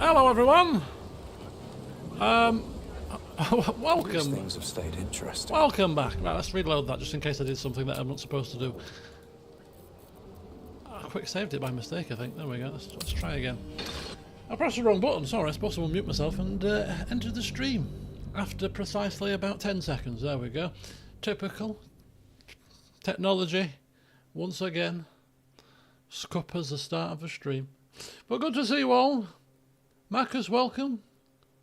Hello, everyone. These Welcome. things have stayed interesting. Welcome back. Right, let's reload that just in case I did something that I'm not supposed to do. I quick saved it by mistake, I think. There we go. Let's try again. I pressed the wrong button. Sorry, I was supposed to unmute myself and enter the stream after precisely about 10 seconds. There we go. Typical technology. Once again, scuppers the start of a stream. But good to see you all. Marcus, welcome.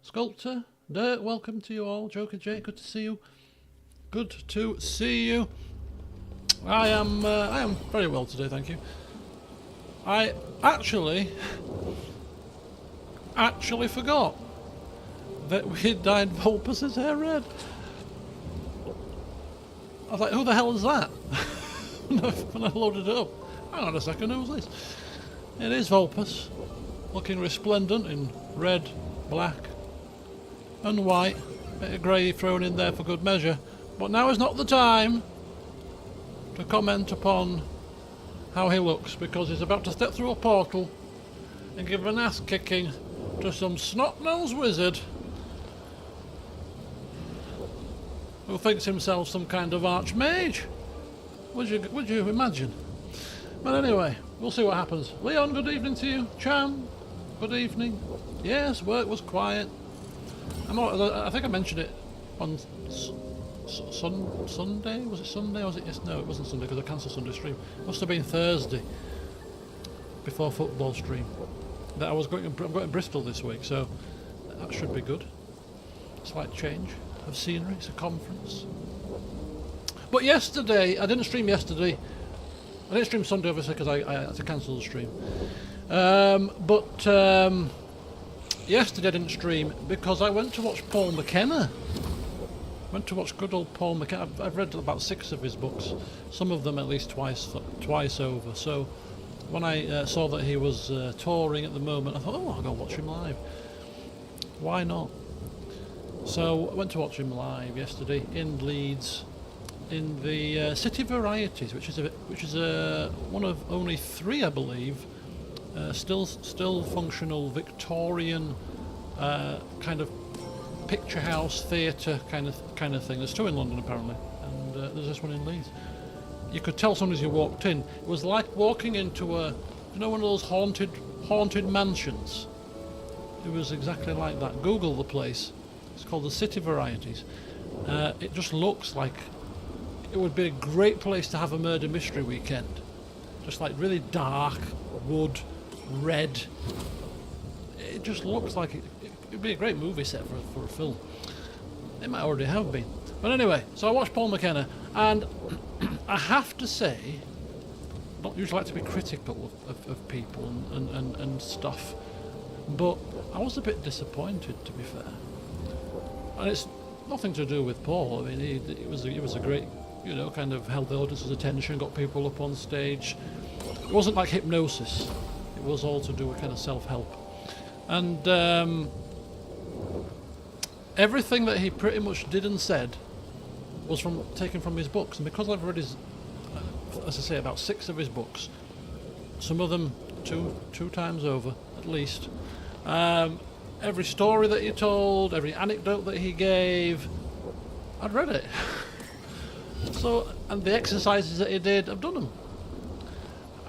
Sculptor, Dirt, welcome to you all. Joker J, good to see you. Good to see you. I am very well today, thank you. I actually forgot that we had dyed Volpus's hair red. I was like, who the hell is that? When I loaded it up. Hang on a second, who's this? It is Volpus, looking resplendent in red, black and white. Bit of grey thrown in there for good measure. But now is not the time to comment upon how he looks, because he's about to step through a portal and give an ass kicking to some snot-nosed wizard who thinks himself some kind of archmage. Would you imagine? But anyway, we'll see what happens. Leon, good evening to you. Cham, good evening. Yes, work was quiet. I think I mentioned it on Sunday. Was it Sunday? Or was it? Yes, no, it wasn't Sunday because I cancelled Sunday stream. Must have been Thursday before football stream. That I'm going to Bristol this week, so that should be good. Slight change of scenery. It's a conference. But yesterday, I didn't stream yesterday. I didn't stream Sunday obviously because I had to cancel the stream. Yesterday I didn't stream because I went to watch Paul McKenna. Went to watch good old Paul McKenna. I've read about 6 of his books, some of them at least twice over. So when I saw that he was touring at the moment, I thought, oh, I'll go watch him live. Why not? So I went to watch him live yesterday in Leeds, in the City Varieties, which is one of only 3, I believe, still functional Victorian kind of picture house theatre kind of thing. There's 2 in London apparently, and there's this one in Leeds. You could tell as soon as you walked in, it was like walking into one of those haunted mansions. It was exactly like that. Google the place. It's called the City Varieties. It just looks like it would be a great place to have a murder mystery weekend. Just like really dark, wood, red. It just looks like it'd be a great movie set for a film. It might already have been. But anyway, so I watched Paul McKenna, and I have to say, I don't usually like to be critical of people and stuff, but I was a bit disappointed, to be fair. And it's nothing to do with Paul. I mean, he was a great, kind of held the audience's attention, got people up on stage. It wasn't like hypnosis. It was all to do with kind of self-help. And everything that he pretty much did and said was taken from his books. And because I've read as I say, about 6 of his books, some of them two times over, at least, every story that he told, every anecdote that he gave, I'd read it. So, and the exercises that he did, I've done them.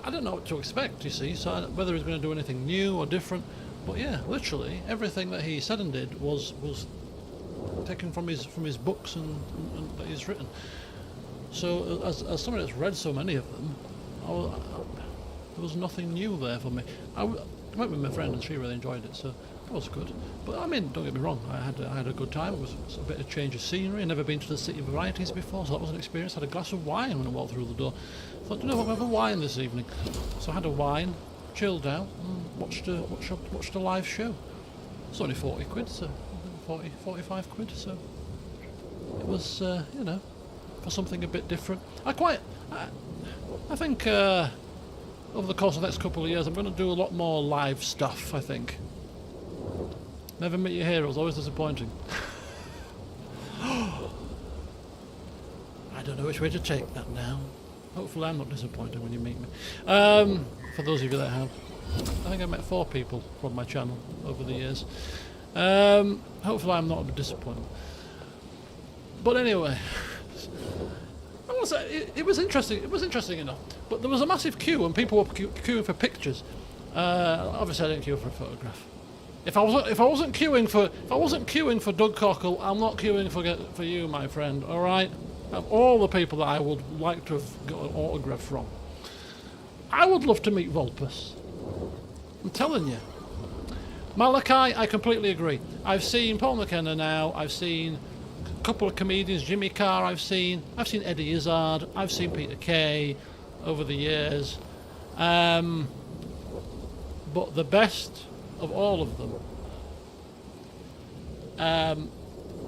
I don't know what to expect, you see, so whether he's going to do anything new or different. But yeah, literally everything that he said and did was taken from his books and that he's written. So as somebody that's read so many of them, there was nothing new there for me. I went with my friend and she really enjoyed it, so it was good. But I mean, don't get me wrong, I had a good time. It was a bit of change of scenery. I'd never been to the City of Varieties before, so that was an experience. I had a glass of wine when I walked through the door. I thought, what, we'll have a wine this evening. So I had a wine, chilled out, and watched a live show. It's only 40 quid, so 45 quid, so it was, for something a bit different. I think over the course of the next couple of years I'm going to do a lot more live stuff, I think. Never Meet Your Heroes, always disappointing. I don't know which way to take that now. Hopefully I'm not disappointed when you meet me. For those of you that have. I think I met 4 people from my channel over the years. Hopefully I'm not a disappointment. But anyway, it was interesting. It was interesting enough. But there was a massive queue, and people were queuing for pictures. Obviously, I didn't queue for a photograph. If I wasn't queuing for Doug Cockle, I'm not queuing for you, my friend. All right, of all the people that I would like to have got an autograph from, I would love to meet Volpus. I'm telling you. Malachi, I completely agree. I've seen Paul McKenna now. I've seen a couple of comedians, Jimmy Carr. I've seen Eddie Izzard. I've seen Peter Kay over the years. But the best of all of them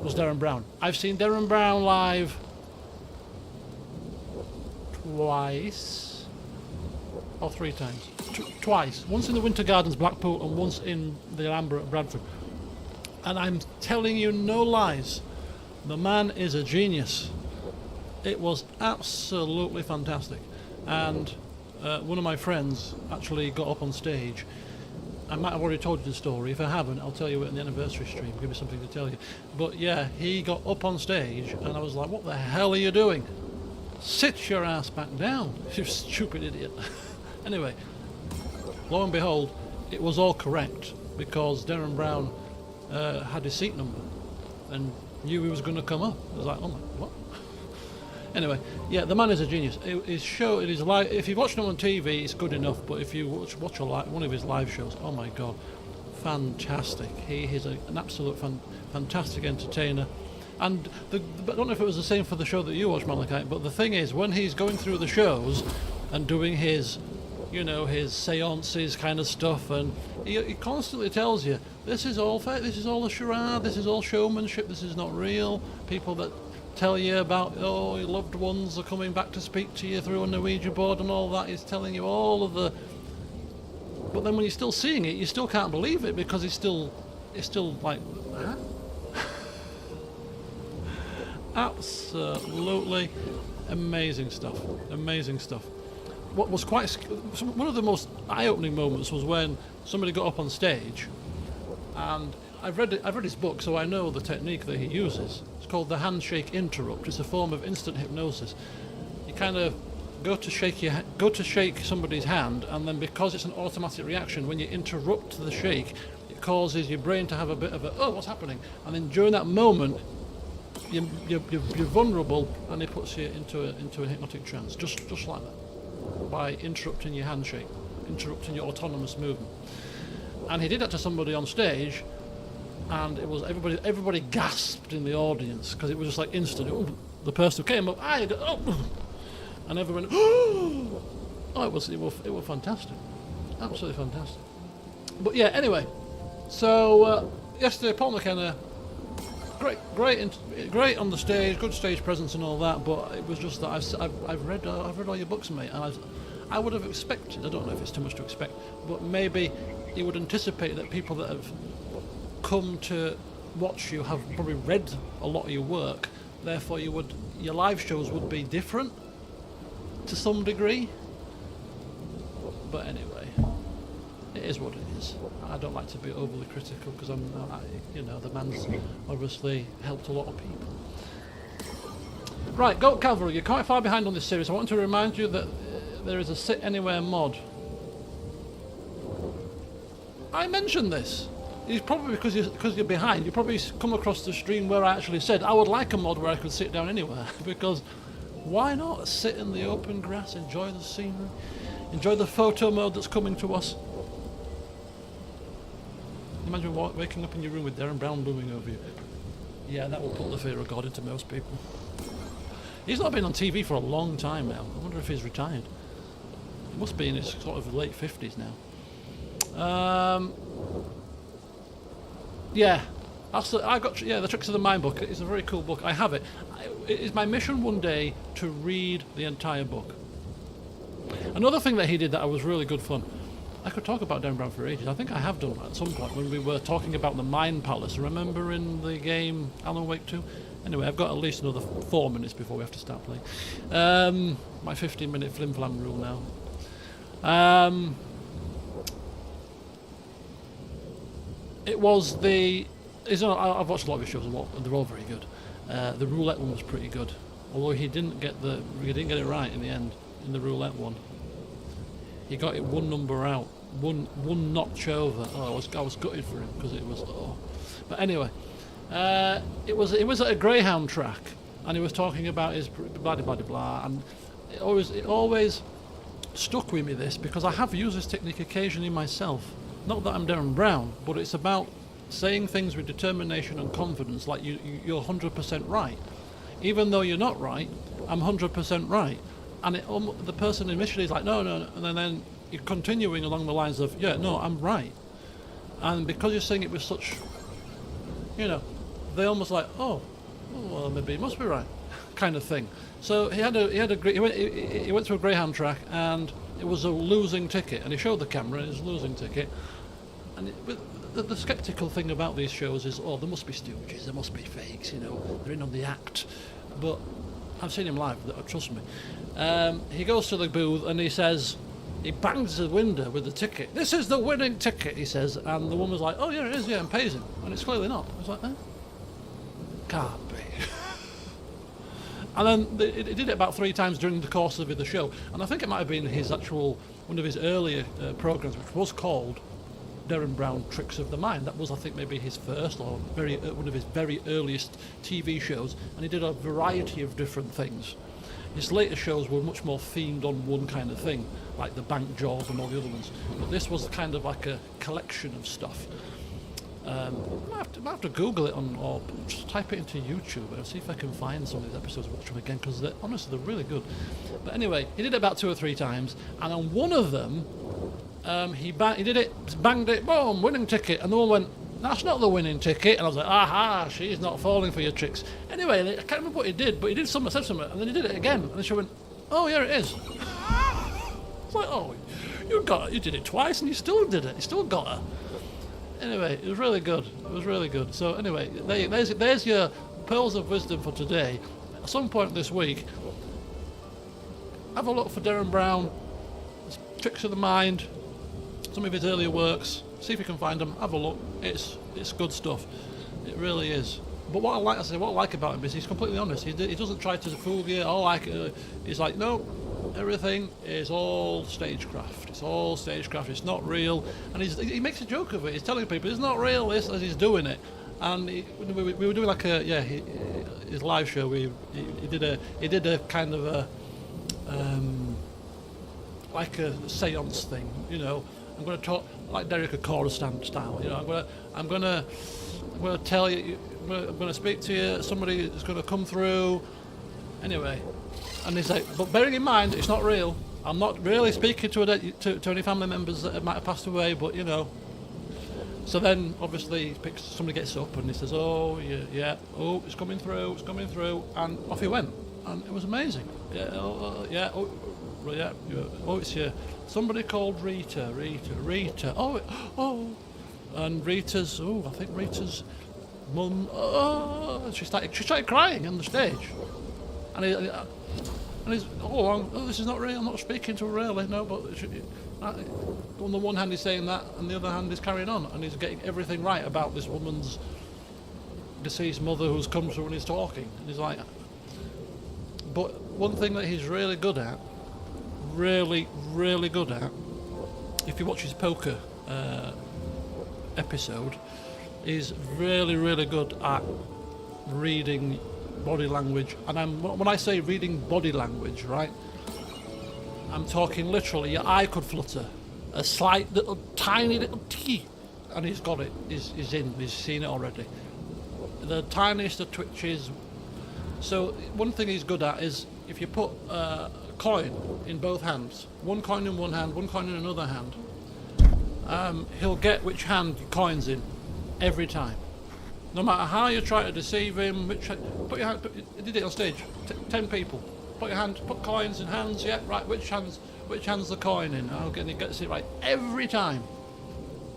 was Darren Brown. I've seen Darren Brown live twice or 3 times. Twice. Once in the Winter Gardens, Blackpool, and once in the Alhambra at Bradford. And I'm telling you no lies, the man is a genius. It was absolutely fantastic. And one of my friends actually got up on stage. I might have already told you the story. If I haven't, I'll tell you it in the anniversary stream. Give me something to tell you. But yeah, he got up on stage and I was like, what the hell are you doing? Sit your ass back down, you stupid idiot. Anyway, lo and behold, it was all correct because Darren Brown had his seat number and knew he was going to come up. I was like, oh my, what? Anyway, yeah, the man is a genius. His show, it is live. If you watch him on TV, it's good enough. But if you watch one of his live shows, oh my god, fantastic! He is an absolute fantastic entertainer. And I don't know if it was the same for the show that you watched, Malachi. But the thing is, when he's going through the shows and doing his, his seances kind of stuff, and he constantly tells you, this is all fake, this is all a charade, this is all showmanship, this is not real. People that tell you about, your loved ones are coming back to speak to you through a Norwegian board and all that. He's telling you all of the... But then when you're still seeing it, you still can't believe it because it's still like, huh? Absolutely amazing stuff. Amazing stuff. What was one of the most eye-opening moments was when somebody got up on stage, and I've read his book, so I know the technique that he uses. It's called the handshake interrupt. It's a form of instant hypnosis. You kind of go to shake somebody's hand, and then because it's an automatic reaction, when you interrupt the shake, it causes your brain to have a bit of a, oh, what's happening? And then during that moment, you're vulnerable, and it puts you into a hypnotic trance, just like that, by interrupting your handshake, interrupting your autonomous movement. And he did that to somebody on stage, and it was everybody gasped in the audience because it was just like instant. Ooh, the person who came up, and everyone, oh, it was fantastic, absolutely fantastic. But yeah, anyway, so yesterday Paul McKenna, great on the stage, good stage presence and all that. But it was just that I've read all your books, mate, and I would have expected. I don't know if it's too much to expect, but maybe you would anticipate that people that have come to watch you have probably read a lot of your work. Therefore, your live shows would be different to some degree. But anyway, it is what it is. I don't like to be overly critical because the man's obviously helped a lot of people. Right, Goat Cavalry, you're quite far behind on this series. I want to remind you that there is a Sit Anywhere mod. I mentioned this. It's probably because you're behind. You probably come across the stream where I actually said I would like a mod where I could sit down anywhere. Because why not sit in the open grass, enjoy the scenery, enjoy the photo mode that's coming to us. Imagine waking up in your room with Darren Brown looming over you. Yeah, that will put the fear of God into most people. He's not been on TV for a long time now. I wonder if he's retired. He must be in his sort of late 50s now. Yeah, the Tricks of the Mind book. It's a very cool book. I have it. It is my mission one day to read the entire book. Another thing that he did that was really good fun. I could talk about Dan Brown for ages. I think I have done at some point when we were talking about the Mind Palace. Remember in the game Alan Wake 2? Anyway, I've got at least another 4 minutes before we have to start playing. My 15-minute flim-flam rule now. It was the. I've watched a lot of his shows, and they're all very good. The roulette one was pretty good, although he didn't get it right in the end in the roulette one. He got it one number out, one notch over. Oh, I was gutted for him because it was. Oh. But anyway, it was at a greyhound track, and he was talking about his blah blah blah blah, and it always stuck with me this because I have used this technique occasionally myself. Not that I'm Darren Brown, but it's about saying things with determination and confidence, like you're 100% right. Even though you're not right, I'm 100% right. And the person initially is like, no, and then you're continuing along the lines of, yeah, no, I'm right. And because you're saying it with such, they almost like, oh, well, maybe he must be right, kind of thing. So he went to a greyhound track, and it was a losing ticket, and he showed the camera, and it was a losing ticket. And the sceptical thing about these shows is, oh, there must be stooges, there must be fakes, they're in on the act. But I've seen him live, trust me. He goes to the booth and he bangs the window with the ticket. This is the winning ticket, he says, and the woman's like, oh yeah, it is, yeah, and pays him. And it's clearly not. I was like, can't be. And then he did it about 3 times during the course of the show, and I think it might have been one of his earlier programs, which was called Darren Brown Tricks of the Mind. That was, I think, maybe his first or one of his very earliest TV shows, and he did a variety of different things. His later shows were much more themed on one kind of thing, like the bank job and all the other ones, but this was kind of like a collection of stuff. I might have to Google it or just type it into YouTube and see if I can find some of these episodes and watch them again, because honestly they're really good. But anyway, he did it about 2 or 3 times, and on one of them he did it, banged it, boom, winning ticket, and the one went, that's not the winning ticket, and I was like, aha, she's not falling for your tricks. Anyway, I can't remember what he did, but he did said something, and then he did it again, and then she went, oh yeah, it is. It's like, oh, you did it twice and you still did it, you still got her. Anyway, it was really good. So anyway, there's your pearls of wisdom for today. At some point this week, have a look for Darren Brown, Tricks of the Mind, some of his earlier works. See if you can find them. Have a look. It's good stuff. It really is. But what I like about him is he's completely honest. He doesn't try to fool you. He's like, no, everything is all stagecraft. It's all stagecraft. It's not real. And he makes a joke of it. He's telling people it's not real. This as he's doing it. And we were doing like his live show. He did a kind of a like a séance thing. I'm going to talk like Derek Acoruscant style. I'm going to tell you. I'm going to speak to you. Somebody is going to come through. Anyway, and he's like, but bearing in mind, it's not real. I'm not really speaking to any family members that might have passed away, but So then, obviously, somebody gets up and he says, oh, yeah, oh, it's coming through, and off he went. And it was amazing. Yeah, oh, it's somebody called Rita. Oh, and Rita's, I think Rita's mum, she started crying on the stage. And he's, this is not real, I'm not speaking to her really, no, but on the one hand he's saying that, and the other hand he's carrying on, and he's getting everything right about this woman's deceased mother who's come through and he's talking, and he's like, but one thing that he's really good at, if you watch his poker episode, is really good at reading body language. And when I say reading body language, right, I'm talking literally your eye could flutter, a slight little tiny little T, and he's got it, he's seen it already, the tiniest of twitches. So one thing he's good at is if you put a coin in both hands, one coin in one hand, one coin in another hand, he'll get which hand your coin's in every time. No matter how you try to deceive him, put your hand. He did it on stage. 10 people. Put coins in hands. Yeah, right. Which hand's the coin in? And he gets it right every time,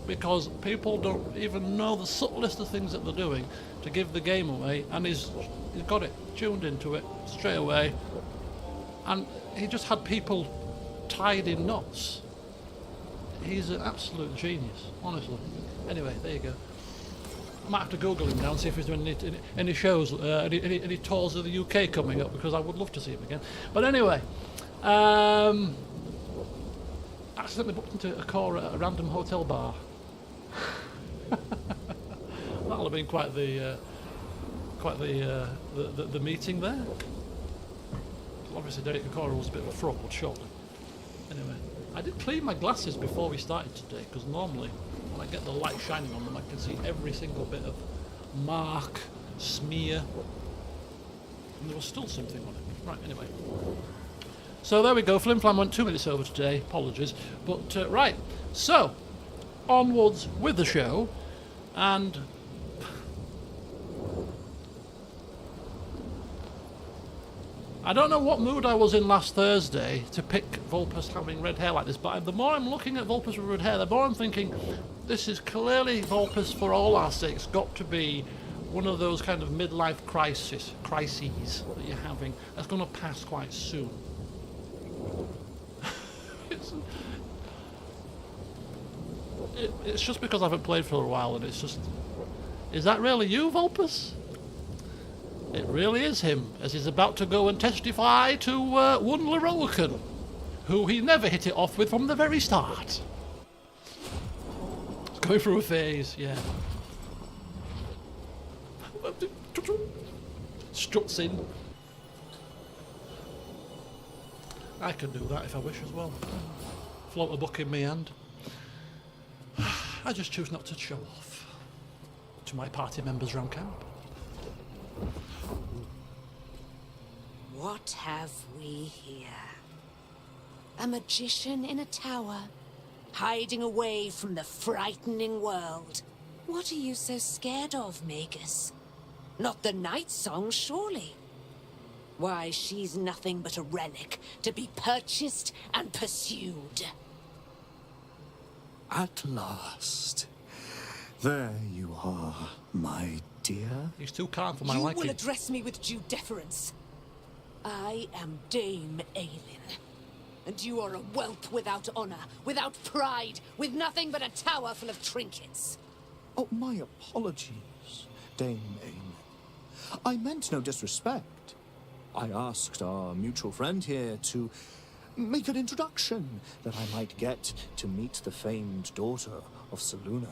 because people don't even know the subtlest of things that they're doing to give the game away, and he's got it tuned into it straight away. And he just had people tied in knots. He's an absolute genius, honestly. Anyway, there you go. might have to Google him now and see if he's doing any shows, any tours of the UK coming up, because I would love to see him again. But anyway, accidentally booked into a call at a random hotel bar. That'll have been quite the meeting there. Obviously, Derek Okora was a bit of a fraud, surely. Anyway, I did clean my glasses before we started today, because normally when I get the light shining on them, I can see every single bit of mark, smear, and there was still something on it. Right, anyway. So there we go. Flim Flam went 2 minutes over today. Apologies, but right. So onwards with the show, and I don't know what mood I was in last Thursday to pick Volpus having red hair like this, but the more I'm looking at Volpus with red hair, the more I'm thinking this is clearly Volpus, for all our sakes, got to be one of those kind of midlife crises that you're having that's going to pass quite soon. It's just because I haven't played for a while, and it's just... Is that really you, Volpus? It really is him, as he's about to go and testify to one Leroican, who he never hit it off with from the very start. He's going through a phase, yeah. Struts in. I can do that if I wish as well. Float a book in my hand. I just choose not to show off to my party members round camp. What have we here? A magician in a tower, hiding away from the frightening world. What are you so scared of, Magus? Not the night song, surely? Why, she's nothing but a relic to be purchased and pursued. At last. There you are, my dear. He's too calm for my You liking. will address me with due deference. I am Dame Aelin, and you are a whelp without honor, without pride, with nothing but a tower full of trinkets. Oh, my apologies, Dame Aelin. I meant no disrespect. I asked our mutual friend here to make an introduction, that I might get to meet the famed daughter of Selûne.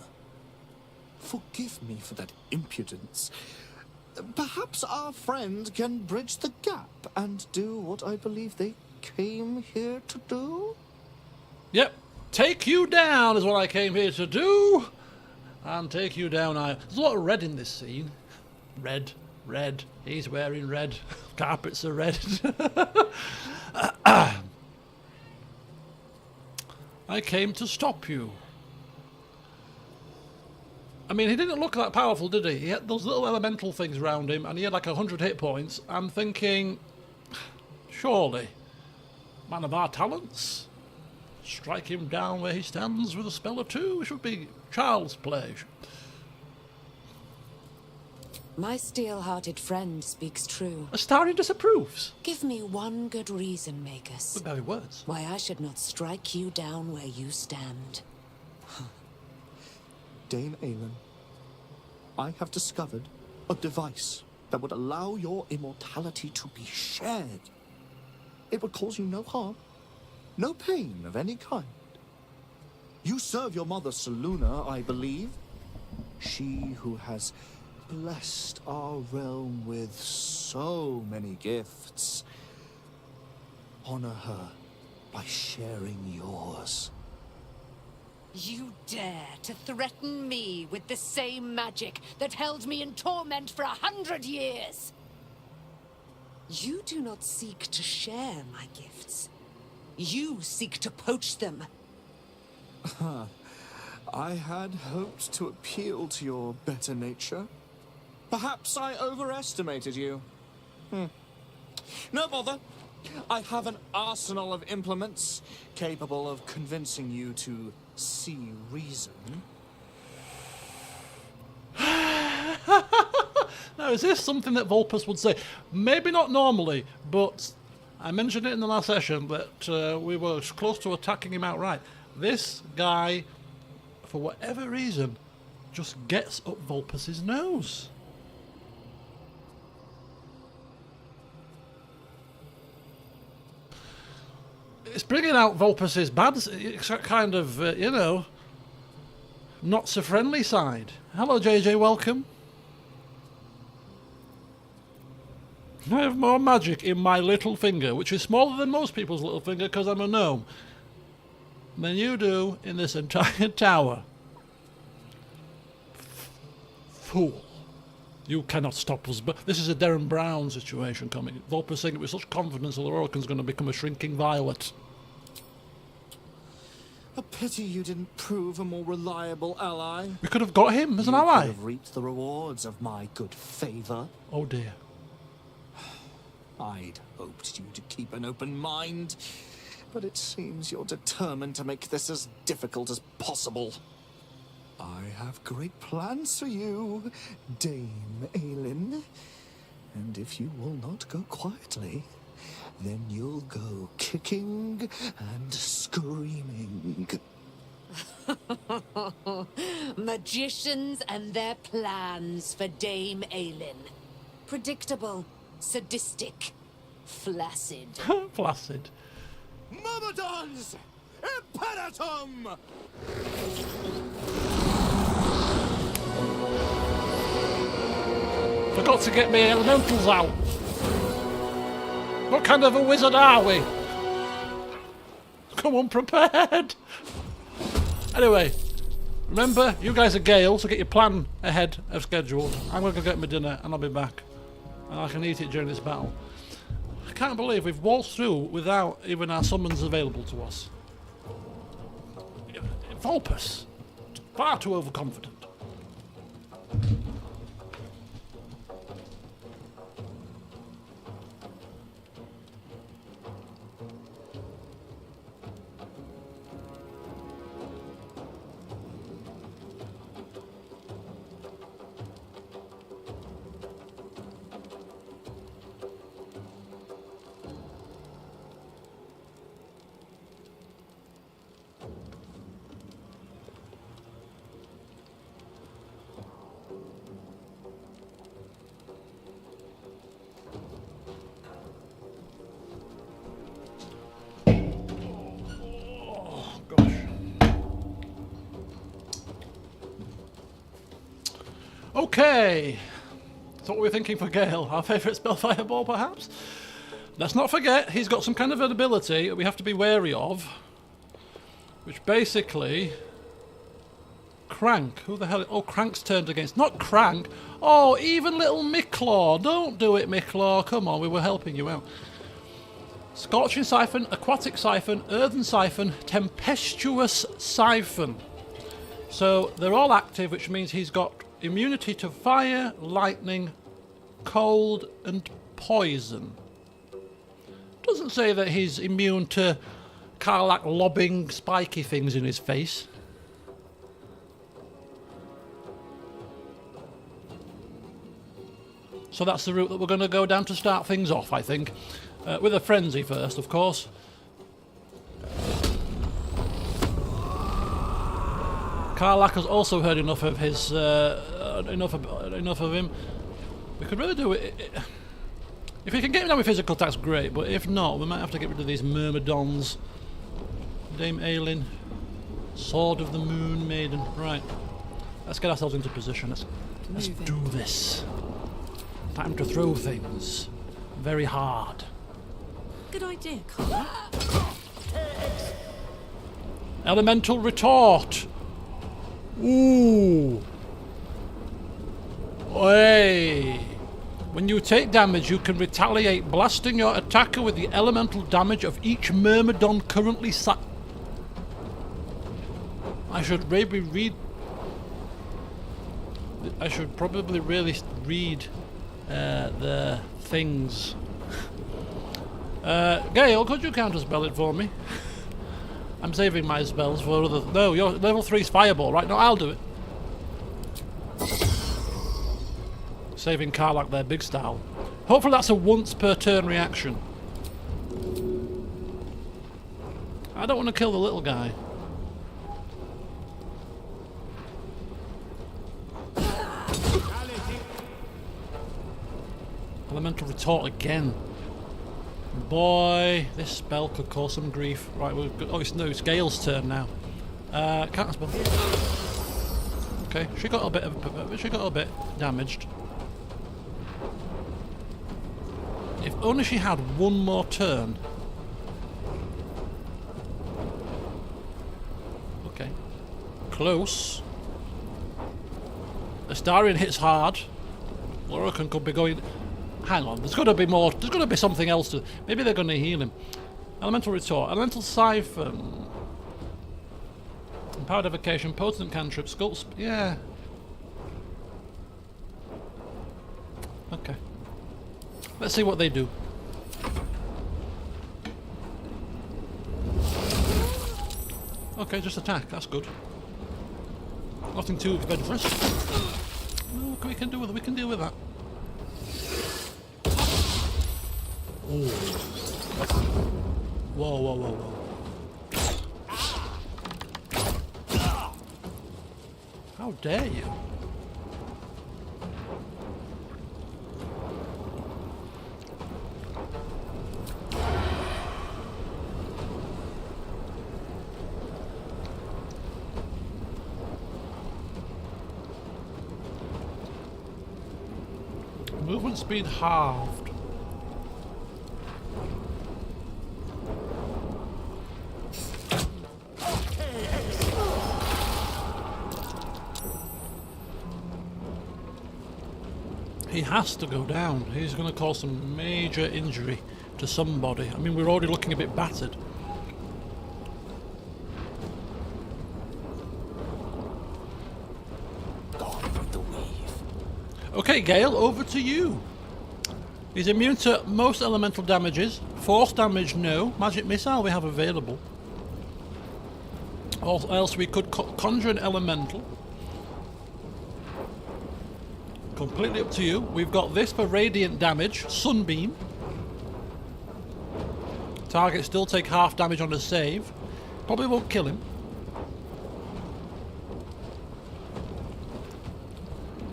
Forgive me for that impudence. Perhaps our friend can bridge the gap and do what I believe they came here to do? Yep. Take you down is what I came here to do. And take you down There's a lot of red in this scene. Red. Red. He's wearing red. Carpets are red. I came to stop you. I mean, he didn't look that powerful, did he? He had those little elemental things around him, and he had like 100 hit points. I'm thinking, surely, man of our talents, strike him down where he stands with a spell or two. It should be child's play. My steel-hearted friend speaks true. Astari disapproves. Give me one good reason, Magus, With very words. why I should not strike you down where you stand. Dame Aelin, I have discovered a device that would allow your immortality to be shared. It would cause you no harm, no pain of any kind. You serve your mother Selûne, I believe. She who has blessed our realm with so many gifts. Honor her by sharing yours. You dare to threaten me with the same magic that held me in torment for 100 years? You do not seek to share my gifts. You seek to poach them. I had hoped to appeal to your better nature. Perhaps I overestimated you. No bother. I have an arsenal of implements capable of convincing you to see reason. Now, is this something that Volpus would say? Maybe not normally, but I mentioned it in the last session that we were close to attacking him outright. This guy, for whatever reason, just gets up Volpus's nose. It's bringing out Volpus's bad, it's kind of, you know, not so friendly side. Hello JJ, welcome. I have more magic in my little finger, which is smaller than most people's little finger because I'm a gnome, than you do in this entire tower. Fool. You cannot stop us. But this is a Darren Brown situation coming. Volpus saying it with such confidence that the Orokin's going to become a shrinking violet. A pity you didn't prove a more reliable ally. We could have got him as an You ally. could have reaped the rewards of my good favor. Oh dear. I'd hoped you to keep an open mind, but it seems you're determined to make this as difficult as possible. I have great plans for you, Dame Aelin. And if you will not go quietly, then you'll go kicking and screaming. Magicians and their plans for Dame Aelin. Predictable, sadistic, flaccid. Flaccid. Myrmidons! Imperatum! Forgot to get my elementals out. What kind of a wizard are we? Come unprepared. Anyway, remember, you guys are Gale, so get your plan ahead of schedule. I'm going to go get my dinner and I'll be back. And I can eat it during this battle. I can't believe we've waltzed through without even our summons available to us. Volpus. Far too overconfident. Okay, that's what we're thinking for Gale. Our favourite spell, Fireball, perhaps? Let's not forget, he's got some kind of an ability that we have to be wary of, which basically... Crank. Who the hell... Oh, Crank's turned against... Not Crank! Oh, even little Micklaw! Don't do it, Micklaw! Come on, we were helping you out. Scorching Siphon, Aquatic Siphon, Earthen Siphon, Tempestuous Siphon. So, they're all active, which means he's got immunity to fire, lightning, cold, and poison. Doesn't say that he's immune to Karlach lobbing spiky things in his face. So that's the route that we're going to go down to start things off, I think. With a frenzy first, of course. Karlach has also heard enough of his, enough of him. We could really do it. If we can get him down with physical attacks, great. But if not, we might have to get rid of these Myrmidons. Dame Aelin, Sword of the Moon Maiden. Right, let's get ourselves into position. Let's do this. Time to throw things very hard. Good idea, Carla. Elemental Retort. Ooh. Hey. When you take damage, you can retaliate, blasting your attacker with the elemental damage of each Myrmidon currently sat. I should maybe read. I should probably really read the things. Gale, could you counterspell it for me? I'm saving my spells for other... No, your level 3's Fireball, right? No, I'll do it. Saving Karlach there, big style. Hopefully that's a once per turn reaction. I don't want to kill the little guy. Elemental retort again. Boy, this spell could cause some grief. Right, oh, it's Gale's turn now. Can't spell. Okay, she got a bit damaged. If only she had one more turn. Okay, close. Astarion hits hard. Lorican could be going. Hang on, there's got to be more. There's got to be something else to. Maybe they're going to heal him. Elemental retort, elemental siphon, empowered evocation, potent cantrip, sculpt. Yeah. Okay. Let's see what they do. Okay, just attack. That's good. Nothing too adventurous. No, we can do with it. We can deal with that. Ooh. Whoa, whoa, whoa, whoa. How dare you? Movement speed halved. He has to go down. He's going to cause some major injury to somebody. I mean, we're already looking a bit battered. Gone with the weave. Okay, Gale, over to you. He's immune to most elemental damages. Force damage, no. Magic missile we have available. Or else we could conjure an elemental. Completely up to you. We've got this for radiant damage. Sunbeam. Target still take half damage on a save. Probably won't kill him.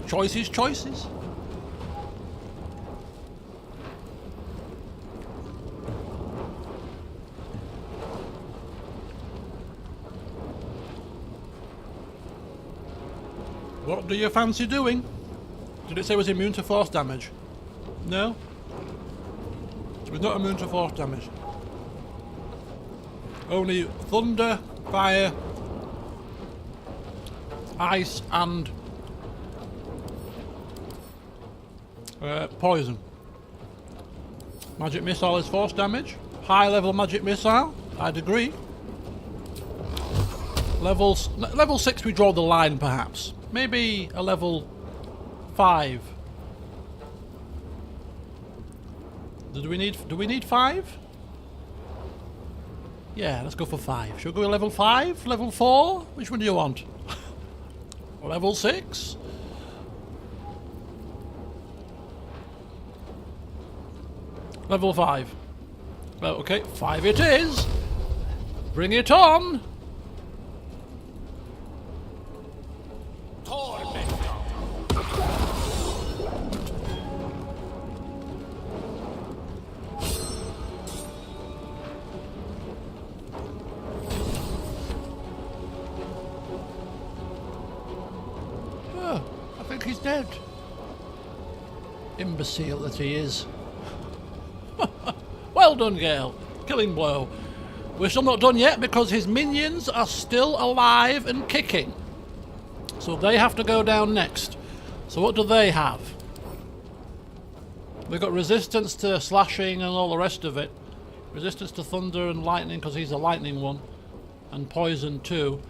Choices, choices. What do you fancy doing? Did it say it was immune to force damage? No? So it's not immune to force damage. Only thunder, fire, ice and poison. Magic missile is force damage. High level magic missile, I'd agree. Level 6 we draw the line perhaps. Maybe a level 5. Do we need 5? Yeah, let's go for 5. Should we go level 5? Level 4? Which one do you want? Level 6? Level 5. Well, okay, 5 it is. Bring it on. I think he's dead. Imbecile that he is. Well done, Gale. Killing blow. We're still not done yet because his minions are still alive and kicking. So they have to go down next. So what do they have? They've got resistance to slashing and all the rest of it. Resistance to thunder and lightning because he's a lightning one. And poison too.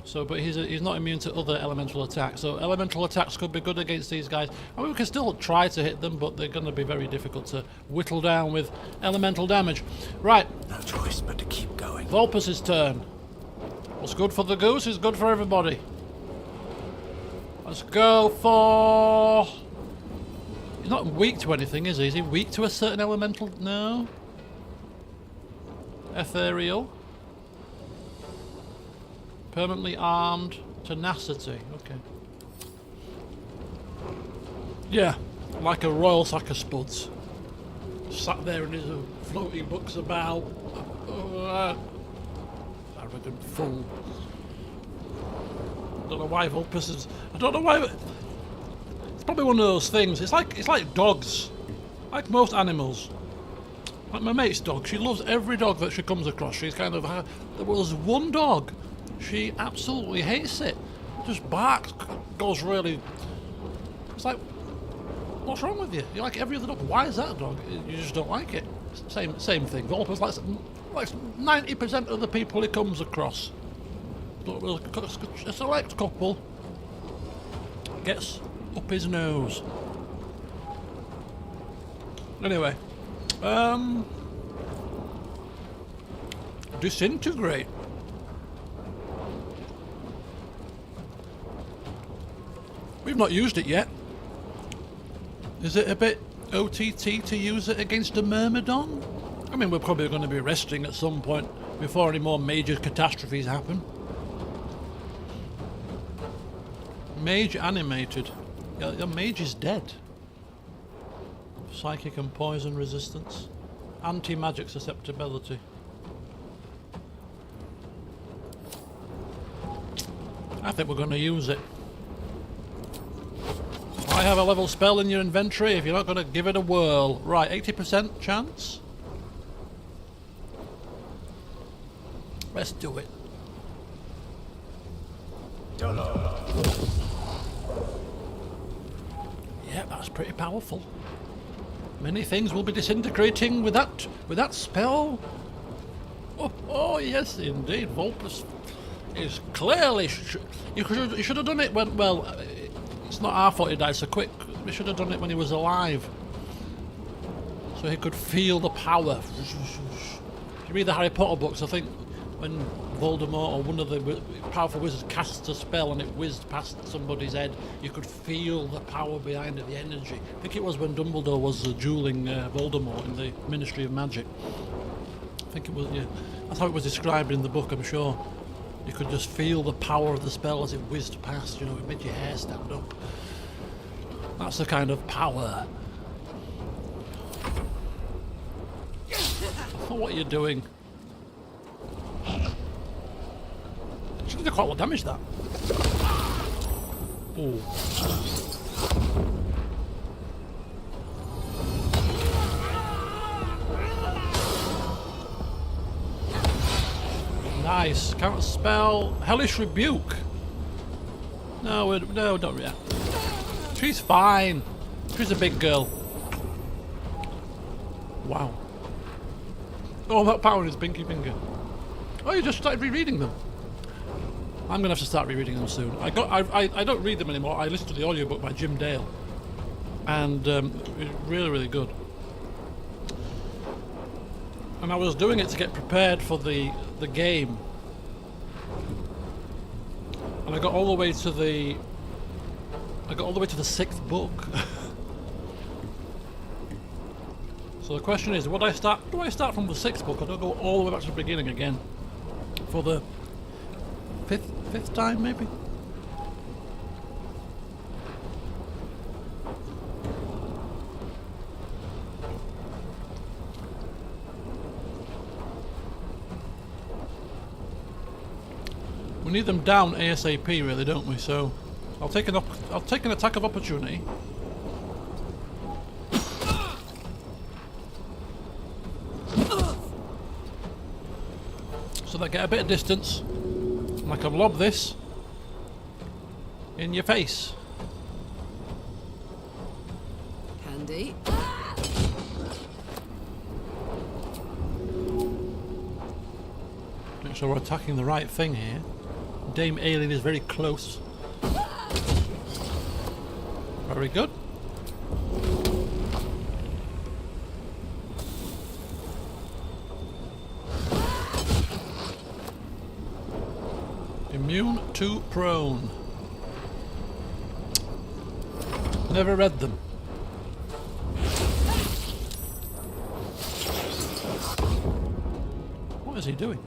So, but he's not immune to other elemental attacks. So elemental attacks could be good against these guys. I mean, we can still try to hit them, but they're going to be very difficult to whittle down with elemental damage. Right. No choice but to keep going. Volpus' turn. What's good for the goose is good for everybody. Let's go for... He's not weak to anything, is he? Is he weak to a certain elemental? No. Ethereal. Permanently armed. Tenacity. Okay. Yeah. Like a royal sack of spuds. sat there in his floating books about. Arrogant fool. I don't know why Volpus is. I don't know why. It's probably one of those things. It's like dogs, like most animals. Like my mate's dog, she loves every dog that she comes across. She's kind of. There was one dog, she absolutely hates it. Just barks, goes really. It's like, what's wrong with you? You like every other dog. Why is that a dog? You just don't like it. Same thing. Volpus likes 90% of the people he comes across. But a select couple gets up his nose. Anyway, disintegrate. We've not used it yet. Is it a bit OTT to use it against a Myrmidon? I mean, we're probably going to be resting at some point before any more major catastrophes happen. Mage animated. Your mage is dead. Psychic and poison resistance. Anti-magic susceptibility. I think we're going to use it. I have a level spell in your inventory if you're not going to give it a whirl. Right, 80% chance. Let's do it. Yeah, that's pretty powerful. Many things will be disintegrating with that spell. Oh yes, indeed. Volpus is clearly. You should have done it when. Well, it's not our fault he died so quick. We should have done it when he was alive, so he could feel the power. If you read the Harry Potter books, I think when Voldemort or one of the powerful wizards casts a spell and it whizzed past somebody's head, you could feel the power behind it, the energy. I think it was when Dumbledore was dueling Voldemort in the Ministry of Magic. I think it was, yeah. That's how it was described in the book, I'm sure. You could just feel the power of the spell as it whizzed past, you know, it made your hair stand up. That's the kind of power. What are you doing? She did quite a lot of damage, that. Oh. Nice. Counter spell. Hellish Rebuke. No, don't react. She's fine. She's a big girl. Wow. Oh, that power in his pinky finger. Oh, you just started rereading them. I'm gonna have to start rereading them soon. I don't read them anymore. I listen to the audiobook by Jim Dale, and it's really, really good. And I was doing it to get prepared for the game, and I got all the way to the 6th book. So the question is, do I start from the 6th book, or do I go all the way back to the beginning again for the fifth time, maybe? We need them down ASAP, really, don't we? So I'll take an attack of opportunity. So they get a bit of distance, and I can lob this in your face. Handy. Make sure we're attacking the right thing here. Dame Alien is very close. Very good. Immune to prone. Never read them. What is he doing?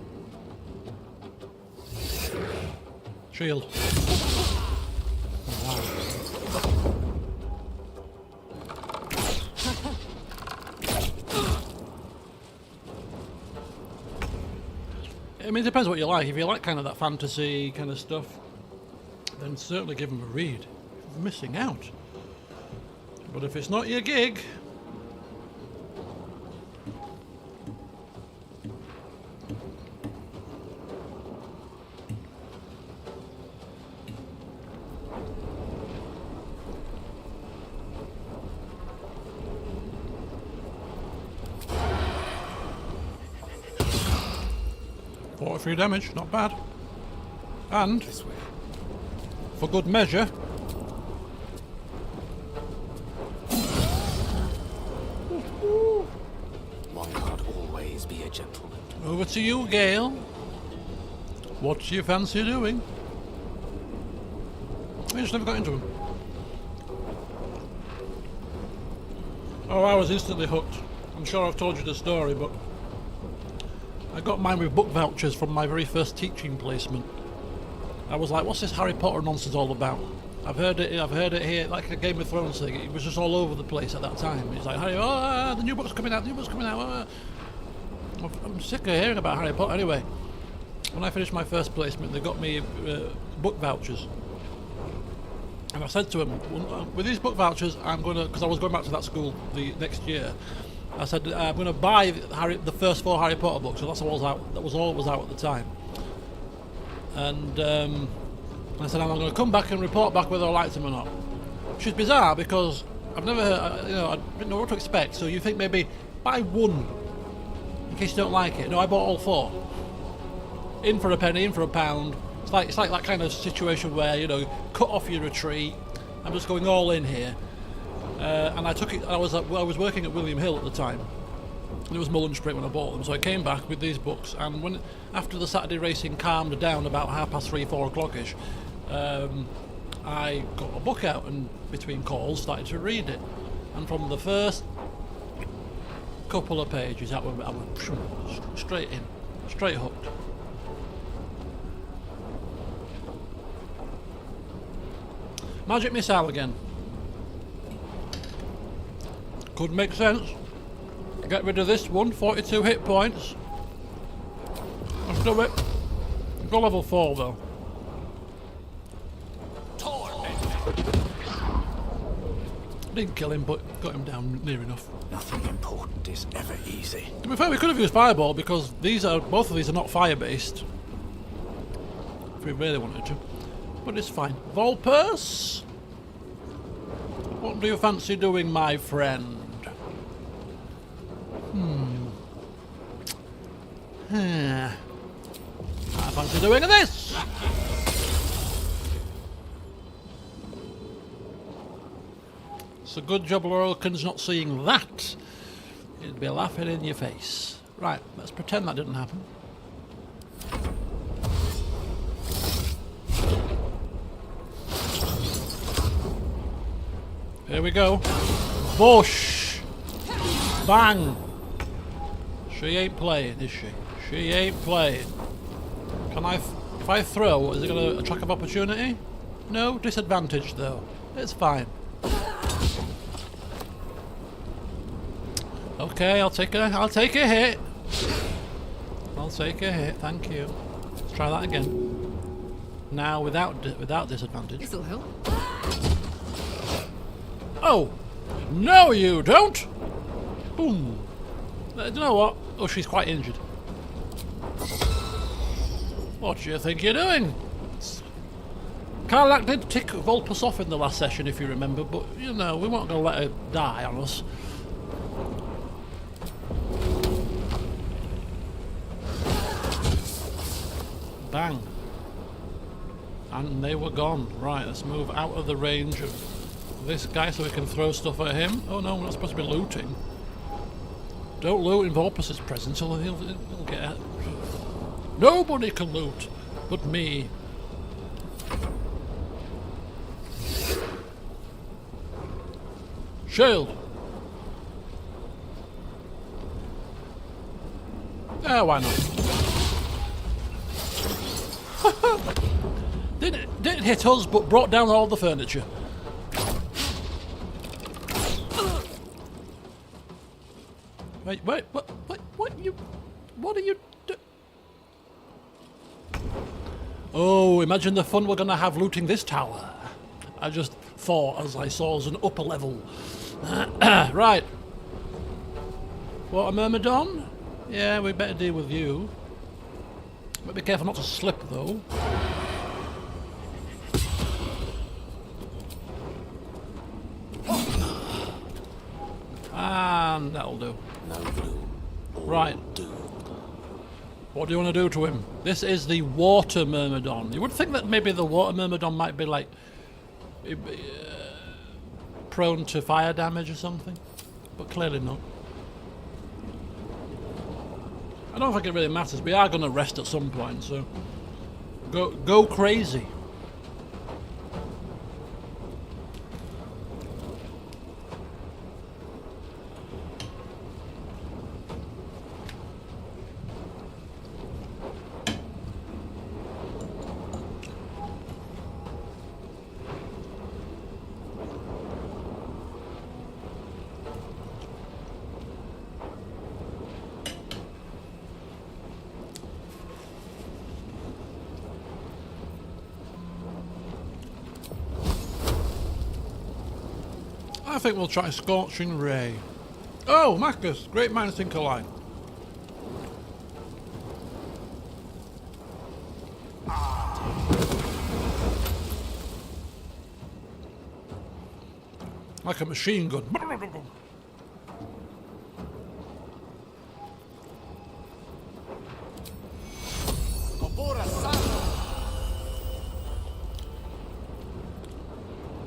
Shield. Oh, wow. I mean, it depends what you like. If you like kind of that fantasy kind of stuff, then certainly give them a read. You're missing out. But if it's not your gig, free damage, not bad. And This way. for good measure, One can't always be a gentleman. over to you, Gale. What do you fancy doing? I just never got into him. Oh, I was instantly hooked. I'm sure I've told you the story, but I got mine with book vouchers from my very first teaching placement. I was like, what's this Harry Potter nonsense all about? I've heard it here, like a Game of Thrones thing. It was just all over the place at that time. It's like, Harry, the new book's coming out, I'm sick of hearing about Harry Potter. Anyway, when I finished my first placement, they got me book vouchers. And I said to him, with these book vouchers, I'm going to, because I was going back to that school the next year, I said, I'm going to buy the first 4 Harry Potter books, so that was all that was out at the time. And I said, I'm going to come back and report back whether I liked them or not. Which is bizarre, because I've never heard, I didn't know what to expect, so you think maybe buy one, in case you don't like it. No, I bought all 4. In for a penny, in for a pound. It's like that kind of situation where, cut off your retreat. I'm just going all in here. And I took it. I was working at William Hill at the time. And it was Mullen Street when I bought them. So I came back with these books. And after the Saturday racing calmed down about 3:30, 4 o'clock-ish, I got a book out and between calls started to read it. And from the first couple of pages, I went straight in, straight hooked. Magic missile again. Could make sense. Get rid of this one, 42 hit points. Let's do it. Go level 4 though. Didn't kill him, but got him down near enough. Nothing important is ever easy. To be fair, we could have used Fireball because both of these are not fire based. If we really wanted to. But it's fine. Volpus! What do you fancy doing, my friend? I fancy doing this! It's a good job Lorelkin's not seeing that. He'd be laughing in your face. Right, let's pretend that didn't happen. Here we go. Bush! Bang! She ain't playing, is she? She ain't playing. If I throw, is it going to attract of opportunity? No, disadvantage though. It's fine. Okay, I'll take a hit. I'll take a hit, thank you. Let's try that again. Now without disadvantage. This'll help. Oh! No you don't! Boom! Do you know what? Oh, she's quite injured. What do you think you're doing? Karlach did tick Volpus off in the last session, if you remember, but, we weren't going to let her die on us. Bang. And they were gone. Right, let's move out of the range of this guy so we can throw stuff at him. Oh no, we're not supposed to be looting. Don't loot in Volpus's presence, or he'll get out. Nobody can loot but me. Shield. Ah, why not? Didn't hit us, but brought down all the furniture. Wait, what are you Oh, imagine the fun we're going to have looting this tower. I just thought as I saw as an upper level. Right. What, a Myrmidon? Yeah, we better deal with you. But be careful not to slip, though. And that'll do. Right. What do you want to do to him? This is the Water Myrmidon. You would think that maybe the Water Myrmidon might be like prone to fire damage or something, but clearly not. I don't think it really matters. We are going to rest at some point, so go crazy. I think we'll try Scorching Ray. Oh, Marcus! Great minds think alike. Like a machine gun.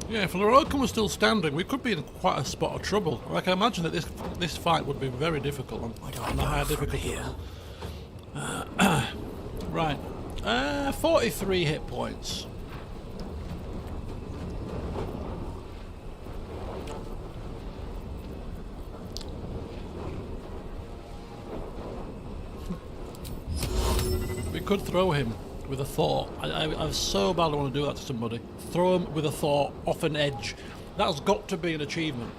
Yeah, if Lorokan was still standing, we could be in quite a spot of trouble. I can imagine that this fight would be very difficult on the higher difficulty. Right. 43 hit points. We could throw him with a thought. I so badly want to do that to somebody. Throw him with a thought off an edge. That's got to be an achievement.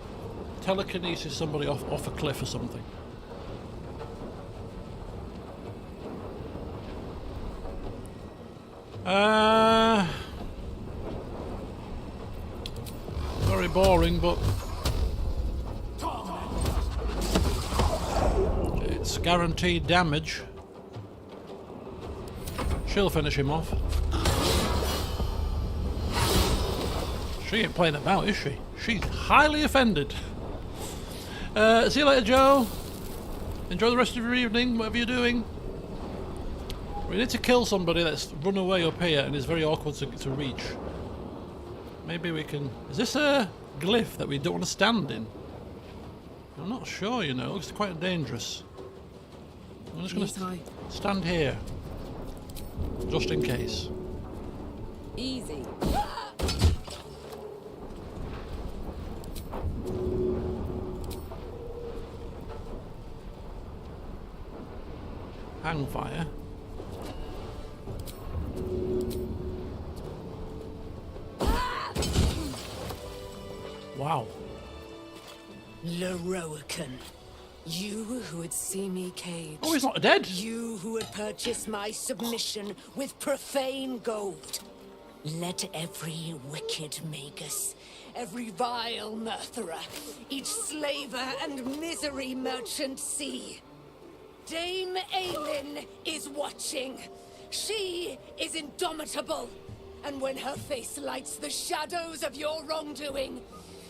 Telekinesis somebody off a cliff or something. Very boring, but it's guaranteed damage. She'll finish him off. She ain't playing about, is she? She's highly offended. See you later, Joe. Enjoy the rest of your evening, whatever you're doing. We need to kill somebody that's run away up here and is very awkward to reach. Maybe we can... Is this a glyph that we don't want to stand in? I'm not sure, you know. It looks quite dangerous. I'm just going to stand here. Just in case. Easy. Hang fire. Wow. Lorokan. You who would see me caged. Oh, he's not dead. You who would purchase my submission with profane gold. Let every wicked magus, every vile murtherer, each slaver and misery merchant see. Dame Aelin is watching. She is indomitable. And when her face lights the shadows of your wrongdoing,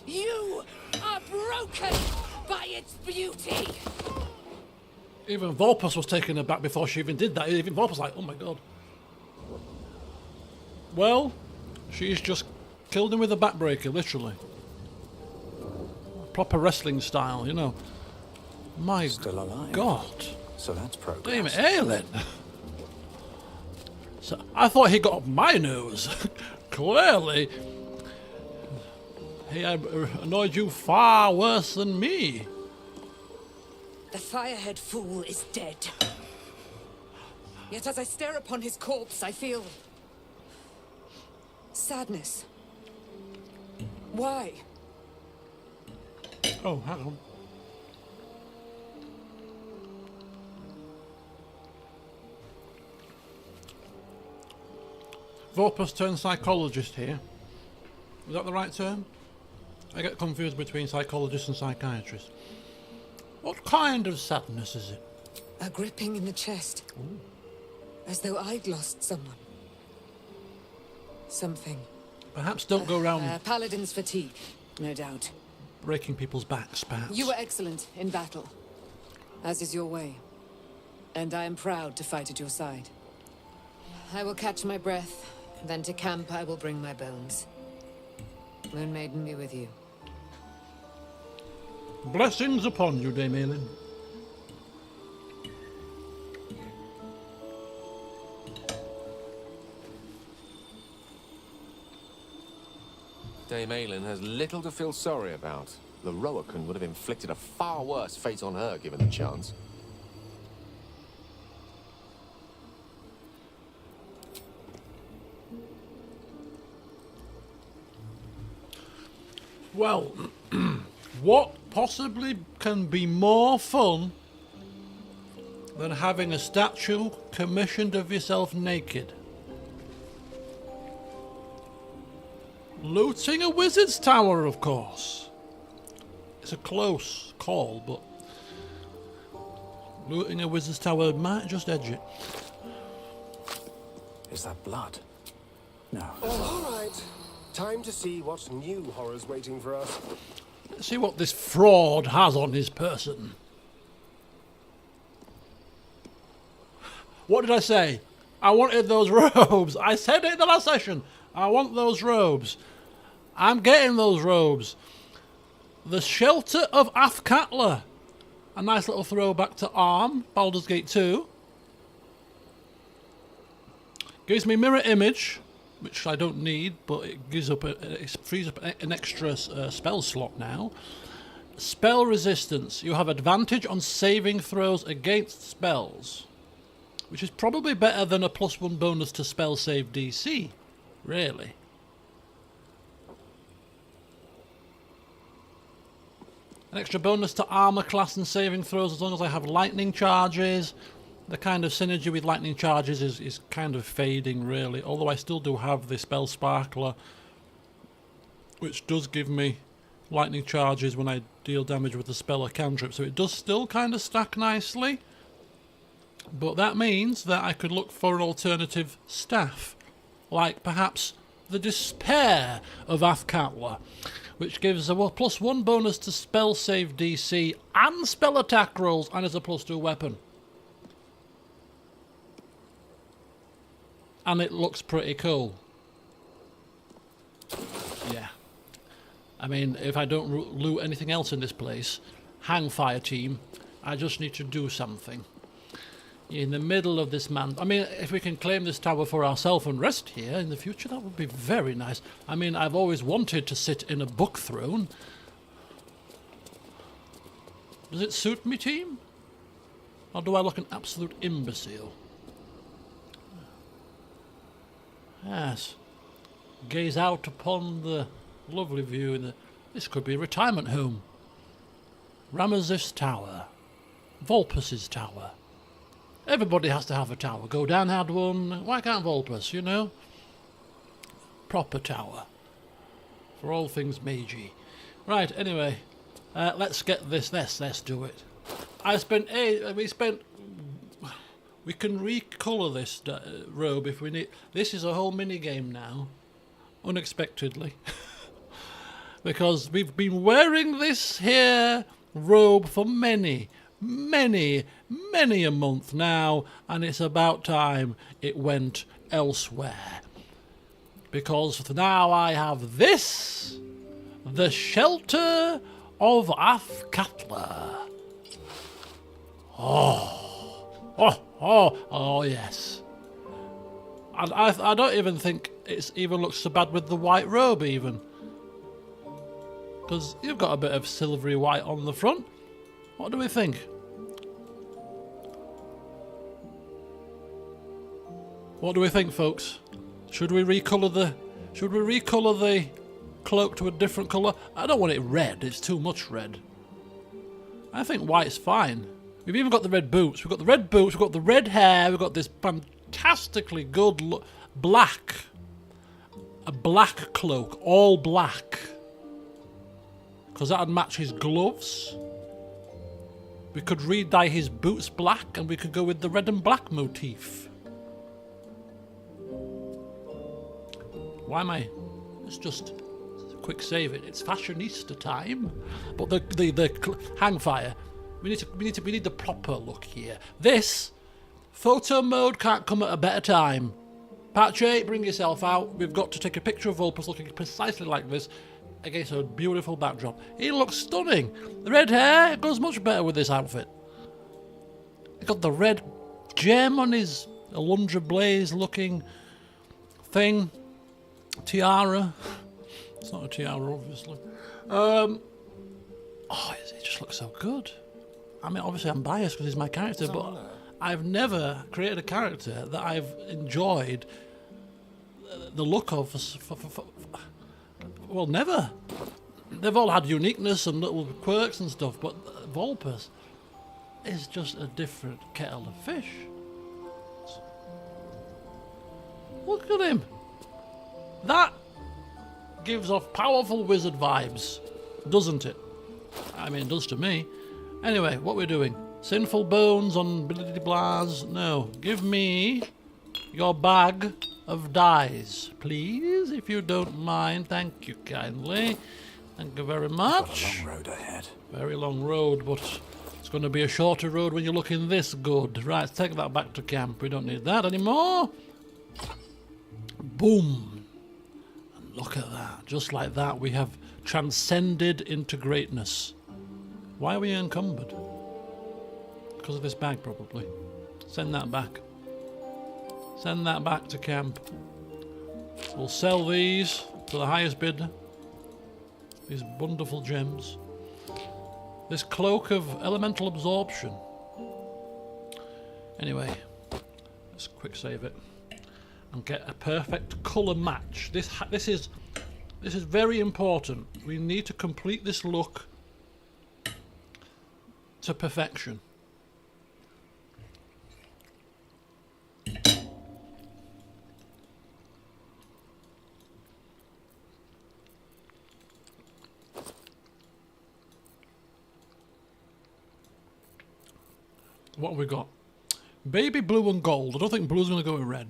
you are broken by its beauty. Even Volpus was taken aback before she even did that. Even Volpus was like, oh my god. Well, she's just killed him with a backbreaker, literally. Proper wrestling style, you know. My Still alive. god. So that's progress. Dame Aelin. So, I thought he got up my nose. Clearly, he had annoyed you far worse than me. The firehead fool is dead. Yet as I stare upon his corpse, I feel... sadness. Why? Oh, hang on. Volpus turned psychologist here. Is that the right term? I get confused between psychologist and psychiatrist. What kind of sadness is it? A gripping in the chest. Ooh. As though I'd lost someone. Something. Perhaps don't go around Paladin's fatigue, no doubt. breaking people's backs, perhaps. You were excellent in battle, as is your way. And I am proud to fight at your side. I will catch my breath, then to camp I will bring my bones. Moon Maiden be with you. Blessings upon you, Dame Aelin. Dame Aelin has little to feel sorry about. The Roakan would have inflicted a far worse fate on her given the chance. Well, what possibly can be more fun than having a statue commissioned of yourself naked? Looting a wizard's tower, of course. It's a close call, but looting a wizard's tower might just edge it. Is that blood? No. All right. Time to see what new horror's waiting for us. Let's see what this fraud has on his person. What did I say? I wanted those robes. I said it in the last session. I want those robes. I'm getting those robes. The Shelter of Athkatla. A nice little throwback to ARM, Baldur's Gate 2. Gives me mirror image, which I don't need, but it gives up it frees up an extra spell slot now. Spell resistance. You have advantage on saving throws against spells, which is probably better than a +1 bonus to spell save DC, really. An extra bonus to armor class and saving throws as long as I have lightning charges. The kind of synergy with lightning charges is kind of fading, really, although I still do have the spell sparkler, which does give me lightning charges when I deal damage with the spell or cantrip, so it does still kind of stack nicely. But that means that I could look for an alternative staff, like perhaps the Despair of Athkatla, which gives a +1 bonus to spell save DC and spell attack rolls, and is a +2 weapon. And it looks pretty cool. Yeah. I mean, if I don't loot anything else in this place, Hangfire team, I just need to do something. In the middle of this man... I mean, if we can claim this tower for ourselves and rest here in the future, that would be very nice. I mean, I've always wanted to sit in a book throne. Does it suit me, team? Or do I look an absolute imbecile? Yes. Gaze out upon the lovely view in the... This could be a retirement home. Ramazith's tower. Volpus's tower. Everybody has to have a tower. Go down had one. Why can't Volpus, you know? Proper tower. For all things magey. Right, anyway. Let's get this. Let's do it. We can recolour this robe if we need. This is a whole mini game now. Unexpectedly. Because we've been wearing this here robe for many a month now, and it's about time it went elsewhere. Because now I have this, the Shelter of Athkatla. Oh, yes. And I don't even think it even looks so bad with the white robe, even. Because you've got a bit of silvery white on the front. What do we think? What do we think, folks? Should we recolour the cloak to a different colour? I don't want it red. It's too much red. I think white's fine. We've even got the red boots. We've got the red boots. We've got the red hair. We've got this fantastically good black a black cloak, all black. Because that would match his gloves. We could re-dye his boots black and we could go with the red and black motif. Why am I... Let's just quick save it. It's fashionista time. But the hang fire. We need the proper look here. This photo mode can't come at a better time. Patch 8, bring yourself out. We've got to take a picture of Volpus looking precisely like this against a beautiful backdrop. He looks stunning. The red hair goes much better with this outfit. He's got the red gem on his Alundra Blaze looking thing. Tiara. It's not a tiara, obviously. Oh, it just looks so good. I mean, obviously I'm biased because he's my character, but I've never created a character that I've enjoyed the look of well, never. They've all had uniqueness and little quirks and stuff, but Volpus is just a different kettle of fish. Look at him. That gives off powerful wizard vibes, doesn't it? I mean, it does to me. Anyway, what we're doing? Sinful bones on Billy Blaz? No. Give me your bag of dyes, please, if you don't mind. Thank you kindly. Thank you very much. Got a long road ahead. Very long road, but it's going to be a shorter road when you're looking this good. Right, let's take that back to camp. We don't need that anymore. Boom. And look at that. Just like that, we have transcended into greatness. Why are we encumbered? Because of this bag, probably. Send that back. Send that back to camp. We'll sell these to the highest bidder. These wonderful gems. This cloak of elemental absorption. Anyway, let's quick save it and get a perfect colour match. This is very important. We need to complete this look to perfection. What have we got? Baby blue and gold. I don't think blue's going to go with red.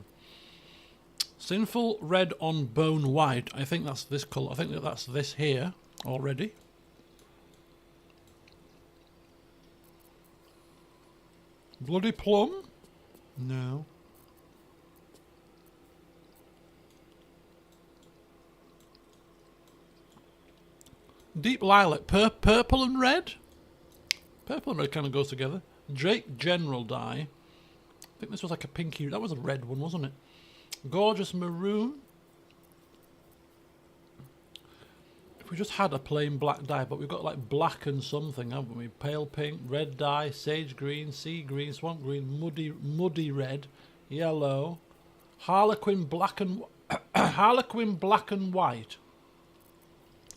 Sinful red on bone white. I think that's this colour. I think that's this here already. Bloody plum? No. Deep lilac. Purple and red? Purple and red kind of goes together. Drake General dye. I think this was like a pinky. That was a red one, wasn't it? Gorgeous maroon. If we just had a plain black dye, but we've got like black and something, haven't we? Pale pink, red dye, sage green, sea green, swamp green, muddy red, yellow, harlequin black and harlequin black and white.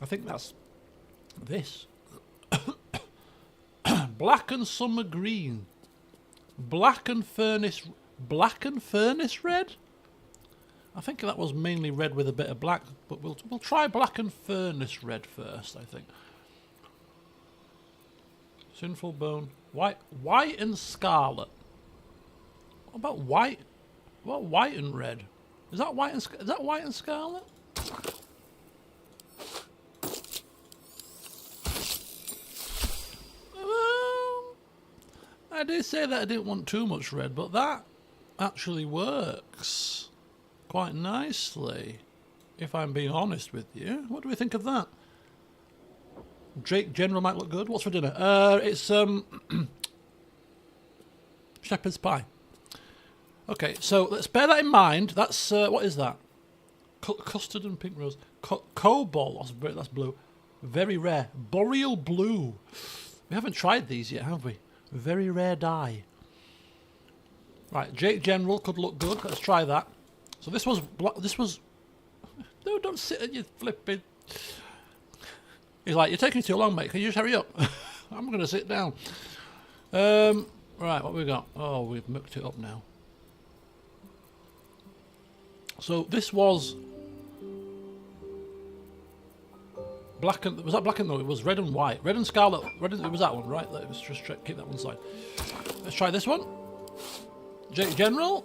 I think that's this. Black and summer green, black and furnace red. I think that was mainly red with a bit of black, but we'll try black and furnace red first. I think. Sinful bone, white and scarlet. What about white? What about white and red? Is that white and scarlet? I did say that I didn't want too much red, but that actually works quite nicely, if I'm being honest with you. What do we think of that? Drake General might look good. What's for dinner? It's shepherd's pie. Okay, so let's bear that in mind. That's what is that? Custard and pink rose. Cobalt. That's blue. Very rare. Boreal blue. We haven't tried these yet, have we? Very rare dye. Right, Jake General could look good. Let's try that. So this was... No, don't sit and you flipping... He's like, you're taking too long, mate. Can you just hurry up? I'm going to sit down. Right, what we got? Oh, we've mucked it up now. So this was Black and... Was that black and... No, it was red and white. Red and scarlet. Red and... It was that one, right? Let's just keep that one side. Let's try this one. General.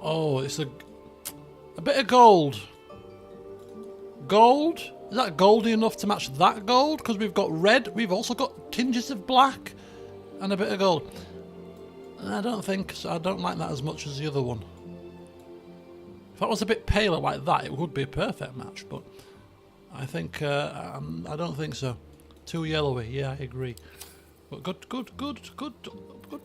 Oh, it's a bit of gold. Gold? Is that goldy enough to match that gold? Because we've got red. We've also got tinges of black and a bit of gold. I don't think so. I don't like that as much as the other one. If that was a bit paler like that, it would be a perfect match, but I think I don't think so. Too yellowy. Yeah, I agree. But good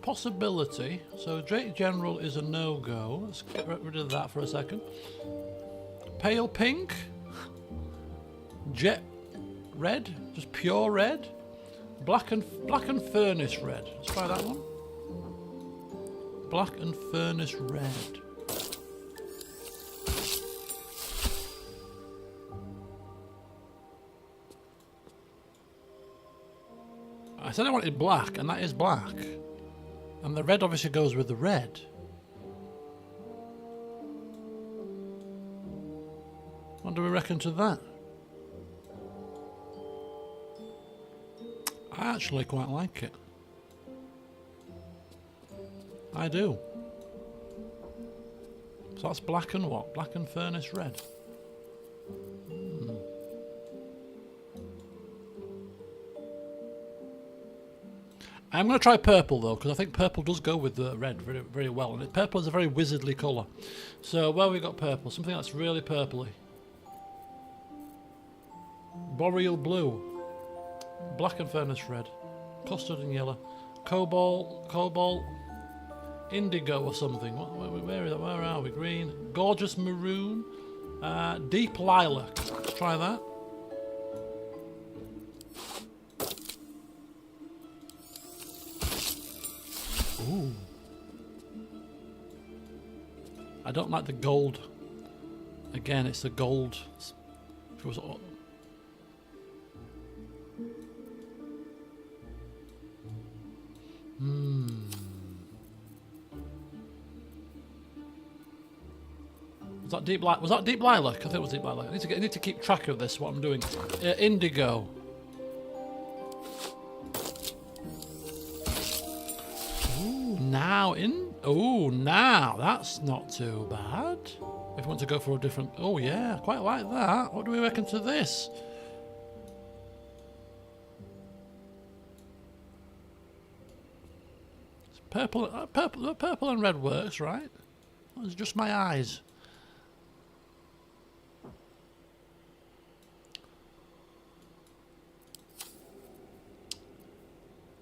possibility. So Drake General is a no-go. Let's get rid of that for a second. Pale pink. Jet red. Just pure red. Black and furnace red. Let's try that one. Black and furnace red. I said I wanted black, and that is black. And the red obviously goes with the red. What do we reckon to that? I actually quite like it. I do. So that's black and what? Black and furnace red. I'm going to try purple though, because I think purple does go with the red very, very well. And purple is a very wizardly colour. So where have we got purple? Something that's really purpley. Boreal blue. Black and furnace red. Custard and yellow. Cobalt. Indigo or something. Where are we? Green. Gorgeous maroon. Deep lilac. Let's try that. Ooh. I don't like the gold. Again, it's the gold. If it was... Was that deep lilac? I think it was deep lilac. I need to keep track of this, what I'm doing. Indigo. Now that's not too bad. If you want to go for a different... Oh yeah, quite like that. What do we reckon to this? It's purple and red works, right? It's just my eyes.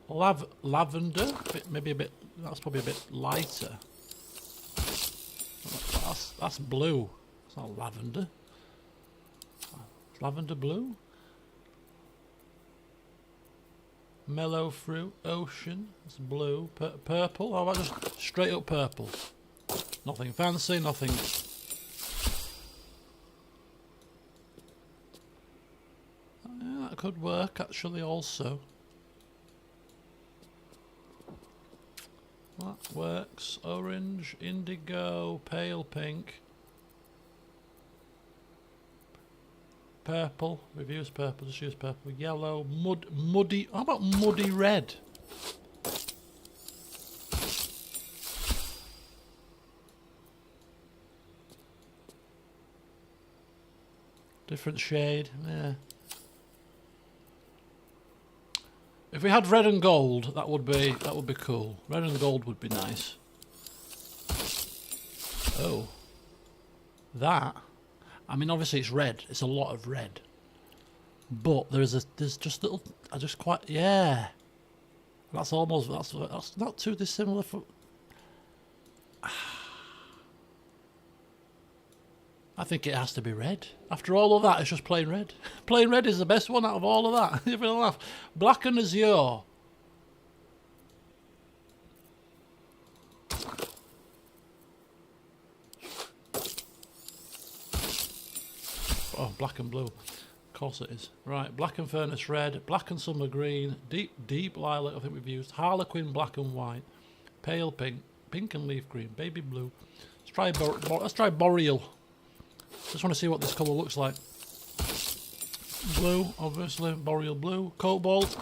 Lavender, maybe a bit. That's probably a bit lighter. That's blue. It's not lavender. It's lavender blue. Mellow fruit, ocean. It's blue. Purple. How about just straight up purple? Nothing fancy. Nothing. Yeah, that could work actually. Also. That works. Orange, indigo, pale pink, purple. We've used purple. Just use purple. Yellow, muddy. How about muddy red? Different shade. Yeah. If we had red and gold, that would be cool. Red and gold would be nice. Oh. That. I mean obviously it's red. It's a lot of red. But there's just little yeah. That's not too dissimilar from I think it has to be red. After all of that, it's just plain red. Plain red is the best one out of all of that. You're gonna laugh. Black and azure. Oh, black and blue. Of course it is. Right, black and furnace red, black and summer green, deep lilac, I think we've used. Harlequin, black and white. Pale pink, pink and leaf green, baby blue. Let's try boreal. Just want to see what this colour looks like. Blue, obviously, boreal blue. Cobalt,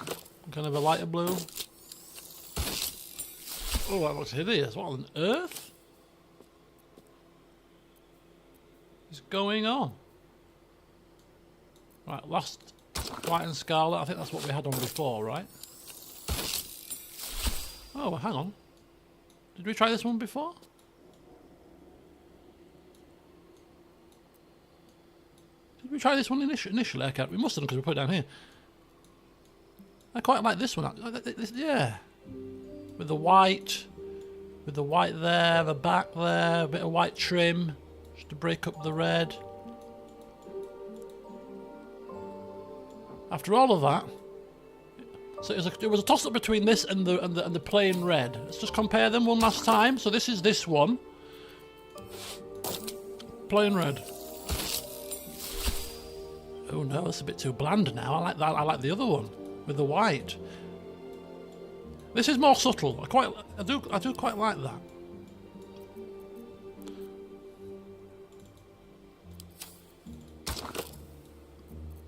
kind of a lighter blue. Oh, that looks hideous. What on earth is going on? Right, last white and scarlet. I think that's what we had on before, right? Oh, well, hang on. Did we try this one before? Did we try this one initially? I can't. We must have done because we put it down here. I quite like this one. Yeah, with the white there, the back there, a bit of white trim, just to break up the red. After all of that, so it was a toss-up between this and the plain red. Let's just compare them one last time. So this is this one, plain red. Oh no, it's a bit too bland now. I like that. I like the other one with the white. This is more subtle. I do quite like that.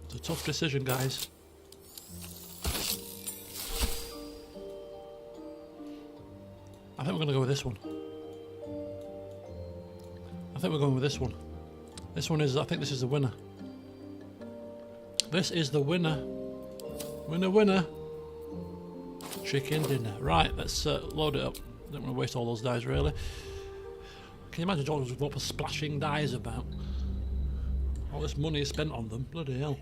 It's a tough decision, guys. I think we're going to go with this one. I think we're going with this one. This one is, I think this is the winner. This is the winner. Winner, winner. Chicken dinner. Right, let's load it up. Don't want to waste all those dies, really. Can you imagine all those Volpus splashing dies about? All this money is spent on them. Bloody hell.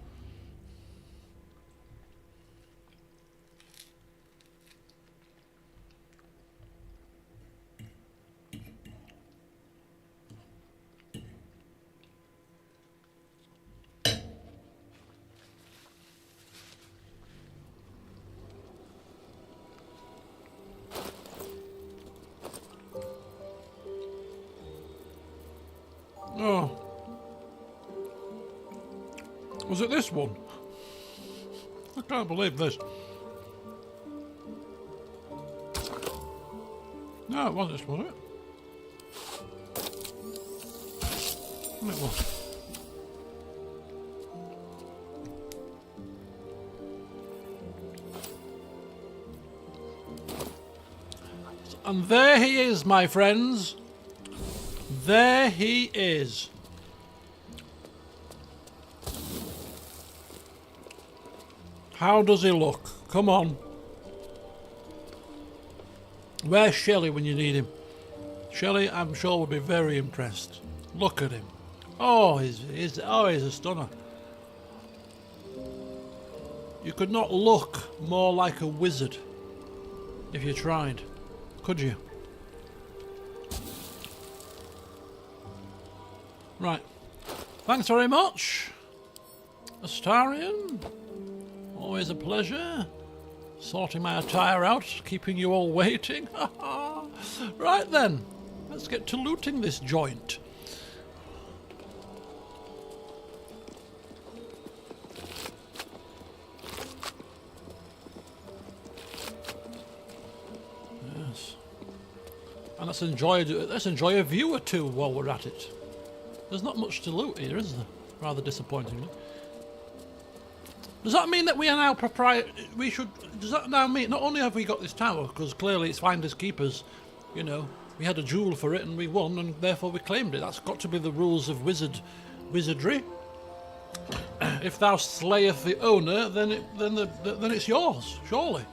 Oh. Was it this one? I can't believe this. No, it wasn't this, was it? It was. And there he is, my friends. There he is. How does he look? Come on. Where's Shelley when you need him? Shelley, I'm sure, would be very impressed. Look at him. Oh, he's a stunner. You could not look more like a wizard if you tried, could you? Right. Thanks very much, Astarion. Always a pleasure. Sorting my attire out, keeping you all waiting. Right then, let's get to looting this joint. Yes. And let's enjoy a view or two while we're at it. There's not much to loot here, is there? Rather disappointingly. Does that mean that we are now does that now mean not only have we got this tower, because clearly it's finders keepers, you know, we had a duel for it and we won and therefore we claimed it. That's got to be the rules of wizardry. If thou slayeth the owner, then it's yours, surely.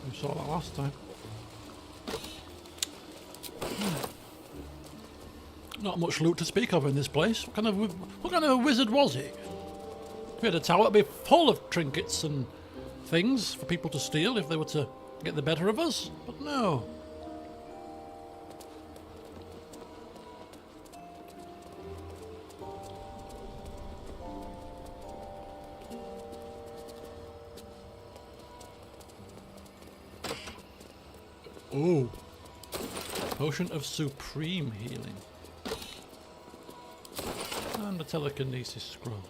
We saw that last time. Not much loot to speak of in this place. What kind of a wizard was he? If we had a tower, it'd be full of trinkets and things for people to steal if they were to get the better of us. But no. Oh. Potion of supreme healing. And a telekinesis scroll.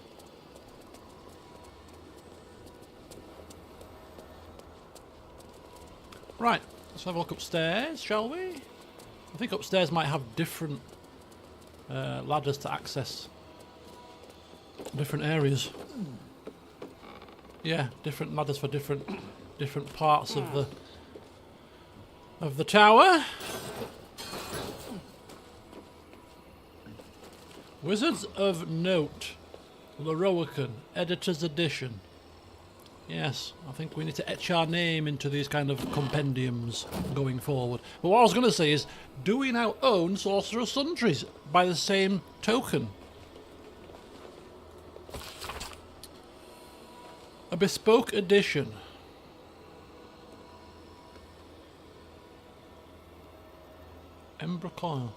Right, let's have a look upstairs, shall we? I think upstairs might have different ladders to access different areas. Yeah, different ladders for different parts of the tower. Wizards of Note, Loroakan, Editor's Edition. Yes, I think we need to etch our name into these kind of compendiums going forward. But what I was going to say is, do we now own Sorcerer's Sundries by the same token? A bespoke edition. Ember coil.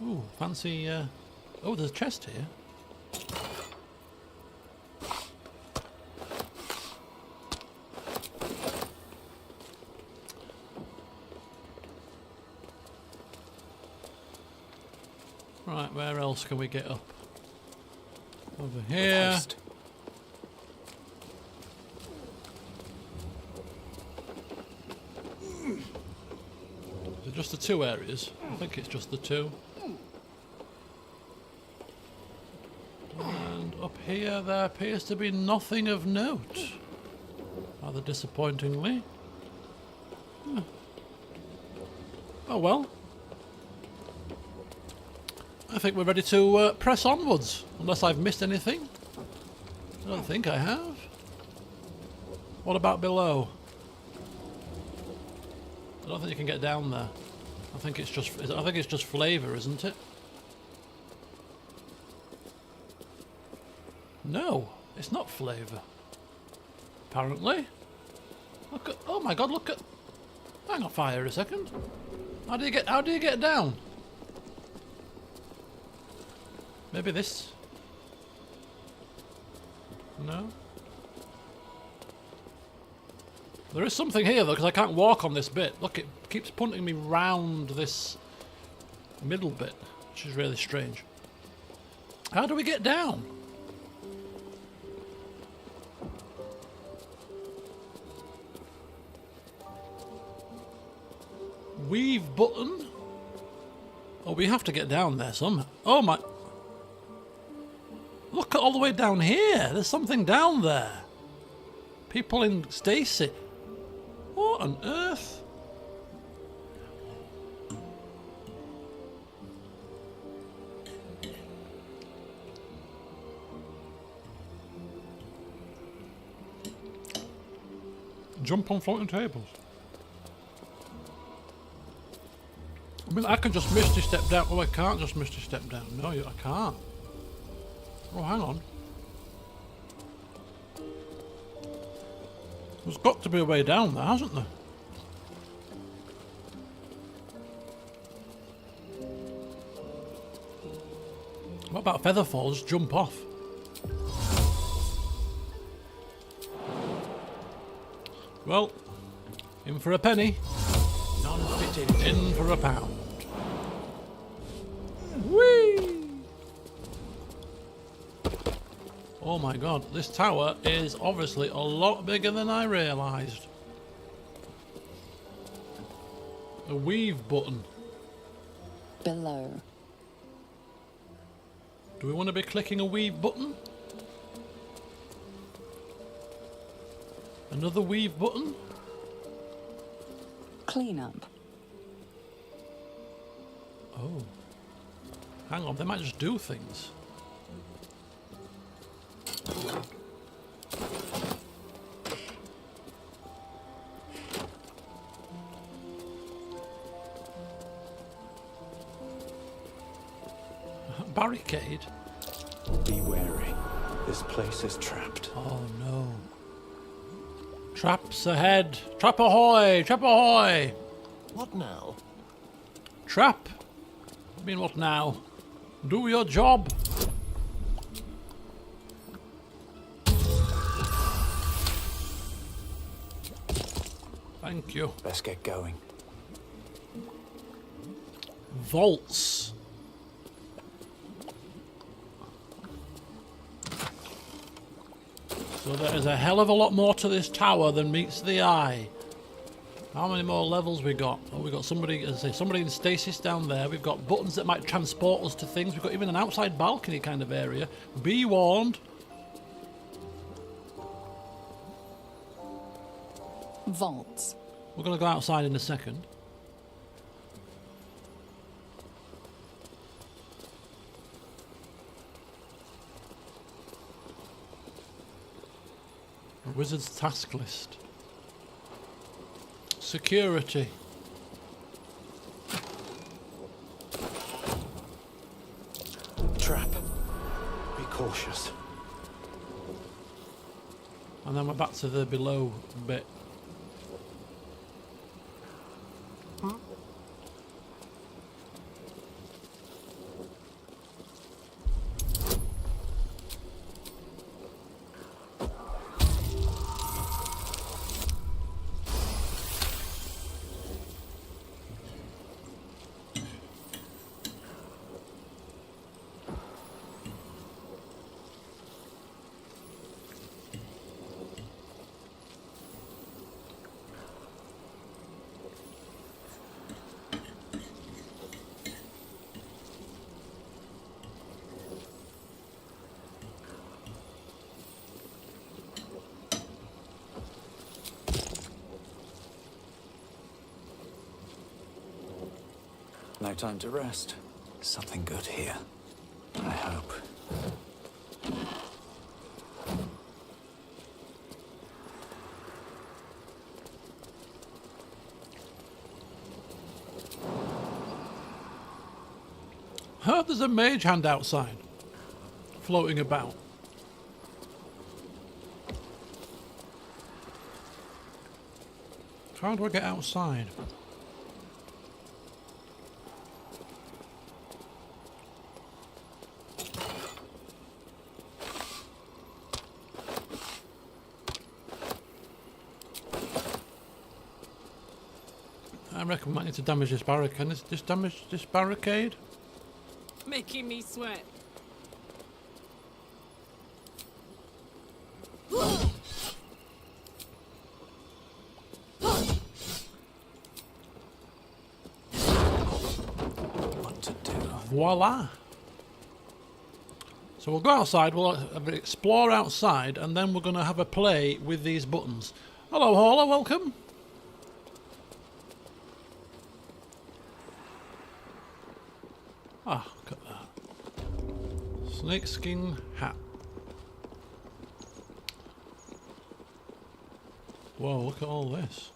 Ooh, fancy. Oh, there's a chest here. Right, where else can we get up? Over here. Post. Is it just the two areas? I think it's just the two. And up here there appears to be nothing of note. Rather disappointingly. Oh well. I think we're ready to press onwards, unless I've missed anything. I don't think I have. What about below? I don't think you can get down there. I think it's just flavour, isn't it? No, it's not flavour. Apparently. Look at, oh my god, look at, hang on fire a second. How do you get down? Maybe this? No? There is something here though, because I can't walk on this bit. Look, it keeps punting me round this middle bit, which is really strange. How do we get down? Weave button? Oh, we have to get down there somehow. Oh my... Look at all the way down here. There's something down there. People in Stacy. What on earth? Jump on floating tables. I mean, I can just misty step down. Oh, I can't just misty step down. No, I can't. Oh, hang on. There's got to be a way down there, hasn't there? What about Featherfall? Just jump off. Well, in for a penny. None fitted. In for a pound. Whee! Oh my god, this tower is obviously a lot bigger than I realised. A weave button. Below. Do we want to be clicking a weave button? Another weave button? Clean up. Oh. Hang on, they might just do things. Barricade? Be wary. This place is trapped. Oh no. Traps ahead. Trap ahoy! Trap ahoy! What now? Trap? I mean, what now? Do your job. Thank you. Let's get going. Vaults. So there is a hell of a lot more to this tower than meets the eye. How many more levels we got? Oh, we got somebody, as I say, somebody in stasis down there. We've got buttons that might transport us to things. We've got even an outside balcony kind of area. Be warned. Vaults. We're going to go outside in a second. A wizard's task list. Security. Trap. Be cautious. And then we're back to the below bit. No time to rest. Something good here. I hope. Heard there's a mage hand outside. Floating about. How do I get outside? I reckon we might need to damage this barricade. Can this damage this barricade? Making me sweat. What to do? Voila! So we'll go outside, we'll explore outside, and then we're going to have a play with these buttons. Hello, Hauler, welcome! Ah, look at that. Snakeskin hat. Whoa, look at all this.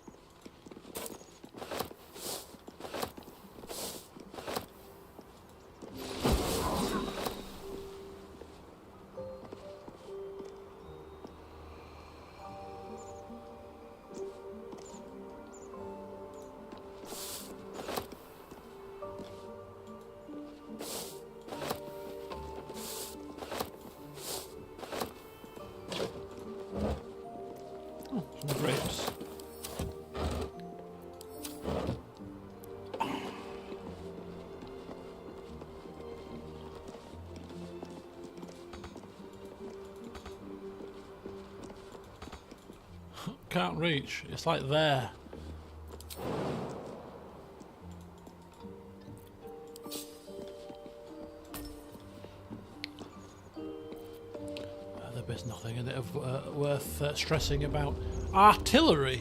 Oh, some grapes. Can't reach. It's like there. There's nothing in it of worth stressing about. Artillery.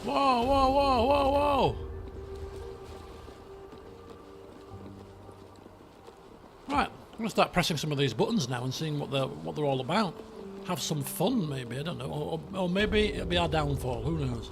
Whoa, whoa, whoa, whoa, whoa! Right, I'm gonna start pressing some of these buttons now and seeing what they're all about. Have some fun, maybe. I don't know, or maybe it'll be our downfall. Who knows?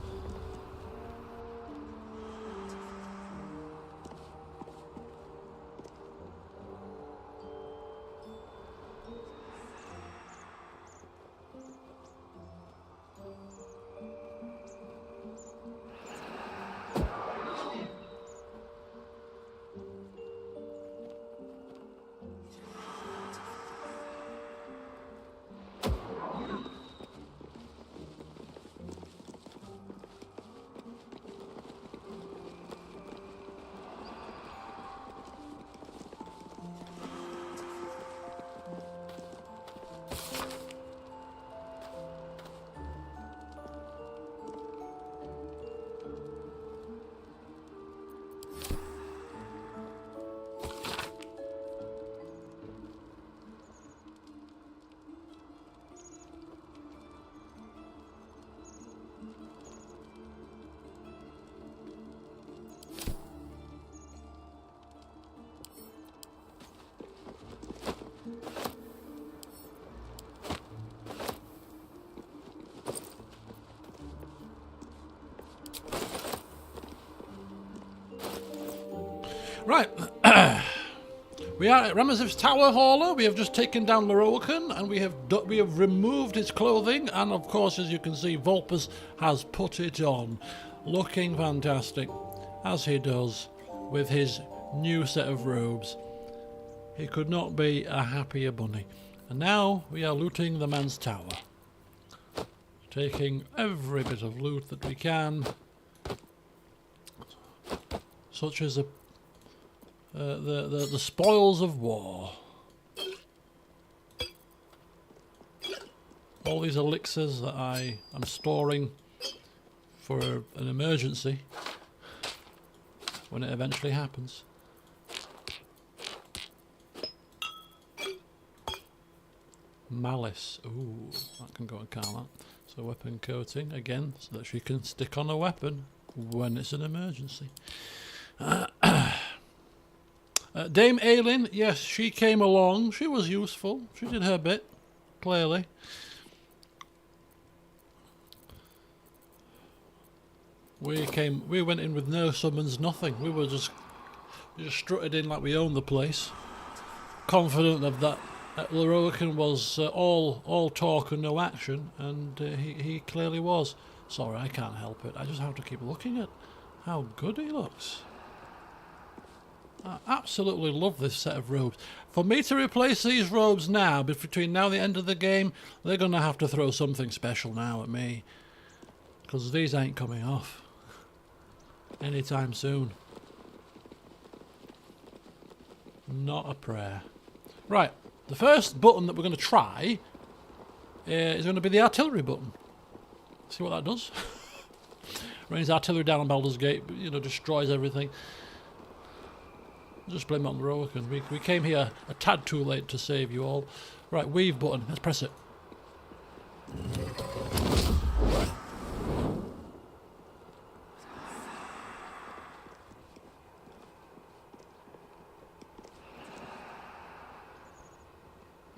Right. We are at Ramaziv's Tower, Hauler. We have just taken down Loroakan, and we have removed his clothing, and of course, as you can see, Volpus has put it on, looking fantastic, as he does with his new set of robes. He could not be a happier bunny. And now we are looting the man's tower, taking every bit of loot that we can, such as the spoils of war. All these elixirs that I am storing for an emergency when it eventually happens. Malice. Ooh, that can go on Carla. So weapon coating again, so that she can stick on a weapon when it's an emergency. Dame Ailin, yes, she came along. She was useful. She did her bit, clearly. We went in with no summons, nothing. We just strutted in like we owned the place, confident of that. Loroakan was all talk and no action, and he clearly was. Sorry, I can't help it. I just have to keep looking at how good he looks. I absolutely love this set of robes. For me to replace these robes now, between now and the end of the game, they're going to have to throw something special now at me, because these ain't coming off anytime soon. Not a prayer. Right. The first button that we're going to try is going to be the artillery button. See what that does? Rains artillery down on Baldur's Gate, you know, destroys everything. Just blame it on the Loroakan. We came here a tad too late to save you all. Right, weave button. Let's press it.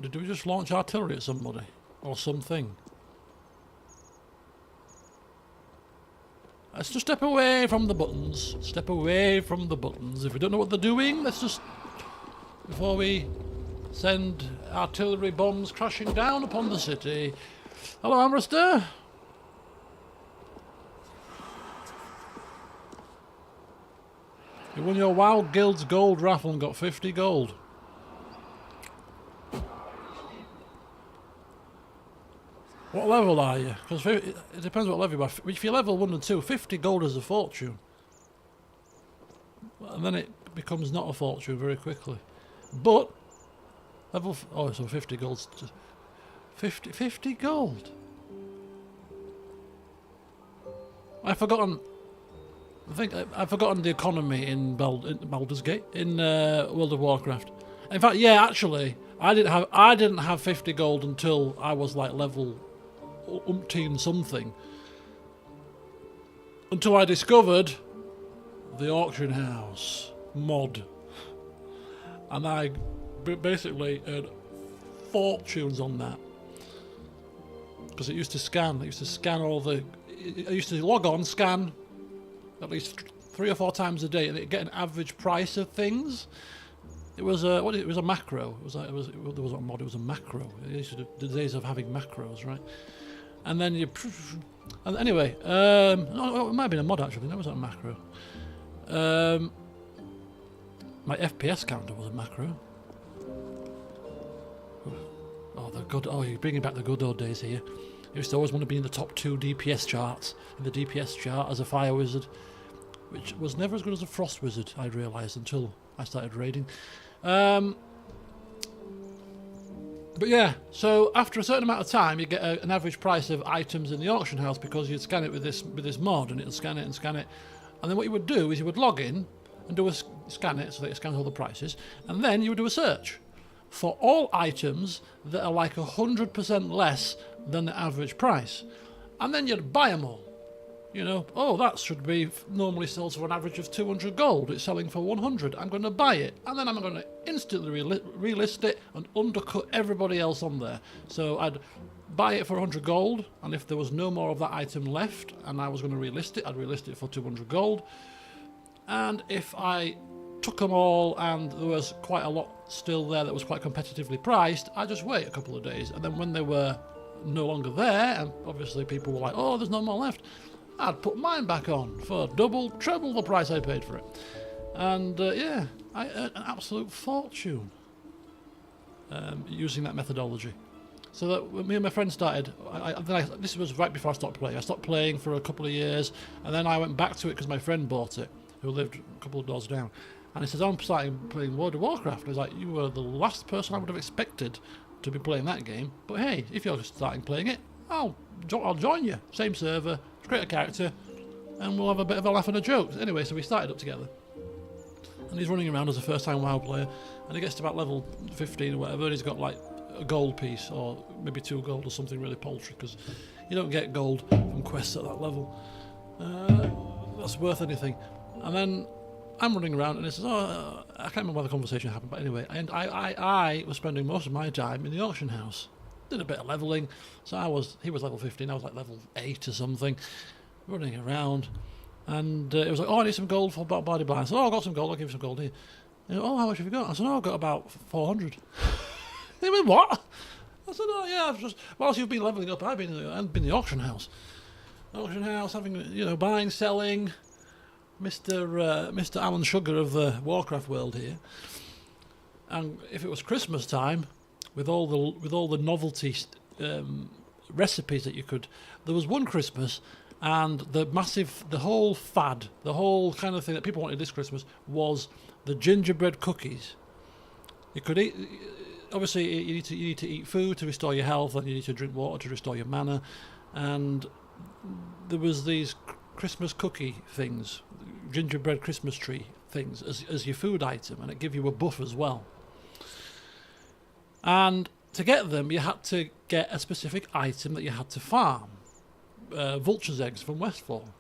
Did we just launch artillery at somebody? Or something? Let's just step away from the buttons. Step away from the buttons. If we don't know what they're doing, let's just... Before we send artillery bombs crashing down upon the city. Hello, Amrester. You won your Wild Guild's gold raffle and got 50 gold. What level are you? Because it depends what level you are. If you're level 1 and 2, 50 gold is a fortune. And then it becomes not a fortune very quickly. But, level... Oh, so 50 gold's... 50 gold? I've forgotten... I've forgotten the economy in Baldur's Gate, in World of Warcraft. In fact, yeah, actually, I didn't have 50 gold until I was like level... umpteen something, until I discovered the auction house mod, and I basically earned fortunes on that, because it used to scan. It used to scan all the... I used to log on, scan at least 3 or 4 times a day, and it'd get an average price of things. It was a it was a macro. There wasn't a mod. It was a macro. It used to do the days of having macros, right? And then you... And anyway, no, it might have been a mod actually, that wasn't a macro. My FPS counter was a macro. Oh, the good... Oh, you're bringing back the good old days here. I used to always want to be in the top 2 DPS charts, in the DPS chart as a fire wizard, which was never as good as a frost wizard, I realised, until I started raiding. But yeah, so after a certain amount of time, you get an average price of items in the auction house, because you'd scan it with this mod, and it'll scan it and scan it. And then what you would do is you would log in and do a scan it, so that it scans all the prices, and then you would do a search for all items that are like 100% less than the average price, and then you'd buy them all. You know, oh, that should be normally sells for an average of 200 gold. It's selling for 100. I'm going to buy it, and then I'm going to instantly relist it and undercut everybody else on there. So I'd buy it for 100 gold, and if there was no more of that item left, and I was going to relist it, I'd relist it for 200 gold. And if I took them all and there was quite a lot still there that was quite competitively priced, I'd just wait a couple of days, and then when they were no longer there, and obviously people were like, oh, there's no more left, I'd put mine back on for double, treble the price I paid for it. And yeah, I earned an absolute fortune using that methodology. So that when me and my friend started, this was right before I stopped playing. I stopped playing for a couple of years, and then I went back to it because my friend bought it, who lived a couple of doors down. And he says, I'm starting playing World of Warcraft. I was like, you were the last person I would have expected to be playing that game. But hey, if you're starting playing it, I'll join you. Same server, create a character, and we'll have a bit of a laugh and a joke. Anyway, so we started up together. And he's running around as a first-time WoW player, and he gets to about level 15 or whatever, and he's got like a gold piece, or maybe 2 gold or something really paltry, because you don't get gold from quests at that level. That's worth anything. And then I'm running around, and he says, oh, I can't remember why the conversation happened, but anyway, and I was spending most of my time in the auction house. Did a bit of levelling, so he was level 15, I was like level 8 or something, running around, and it was like, oh, I need some gold for body blind. I said, oh, I've got some gold, I'll give you some gold here. And, oh, how much have you got? I said, oh, I've got about 400. They went, what? I said, oh yeah, I've just, whilst you've been levelling up, I've been in the auction house. Auction house, having, buying, selling. Mr. Alan Sugar of the Warcraft world here. And if it was Christmas time, with all the novelty recipes that you could, there was one Christmas, and the whole fad, the whole kind of thing that people wanted this Christmas was the gingerbread cookies. You could eat. Obviously, you need to eat food to restore your health, and you need to drink water to restore your mana. And there was these Christmas cookie things, gingerbread Christmas tree things, as your food item, and it gave you a buff as well. And to get them, you had to get a specific item that you had to farm. Vulture's eggs from Westfall.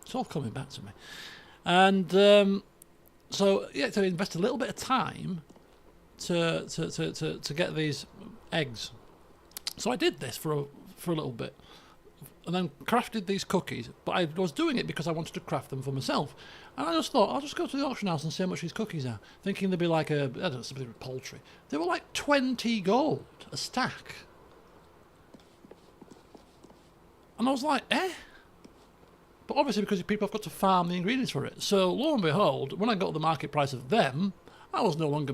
It's all coming back to me. And so you had to invest a little bit of time to get these eggs. So I did this for a little bit, and then crafted these cookies. But I was doing it because I wanted to craft them for myself, and I just thought I'll just go to the auction house and see how much these cookies are, thinking they'd be like I don't know, something paltry. They were like 20 gold a stack, and I was like, eh. But obviously, because people have got to farm the ingredients for it. So lo and behold, when I got the market price of them, I was no longer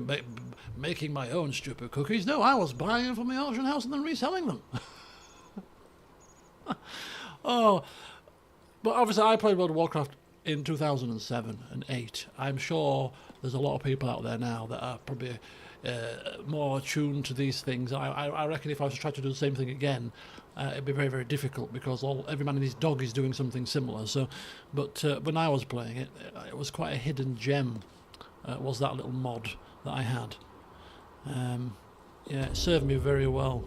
making my own stupid cookies. No, I was buying them from the auction house and then reselling them. Oh, but obviously I played World of Warcraft in 2007 and 8. I'm sure there's a lot of people out there now that are probably more attuned to these things. I reckon if I was to try to do the same thing again, it'd be very, very difficult, because every man and his dog is doing something similar. So, but when I was playing it, it was quite a hidden gem. Was that little mod that I had? Yeah, it served me very well.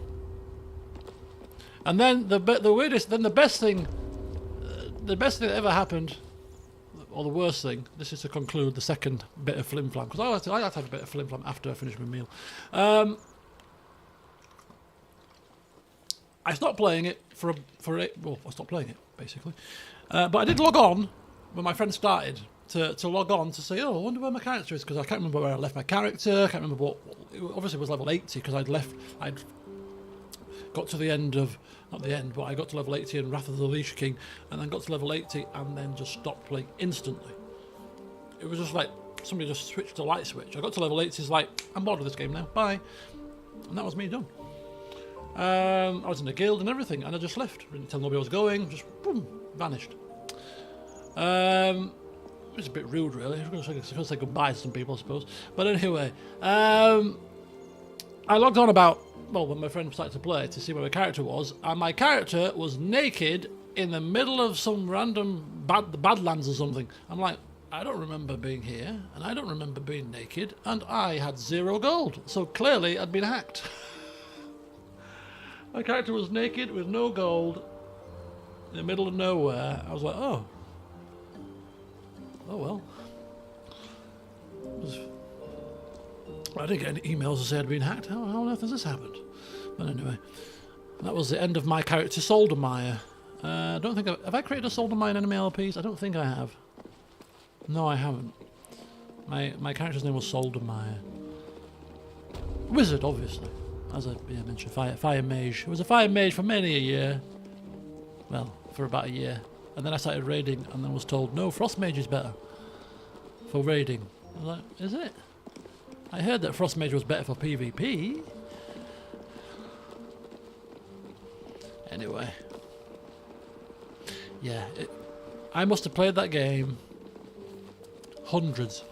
And then the best thing that ever happened, or the worst thing. This is to conclude the second bit of flim flam, because I like to have a bit of flim flam after I finish my meal. I stopped playing it well, I stopped playing it basically, but I did log on when my friend started. To log on to say, oh, I wonder where my character is, because I can't remember where I left my character. I can't remember what. Obviously, it was level 80 because I'd got to the end of, not the end, but I got to level 80 in Wrath of the Lich King, and then got to level 80 and then just stopped playing instantly. It was just like somebody just switched a light switch. I got to level 80, it's like, I'm bored of this game now, bye. And that was me done. I was in a guild and everything, and I just left. Didn't tell nobody I was going, just boom, vanished. It was a bit rude, really. I was going to say goodbye to some people, I suppose. But anyway, I logged on when my friend started to play, to see where my character was, and my character was naked in the middle of some random Badlands or something. I'm like, I don't remember being here, and I don't remember being naked, and I had 0 gold. So clearly, I'd been hacked. My character was naked with no gold in the middle of nowhere. I was like, oh well. I didn't get any emails to say I'd been hacked. How on earth has this happened? But anyway, that was the end of my character, Soldermeyer. I don't think have I created a Soldermeyer in enemy LPs? I don't think I have. No, I haven't. My character's name was Soldermeyer. Wizard, obviously. As I mentioned, fire mage. I was a fire mage for many a year. Well, for about a year. And then I started raiding and then was told, no, frost mage is better for raiding. I was like, is it? I heard that frost mage was better for PvP. Anyway. Yeah, I must have played that game hundreds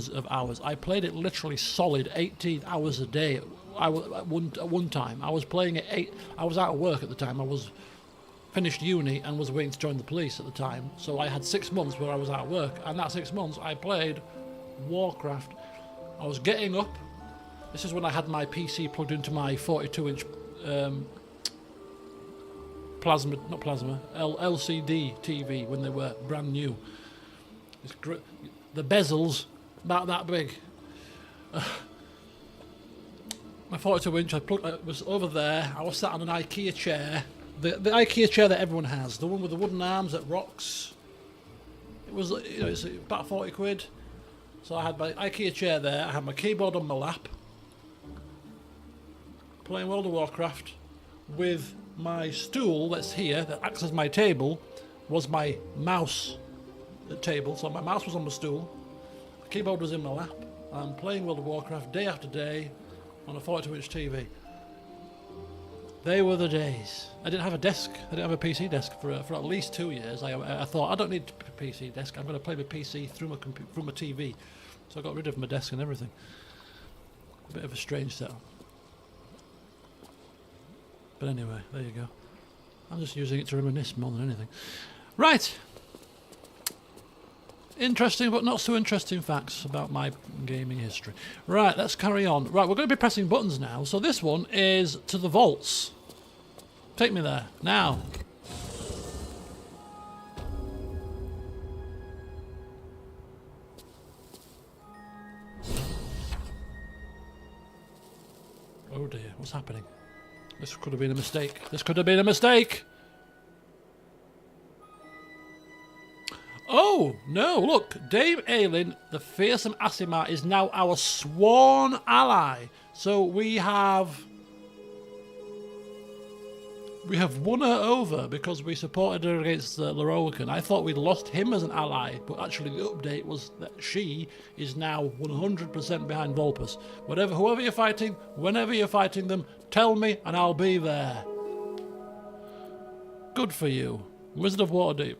of hours. I played it literally solid 18 hours a day. At one time, I was playing it I was out of work at the time. I was finished uni and was waiting to join the police at the time. So I had 6 months where I was out of work, and that 6 months I played Warcraft. I was getting up. This is when I had my PC plugged into my 42-inch LCD TV when they were brand new. The bezels about that big. My 42-inch, I was over there. I was sat on an IKEA chair, the IKEA chair that everyone has, the one with the wooden arms that rocks. It was, you know, it's about 40 quid. So I had my IKEA chair there. I had my keyboard on my lap, playing World of Warcraft with my stool that's here that acts as my table. Was my mouse table, so my mouse was on my stool, the keyboard was in my lap. I'm playing World of Warcraft day after day on a 42-inch TV. They were the days. I didn't have a desk. I didn't have a PC desk for at least 2 years. I thought, I don't need a PC desk. I'm going to play my PC through my TV. So I got rid of my desk and everything. A bit of a strange setup. But anyway, there you go. I'm just using it to reminisce more than anything. Right. Interesting but not so interesting facts about my gaming history. Right, let's carry on. Right, we're going to be pressing buttons now. So this one is to the vaults. Take me there. Now. Oh dear, what's happening? This could have been a mistake. This could have been a mistake! Oh, no, look. Dame Aelin, the fearsome Aasimar, is now our sworn ally. So we have won her over because we supported her against Lorroakan. I thought we'd lost him as an ally, but actually the update was that she is now 100% behind Volpus. Whoever you're fighting, whenever you're fighting them, tell me and I'll be there. Good for you. Wizard of Waterdeep.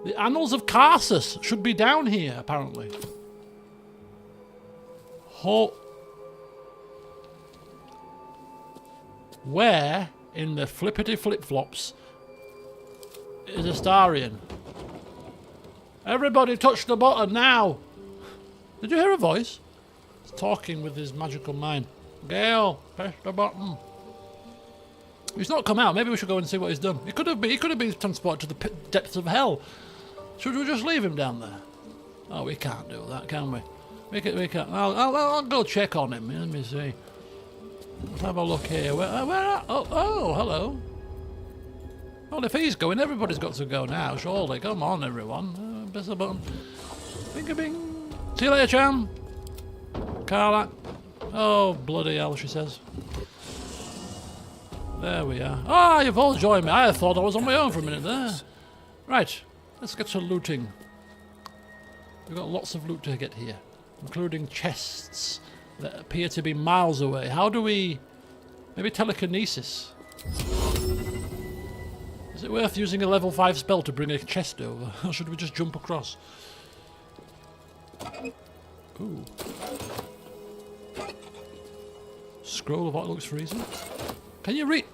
The Annals of Karsus should be down here, apparently. Where in the flippity flip-flops is Astarion? Everybody touch the button now! Did you hear a voice? He's talking with his magical mind. Gale, press the button. He's not come out. Maybe we should go and see what he's done. He could have been transported to the depths of hell. Should we just leave him down there? Oh, we can't do that, can we? We can't. I'll go check on him. Let me see. Let's have a look here. Oh, hello. Well, if he's going, everybody's got to go now, surely. Come on, everyone. Press the button. Bing-a-bing. See you later, Cham. Carla. Oh, bloody hell, she says. There we are. Ah, you've all joined me. I thought I was on my own for a minute there. Right, let's get to looting. We've got lots of loot to get here, including chests that appear to be miles away. How do we... Maybe telekinesis. Is it worth using a level 5 spell to bring a chest over? Or should we just jump across? Ooh. Scroll of what looks freezing. Can you read?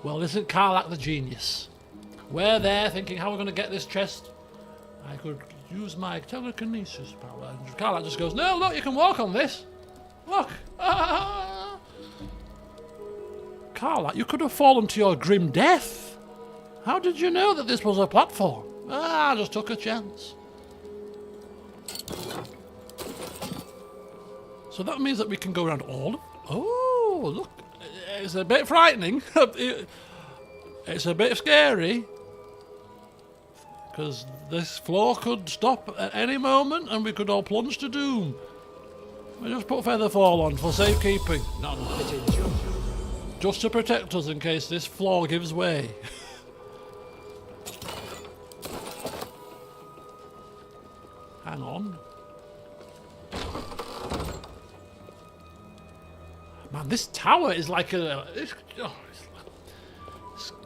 Well, isn't Karlak the genius? We're there thinking how we're going to get this chest. I could use my telekinesis power. And Karlak just goes, no, look, you can walk on this. Look. Ah! Karlak, you could have fallen to your grim death. How did you know that this was a platform? Ah, I just took a chance. So that means that we can go around all of... Oh, look. It's a bit frightening. It's a bit scary. Because this floor could stop at any moment and we could all plunge to doom. We just put Featherfall on for safekeeping. No. Just to protect us in case this floor gives way. Hang on. Man, this tower is like a... It's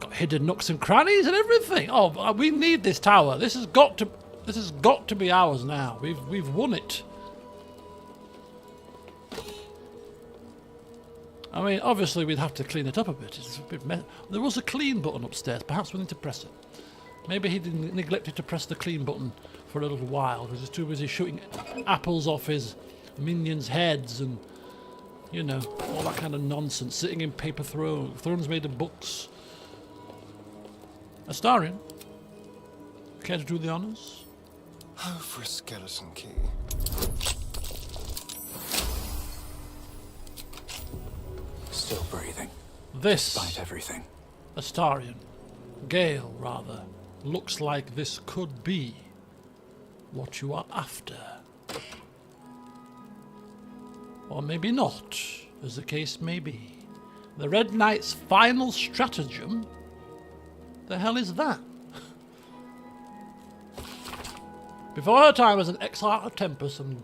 got hidden nooks and crannies and everything. Oh, we need this tower. This has got to be ours now. We've won it. I mean, obviously we'd have to clean it up a bit. It's a bit there was a clean button upstairs. Perhaps we need to press it. Maybe he neglected to press the clean button for a little while because he's too busy shooting apples off his minions' heads and, you know, all that kind of nonsense. Sitting in paper thrones made of books. Astarion, care to do the honours? Oh, for a skeleton key. Still breathing, This, despite everything. Astarion, Gale rather, looks like this could be what you are after. Or maybe not, as the case may be. The Red Knight's final stratagem? The hell is that? Before her time as an exarch of Tempest and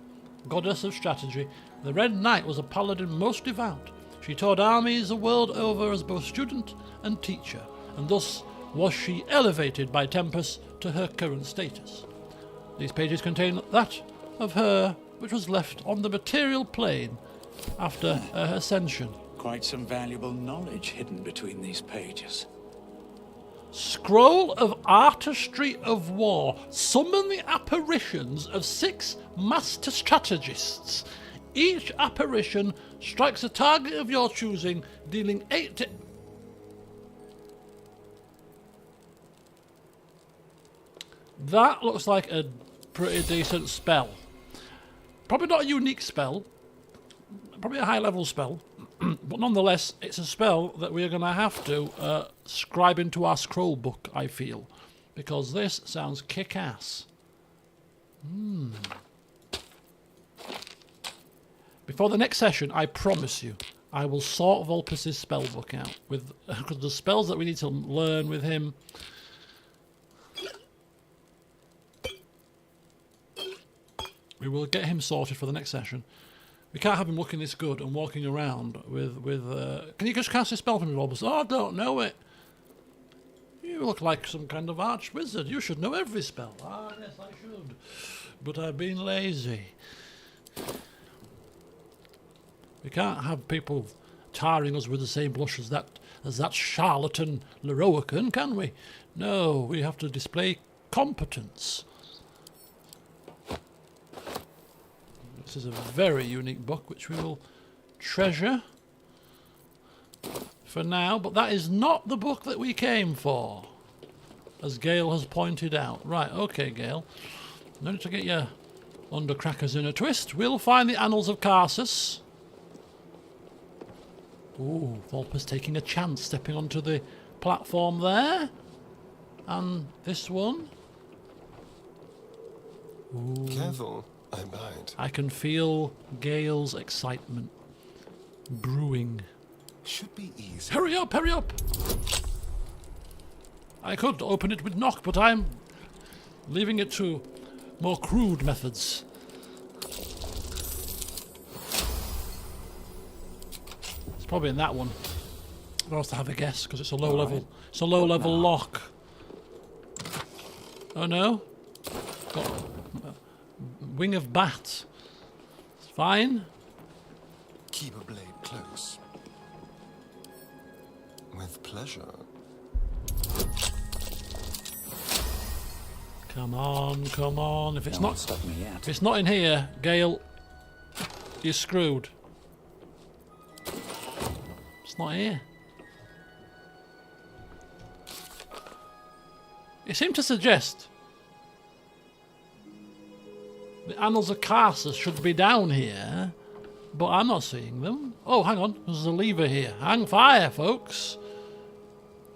goddess of strategy, the Red Knight was a paladin most devout. She toured armies the world over as both student and teacher, and thus was she elevated by Tempest to her current status. These pages contain that of her which was left on the material plane after her ascension. Quite some valuable knowledge hidden between these pages. Scroll of Artistry of War. Summon the apparitions of 6 master strategists. Each apparition strikes a target of your choosing, dealing 8 to... That looks like a pretty decent spell. Probably not a unique spell. Probably a high-level spell. But nonetheless, it's a spell that we're going to have to scribe into our scroll book, I feel. Because this sounds kick-ass. Before the next session, I promise you, I will sort Volpus' spell book out. Because the spells that we need to learn with him... We will get him sorted for the next session. We can't have him looking this good and walking around with can you just cast a spell for me, Volpus? Oh, I don't know it. You look like some kind of arch wizard. You should know every spell. Ah, yes, I should. But I've been lazy. We can't have people tarring us with the same blush as that charlatan Leroican, can we? No, we have to display competence. This is a very unique book which we will treasure for now, but that is not the book that we came for, as Gale has pointed out. Right, okay, Gale. No need to get your undercrackers in a twist. We'll find the Annals of Carsus. Ooh, Volpus taking a chance, stepping onto the platform there. And this one. Ooh. Careful, I bite. I can feel Gale's excitement brewing. Should be easy. Hurry up, hurry up! I could open it with knock, but I'm leaving it to more crude methods. It's probably in that one. I don't have to have a guess because it's a low level. It's a low level lock. Oh no! Got wing of bat. It's fine. Keep a blade close. With pleasure. Come on, come on. If it's No not one's stopped me yet. If it's not in here, Gale, you're screwed. It's not here. It seemed to suggest the Annals of Carsus should be down here, but I'm not seeing them. Oh, hang on. There's a lever here. Hang fire, folks.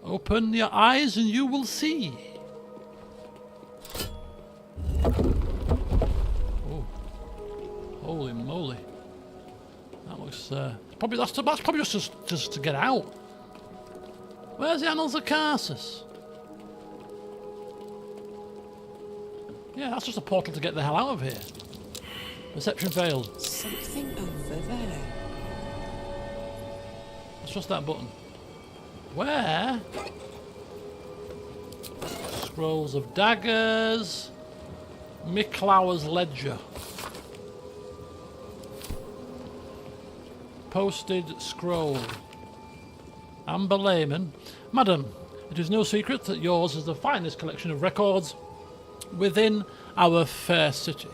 Open your eyes and you will see. Oh, holy moly! That looks probably that's probably just to get out. Where's the Annals of Carsus? Yeah, that's just a portal to get the hell out of here. Perception failed. Something over there. It's just that button. Where? Scrolls of daggers. Miklauer's ledger. Posted scroll. Amber Layman. Madam, it is no secret that yours is the finest collection of records within our fair city.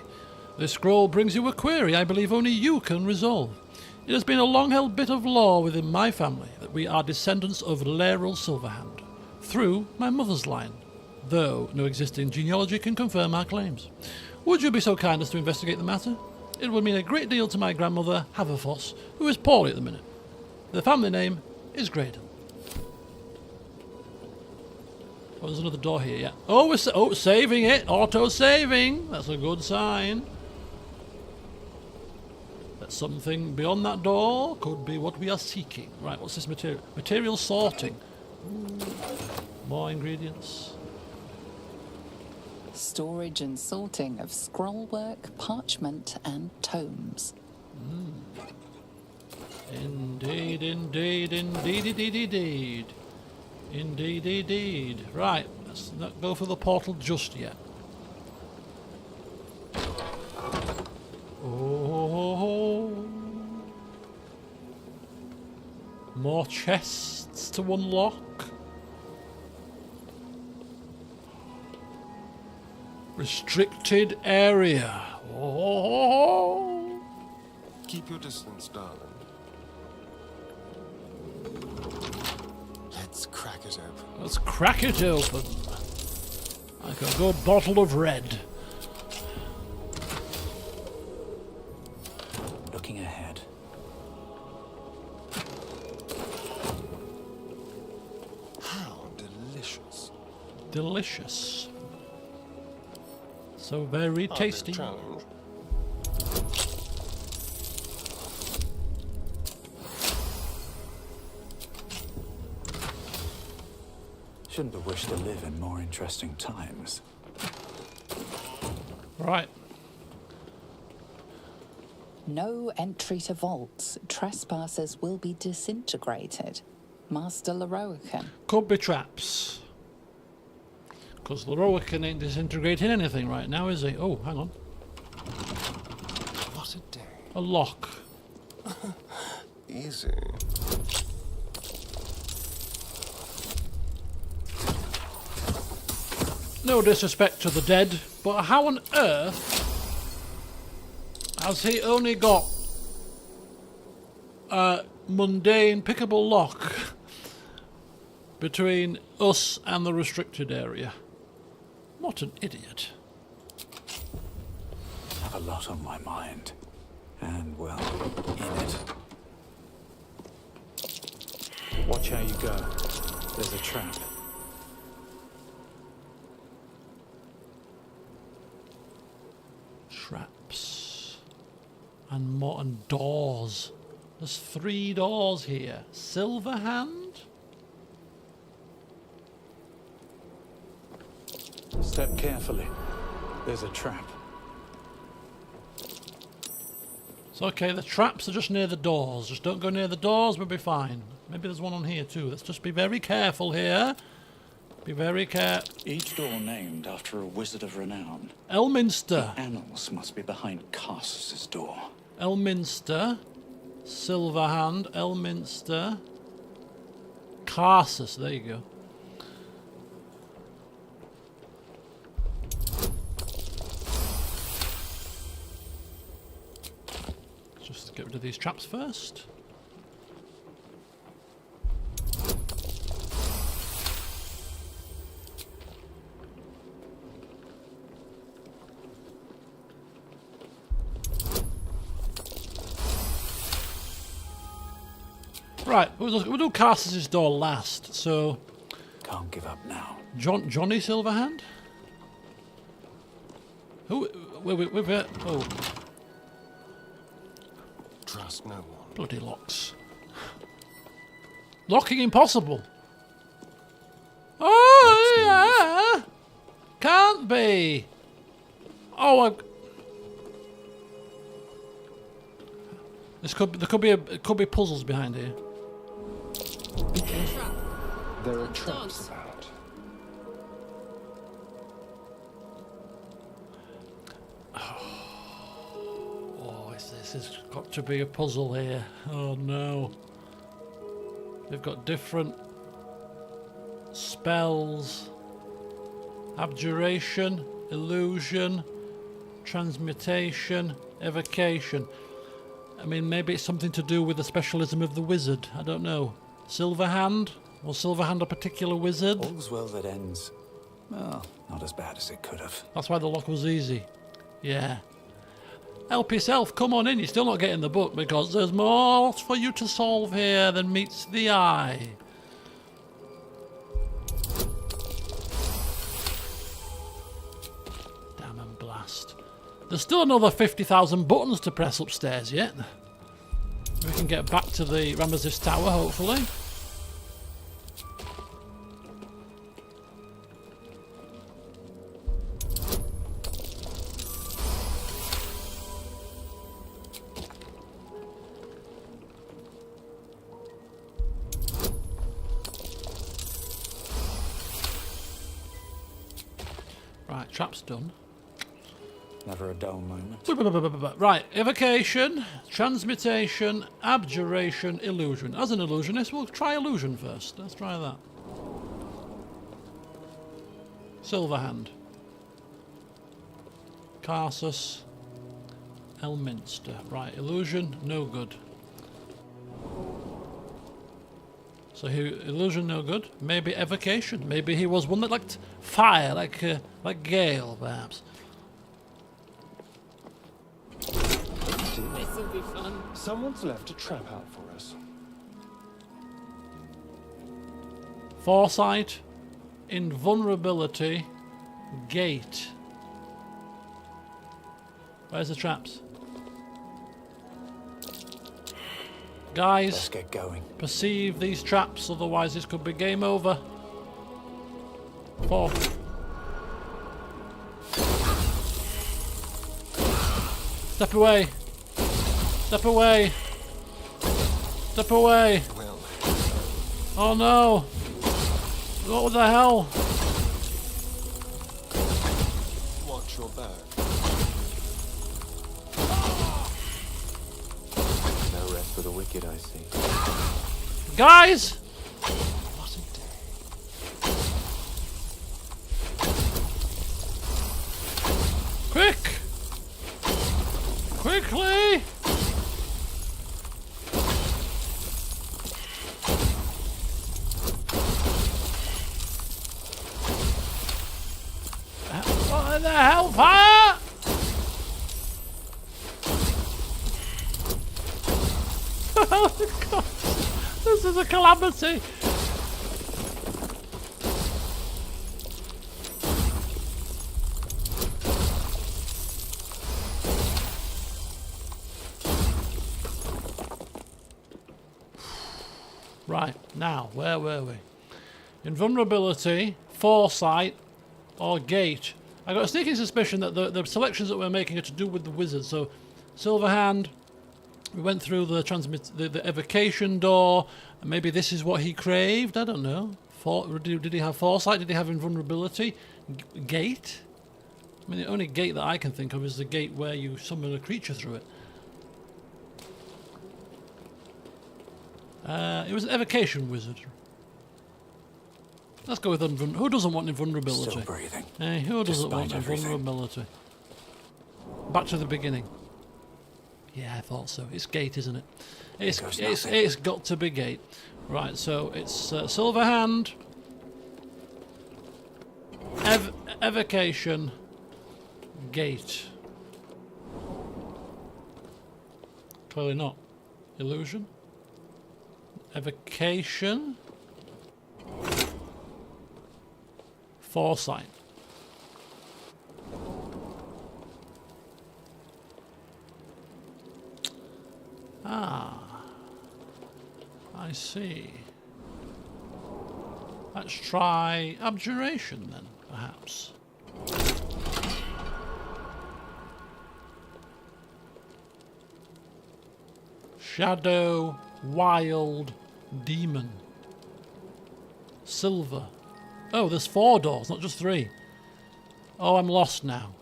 This scroll brings you a query I believe only you can resolve. It has been a long-held bit of lore within my family that we are descendants of Laeral Silverhand, through my mother's line, though no existing genealogy can confirm our claims. Would you be so kind as to investigate the matter? It would mean a great deal to my grandmother, Haverfoss, who is poorly at the minute. The family name is Graydon. Oh, there's another door here, yeah. Oh, we're saving it! Auto-saving! That's a good sign. That something beyond that door could be what we are seeking. Right, what's this material? Material sorting. More ingredients. Storage and sorting of scrollwork, parchment, and tomes. Indeed, indeed, indeed, indeed, indeed. Indeed, indeed. Right, let's not go for the portal just yet. Oh. More chests to unlock. Restricted area. Oh. Keep your distance, darling. Let's crack it open. Let's crack it open. Like a good bottle of red. Looking ahead. How delicious. Delicious. So very tasty. Challenge. Shouldn't have wished to live in more interesting times. Right. No entry to vaults. Trespassers will be disintegrated. Master Leroican. Could be traps. Because Leroican ain't disintegrating anything right now, is he? Oh, hang on. What a day. A lock. Easy. No disrespect to the dead, but how on earth has he only got a mundane pickable lock between us and the restricted area? What an idiot. I have a lot on my mind. And, well, in it. Watch how you go. There's a trap. Traps. And more, and doors. There's 3 doors here. Silverhand? Step carefully. There's a trap. It's okay, the traps are just near the doors. Just don't go near the doors, we'll be fine. Maybe there's one on here too. Let's just be very careful here. Be very careful. Each door named after a wizard of renown. Elminster. Annals must be behind Carsus's door. Elminster. Silverhand. Elminster. Carsus, there you go. Just get rid of these traps first. Right, we'll do Carsus's door last. So, Can't give up now. Johnny Silverhand? Who? Wait. Oh, Trust no one. bloody locks. Locking impossible. Oh, yeah. Can't be. Oh, there could be puzzles behind here. There are traps about. Oh, this has got to be a puzzle here. Oh no. They've got different spells. Abjuration, illusion, transmutation, evocation. I mean, maybe it's something to do with the specialism of the wizard. I don't know. Silverhand? Was Silverhand a particular wizard? All's well that ends. Well, not as bad as it could have. That's why the lock was easy. Yeah. Help yourself, come on in. You're still not getting the book because there's more for you to solve here than meets the eye. Damn and blast. There's still another 50,000 buttons to press upstairs yet. We can get back to the Ramesses Tower, hopefully. Right, trap's done. Never a dull moment. Right, evocation, transmutation, abjuration, illusion. As an illusionist, we'll try illusion first. Let's try that. Silverhand. Carsus. Elminster. Right, illusion, no good. So illusion, no good. Maybe evocation. Maybe he was one that liked fire, like Gale, perhaps. This will be fun. Someone's left a trap out for us. Foresight, invulnerability, gate. Where's the traps? Guys, Let's get going. perceive these traps, otherwise this could be game over. 4. Step away. Step away. Step away. Well, Oh no. What the hell? watch your back. No rest for the wicked, I see. Guys! What a day. Quick! Quickly! What the hell, fire? Oh God, this is a calamity. Right, now, where were we? Invulnerability, foresight, or gate. I got a sneaking suspicion that the selections that we're making are to do with the wizard. So, Silverhand, we went through the evocation door, and maybe this is what he craved. I don't know. Did he have foresight? Did he have invulnerability? Gate? I mean, the only gate that I can think of is the gate where you summon a creature through it. It was an evocation wizard. Let's go with who doesn't want invulnerability? Still breathing. Hey, who doesn't want Despite everything. invulnerability? Back to the beginning. Yeah, I thought so. It's gate, isn't it? It's got to be gate. Right, so it's Silverhand, evocation, gate. Clearly not. Illusion. Evocation. Foresight. Ah, I see. Let's try abjuration then, perhaps. Shadow, wild, demon. Silver. Oh, there's 4 doors, not just 3. Oh, I'm lost now.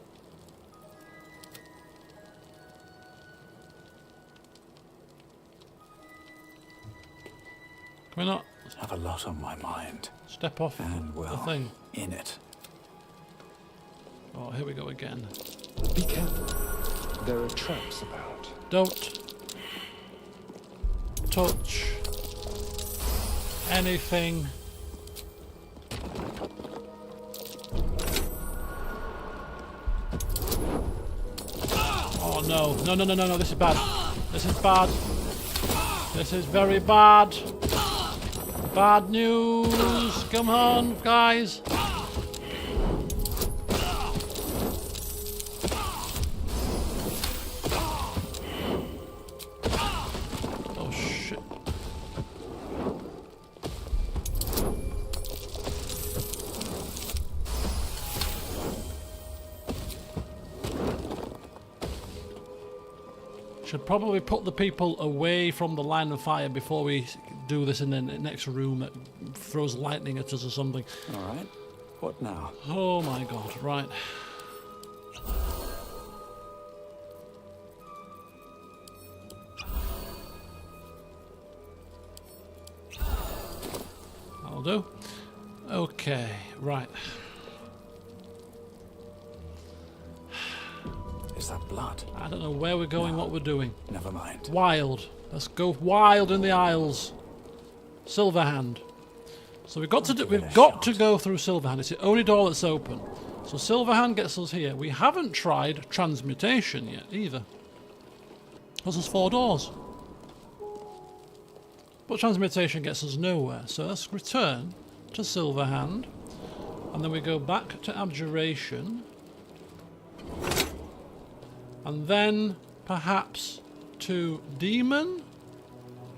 Can we not Have a lot on my mind. step off And, the well, thing? in it. Oh, here we go again. Be careful. There are traps about. Don't touch anything. Oh no, no, no, no, no, no, this is bad. This is bad. This is very bad. Bad news. Come on, guys. Oh shit. Should probably put the people away from the line of fire before we do this in the next room that throws lightning at us or something. All right. What now? Oh my god, right. That'll do. Okay, right. Is that blood? I don't know where we're going, what we're doing. Never mind. Wild. Let's go wild in the Isles. Silverhand. So we've got to do, we've got to go through Silverhand. It's the only door that's open. So Silverhand gets us here. We haven't tried transmutation yet either. Because there's 4 doors. But transmutation gets us nowhere. So let's return to Silverhand. And then we go back to abjuration. And then perhaps to demon.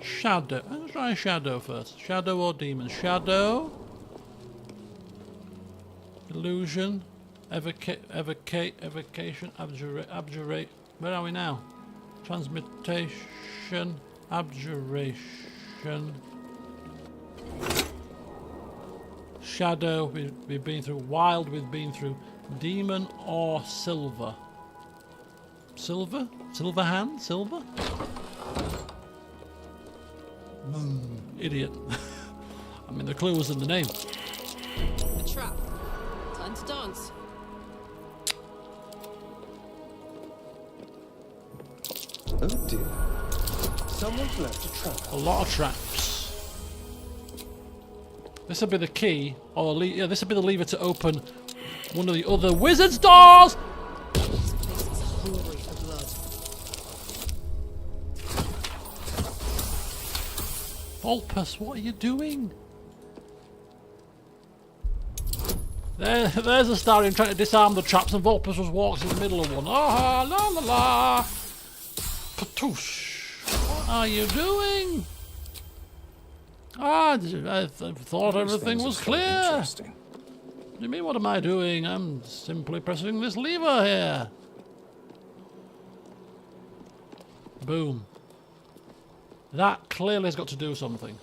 Shadow. Let's try shadow first. Shadow or demon? Shadow. Illusion. Evocation. Abjurate. Where are we now? Transmutation. Abjuration. Shadow. We've been through. Wild. We've been through. Demon or silver. Silver? Silverhand? Silver? Idiot. I mean, the clue was in the name. A trap. Time to dance. Oh dear. Someone's left a trap. A lot of traps. This would be the key, or yeah, this would be the lever to open one of the other wizard's doors! This place is hungry for blood. Volpus, what are you doing? There's a Starian trying to disarm the traps, and Volpus just walks in the middle of one. Ah, la la la! Patoosh! What are you doing? Ah, I thought everything was clear. Interesting. What do you mean, what am I doing? I'm simply pressing this lever here. Boom. That clearly has got to do something.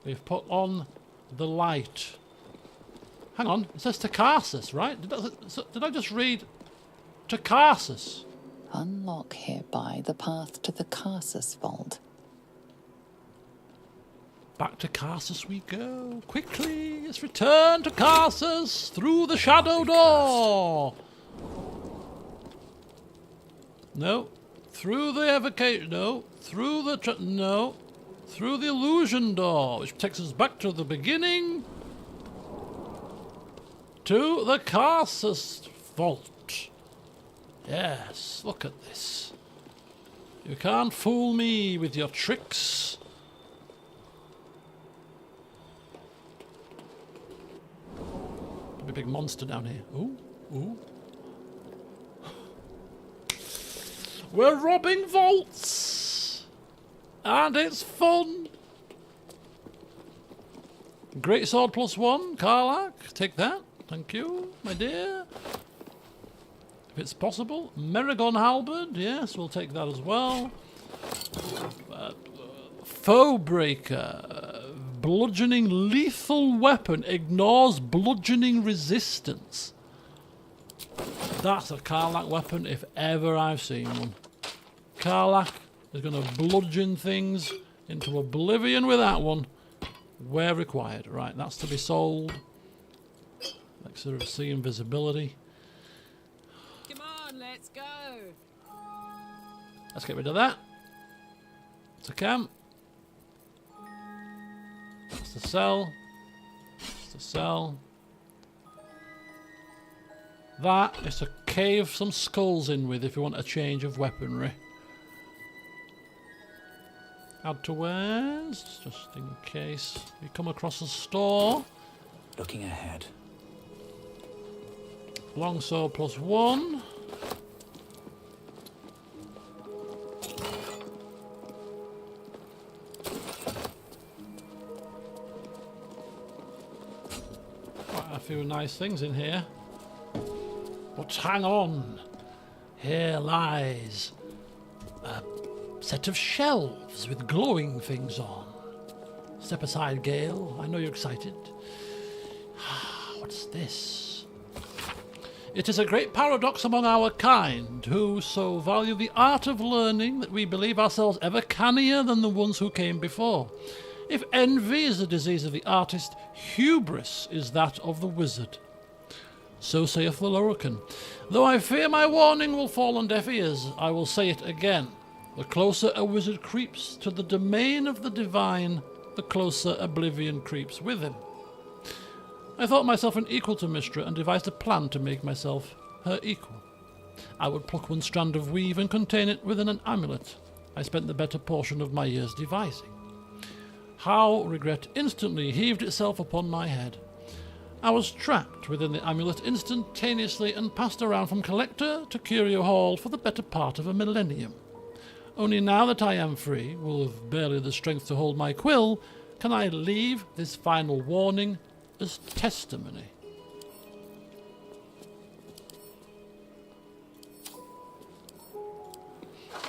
We've put on the light. Hang on, it says Tarkasus, right? Did I just read Tarkasus? Unlock hereby the path to the Tarkasus vault. Back to Tarkasus we go. Quickly, let's return to Tarkasus through the shadow door. No. Through the evocation. No. Through the... no. Through the illusion door, which takes us back to the beginning. To the Tarkasus vault. Yes, look at this. You can't fool me with your tricks. A big monster down here. Ooh, ooh. We're robbing vaults! And it's fun! Great sword +1, Karlach. Take that. Thank you, my dear. If it's possible. Merrigon halberd. Yes, we'll take that as well. Foe breaker. Bludgeoning lethal weapon. Ignores bludgeoning resistance. That's a Karlach weapon if ever I've seen one. Karlach is going to bludgeon things into oblivion with that one where required. Right, that's to be sold. Elixir of Sea Invisibility. Come on, let's go. Let's get rid of that. It's a camp. That's to sell. That's to sell. That is to cave some skulls in with if you want a change of weaponry. Add to wares, just in case you come across a store. Looking ahead. Longsword +1. Quite a few nice things in here. But hang on. Here lies a set of shelves with glowing things on. Step aside, Gale. I know you're excited. What's this? It is a great paradox among our kind, who so value the art of learning that we believe ourselves ever cannier than the ones who came before. If envy is the disease of the artist, hubris is that of the wizard. So saith the Lorcan. Though I fear my warning will fall on deaf ears, I will say it again. The closer a wizard creeps to the domain of the divine, the closer oblivion creeps with him. I thought myself an equal to Mystra and devised a plan to make myself her equal. I would pluck one strand of weave and contain it within an amulet I spent the better portion of my years devising. How regret instantly heaved itself upon my head. I was trapped within the amulet instantaneously and passed around from collector to curio hall for the better part of a millennium. Only now that I am free, with barely the strength to hold my quill, can I leave this final warning as testimony.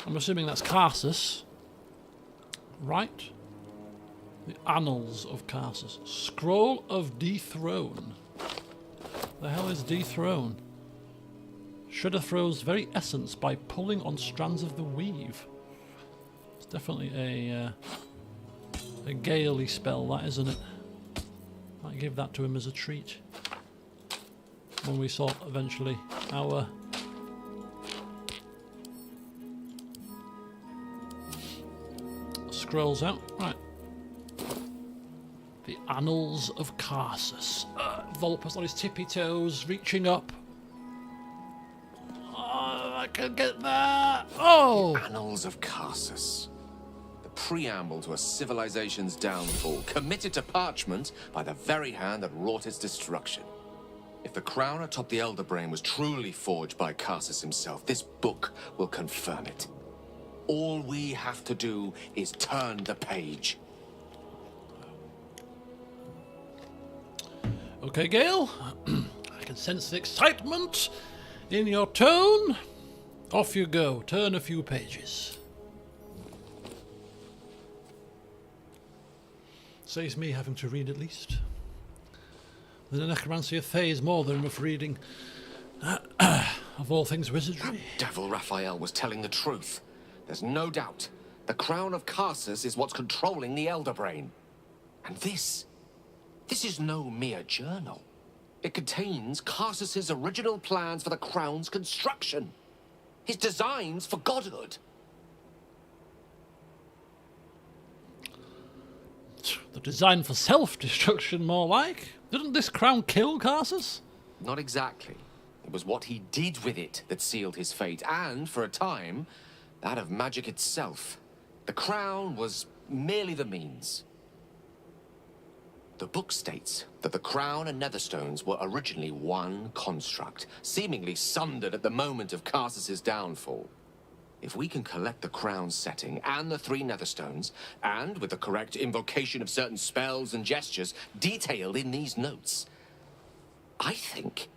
I'm assuming that's Karsus, right? The Annals of Karsus. Scroll of Dethrone. The hell is dethrone? Shredder throws very essence by pulling on strands of the weave. It's definitely a Gale-y spell, that, isn't it? Might give that to him as a treat when we sort eventually our scrolls out. Right. The Annals of Karsus. Volpus on his tippy toes, reaching up. Oh, I can get that. Oh! Annals of Karsus. The preamble to a civilization's downfall, committed to parchment by the very hand that wrought its destruction. If the crown atop the Elder Brain was truly forged by Karsus himself, this book will confirm it. All we have to do is turn the page. Okay, Gale. I can sense the excitement in your tone. Off you go. Turn a few pages. Saves me having to read at least. The necromancy of Thay is more than enough reading. Of all things wizardry. Devil Raphael was telling the truth. There's no doubt. The crown of Karsus is what's controlling the Elder Brain. And this is no mere journal. It contains Karsus's original plans for the crown's construction. His designs for godhood. The design for self-destruction, more like. Didn't this crown kill Karsus? Not exactly. It was what he did with it that sealed his fate, and, for a time, That of magic itself. The crown was merely the means. The book states that the crown and netherstones were originally one construct, seemingly sundered at the moment of Karsus's downfall. If we can collect the crown's setting and the 3 netherstones, and with the correct invocation of certain spells and gestures detailed in these notes, I think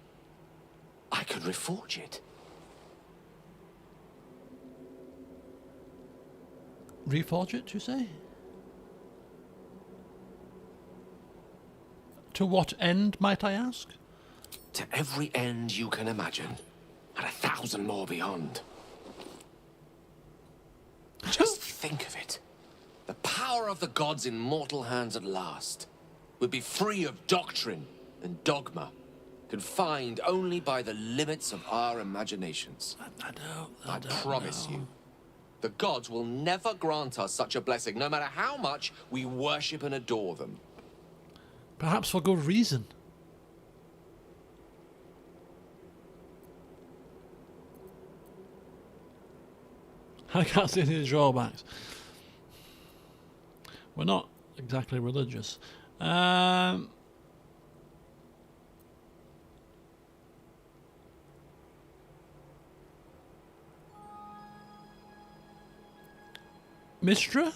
I could reforge it. Reforge it, you say? To what end, might I ask? To every end you can imagine, and 1,000 more beyond. Just think of it. The power of the gods in mortal hands at last would be free of doctrine and dogma, confined only by the limits of our imaginations. I promise you, the gods will never grant us such a blessing, no matter how much we worship and adore them. Perhaps for good reason. I can't see any drawbacks. We're not exactly religious. Mistra?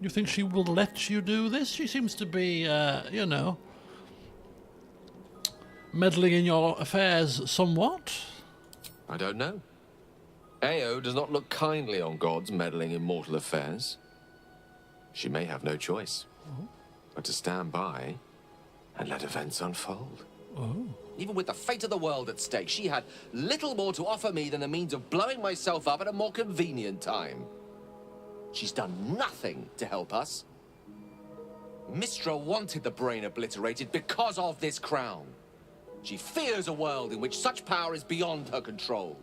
You think she will let you do this? She seems to be, you know, meddling in your affairs somewhat. I don't know. Ao does not look kindly on gods meddling in mortal affairs. She may have no choice but to stand by and let events unfold. Even with the fate of the world at stake, she had little more to offer me than the means of blowing myself up at a more convenient time. She's done nothing to help us. Mistra wanted the brain obliterated because of this crown. She fears a world in which such power is beyond her control,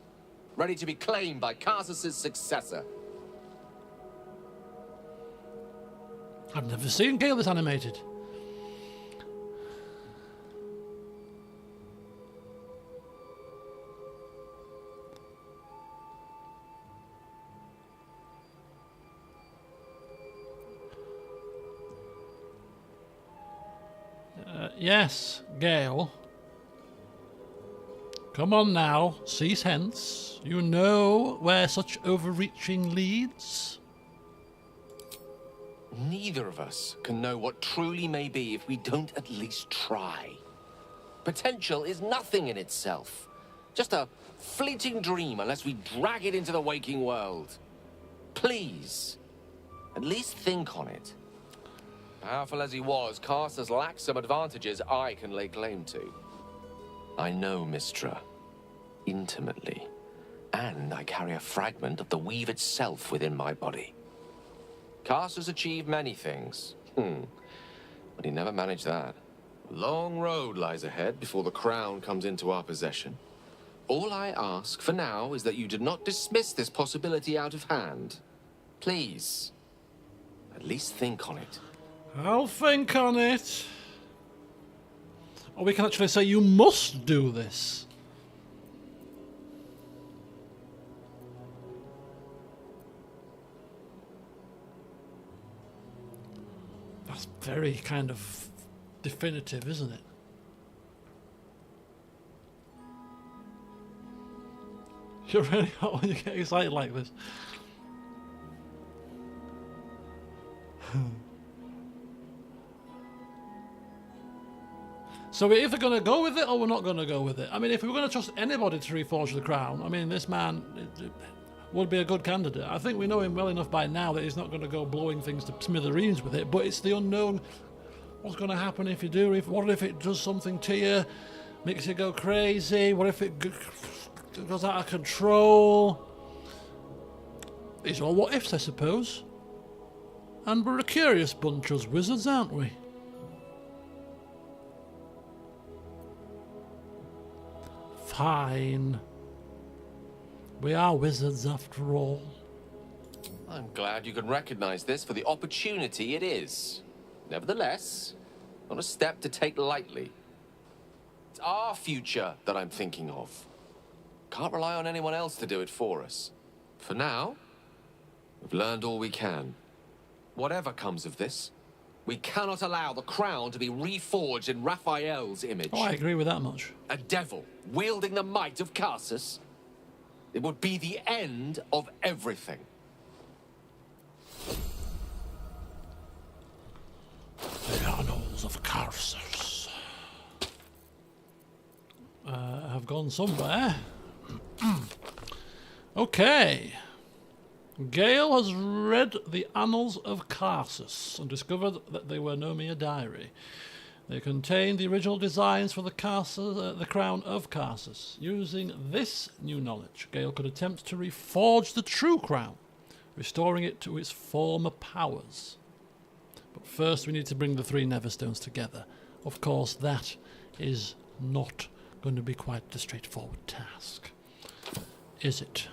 ready to be claimed by Karsus's successor. I've never seen Gale this animated. Yes, Gale. Come on now, cease hence. You know where such overreaching leads? Neither of us can know what truly may be if we don't at least try. Potential is nothing in itself. Just a fleeting dream unless we drag it into the waking world. Please, at least think on it. Powerful as he was, Karsus lacks some advantages I can lay claim to. I know Mistra intimately, and I carry a fragment of the weave itself within my body. Karsus achieved many things, but he never managed that. A long road lies ahead before the crown comes into our possession. All I ask for now is that you do not dismiss this possibility out of hand. Please, at least think on it. I'll think on it. Or we can actually say you must do this. That's very kind of definitive, isn't it? You're really hot when you get excited like this. So we're either going to go with it or we're not going to go with it. I mean, if we were going to trust anybody to reforge the crown, I mean, this man would be a good candidate. I think we know him well enough by now that he's not going to go blowing things to smithereens with it, but it's the unknown. What's going to happen if you do? What if it does something to you, makes you go crazy? What if it goes out of control? These are all what ifs, I suppose. And we're a curious bunch, us wizards, aren't we? Fine. We are wizards after all. I'm glad you can recognize this for the opportunity it is. Nevertheless, not a step to take lightly. It's our future that I'm thinking of. Can't rely on anyone else to do it for us. For now, we've learned all we can. Whatever comes of this, we cannot allow the crown to be reforged in Raphael's image. Oh, I agree with that much. A devil wielding the might of Carsus. It would be the end of everything. The annals of Carsus have gone somewhere. Okay. Gale has read the annals of Carsus and discovered that they were no mere diary. They contained the original designs for the crown of Carsus. Using this new knowledge, Gale could attempt to reforge the true crown, restoring it to its former powers. But first we need to bring the 3 Neverstones together. Of course, that is not going to be quite a straightforward task, is it?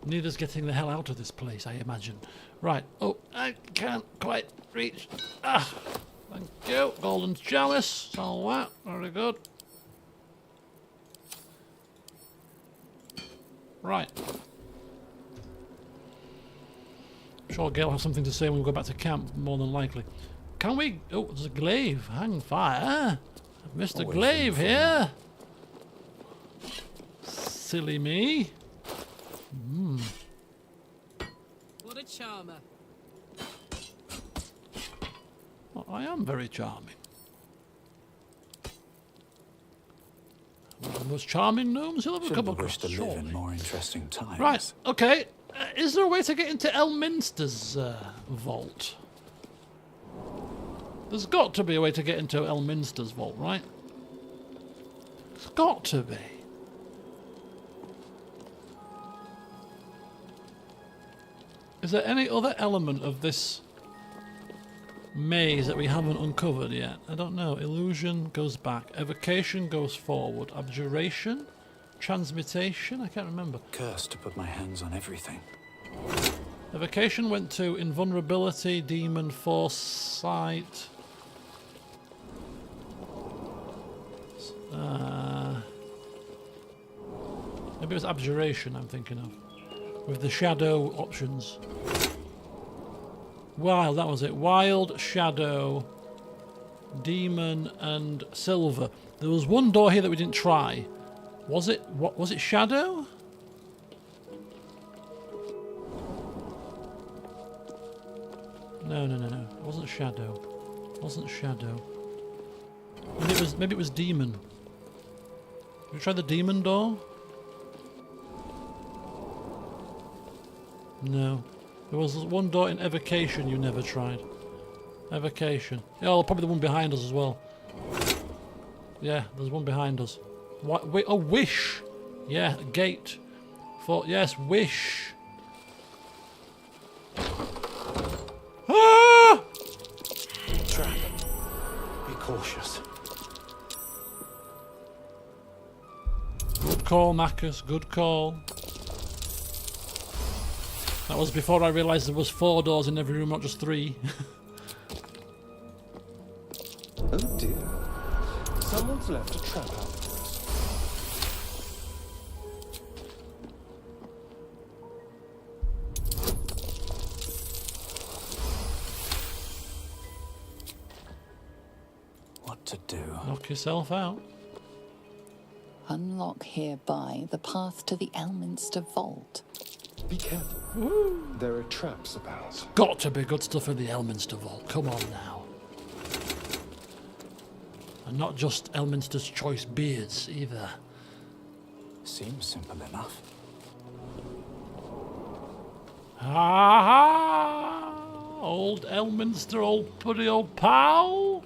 Neither's getting the hell out of this place, I imagine. Right. Oh, I can't quite reach. Ah, thank you. Golden chalice. All that. Very good. Right. I'm sure Gale will have something to say when we go back to camp, more than likely. Can we... Oh, there's a glaive. Hang fire. I've missed a glaive here. Silly me. What a charmer. Well, I am very charming. One of the most charming gnomes you'll ever come across. To live in more interesting times. Right, okay. Is there a way to get into Elminster's vault? There's got to be a way to get into Elminster's vault, right? There's got to be. Is there any other element of this maze that we haven't uncovered yet? I don't know. Illusion goes back. Evocation goes forward. Abjuration? Transmutation? I can't remember. Cursed to put my hands on everything. Evocation went to invulnerability, demon, foresight. Maybe it was abjuration I'm thinking of. With the shadow options. Wild, that was it. Wild, shadow, demon, and silver. There was one door here that we didn't try. Was it? What was it? Shadow? No. It wasn't shadow. It wasn't shadow. Maybe it was demon. Did we try the demon door? No. There was one door in Evocation you never tried. Evocation. Oh, probably the one behind us as well. Yeah, there's one behind us. What? Wait, oh, wish! Yeah, gate. Yes, wish. Ah! Trap. Be cautious. Good call, Marcus. Good call. That was before I realised there was 4 doors in every room, not just 3. Oh dear. Someone's left a trap out for us. What to do? Knock yourself out. Unlock hereby the path to the Elminster Vault. Be careful. There are traps about. Got to be good stuff in the Elminster Vault. Come on now. And not just Elminster's choice beards either. Seems simple enough. Ha! Old Elminster, old putty old pal.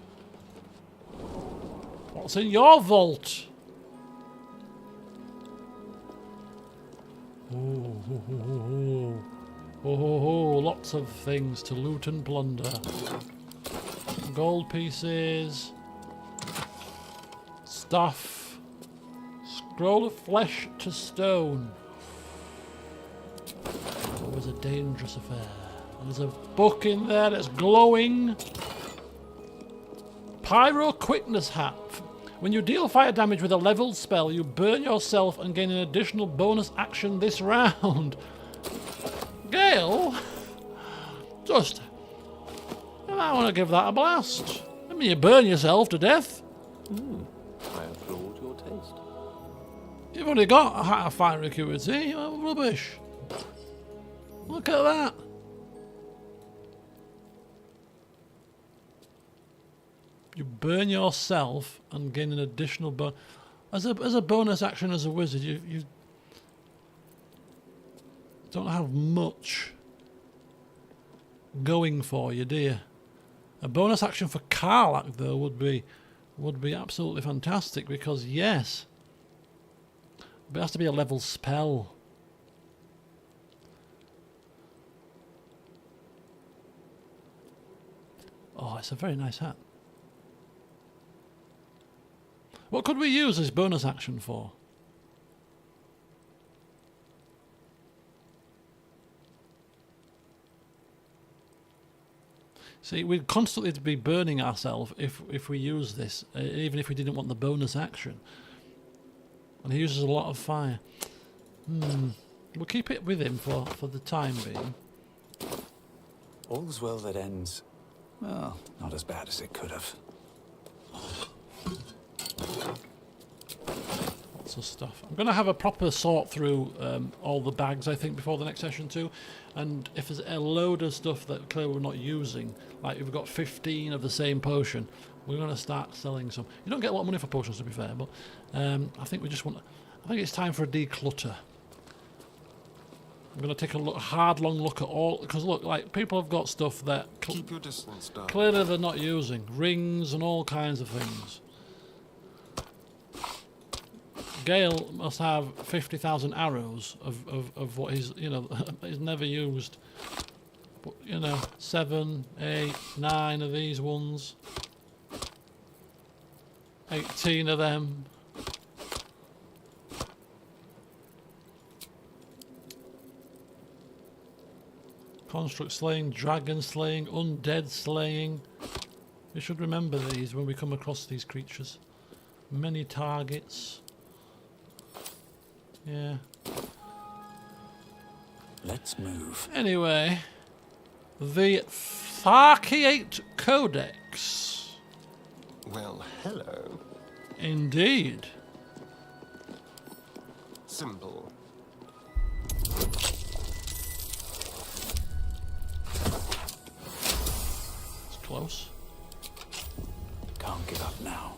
What's in your vault? Oh, lots of things to loot and plunder. Gold pieces, stuff, scroll of flesh to stone. Always a dangerous affair. And there's a book in there that's glowing. Pyro quickness hat. When you deal fire damage with a leveled spell, you burn yourself and gain an additional bonus action this round. Gale? Just... I want to give that a blast. I mean, you burn yourself to death. I applaud your taste. You've only got a fire acuity. Oh, rubbish. Look at that. You burn yourself and gain an additional bonus. As a bonus action as a wizard, you don't have much going for you, do you? A bonus action for Karlach, though, would be absolutely fantastic because, yes, but it has to be a level spell. Oh, it's a very nice hat. What could we use this bonus action for? See, we'd constantly be burning ourselves if we use this, even if we didn't want the bonus action. And he uses a lot of fire. We'll keep it with him for the time being. All's well that ends. Well, not as bad as it could have. Lots of stuff. I'm going to have a proper sort through all the bags, I think, before the next session too. And if there's a load of stuff that clearly we're not using, like we've got 15 of the same potion, we're going to start selling some. You don't get a lot of money for potions, to be fair, but I think we just want. I think it's time for a declutter. I'm going to take a hard, long look at all, because look, like people have got stuff that Keep your distance, darling. clearly they're not using, rings and all kinds of things. Gale must have 50,000 arrows of what he's, he's never used. But, 7, 8, 9 of these ones. 18 of them. Construct slaying, dragon slaying, undead slaying. We should remember these when we come across these creatures. Many targets. Yeah. Let's move. Anyway, the Tharkiate Codex. Well, hello. Indeed. Simple. It's close. Can't give up now.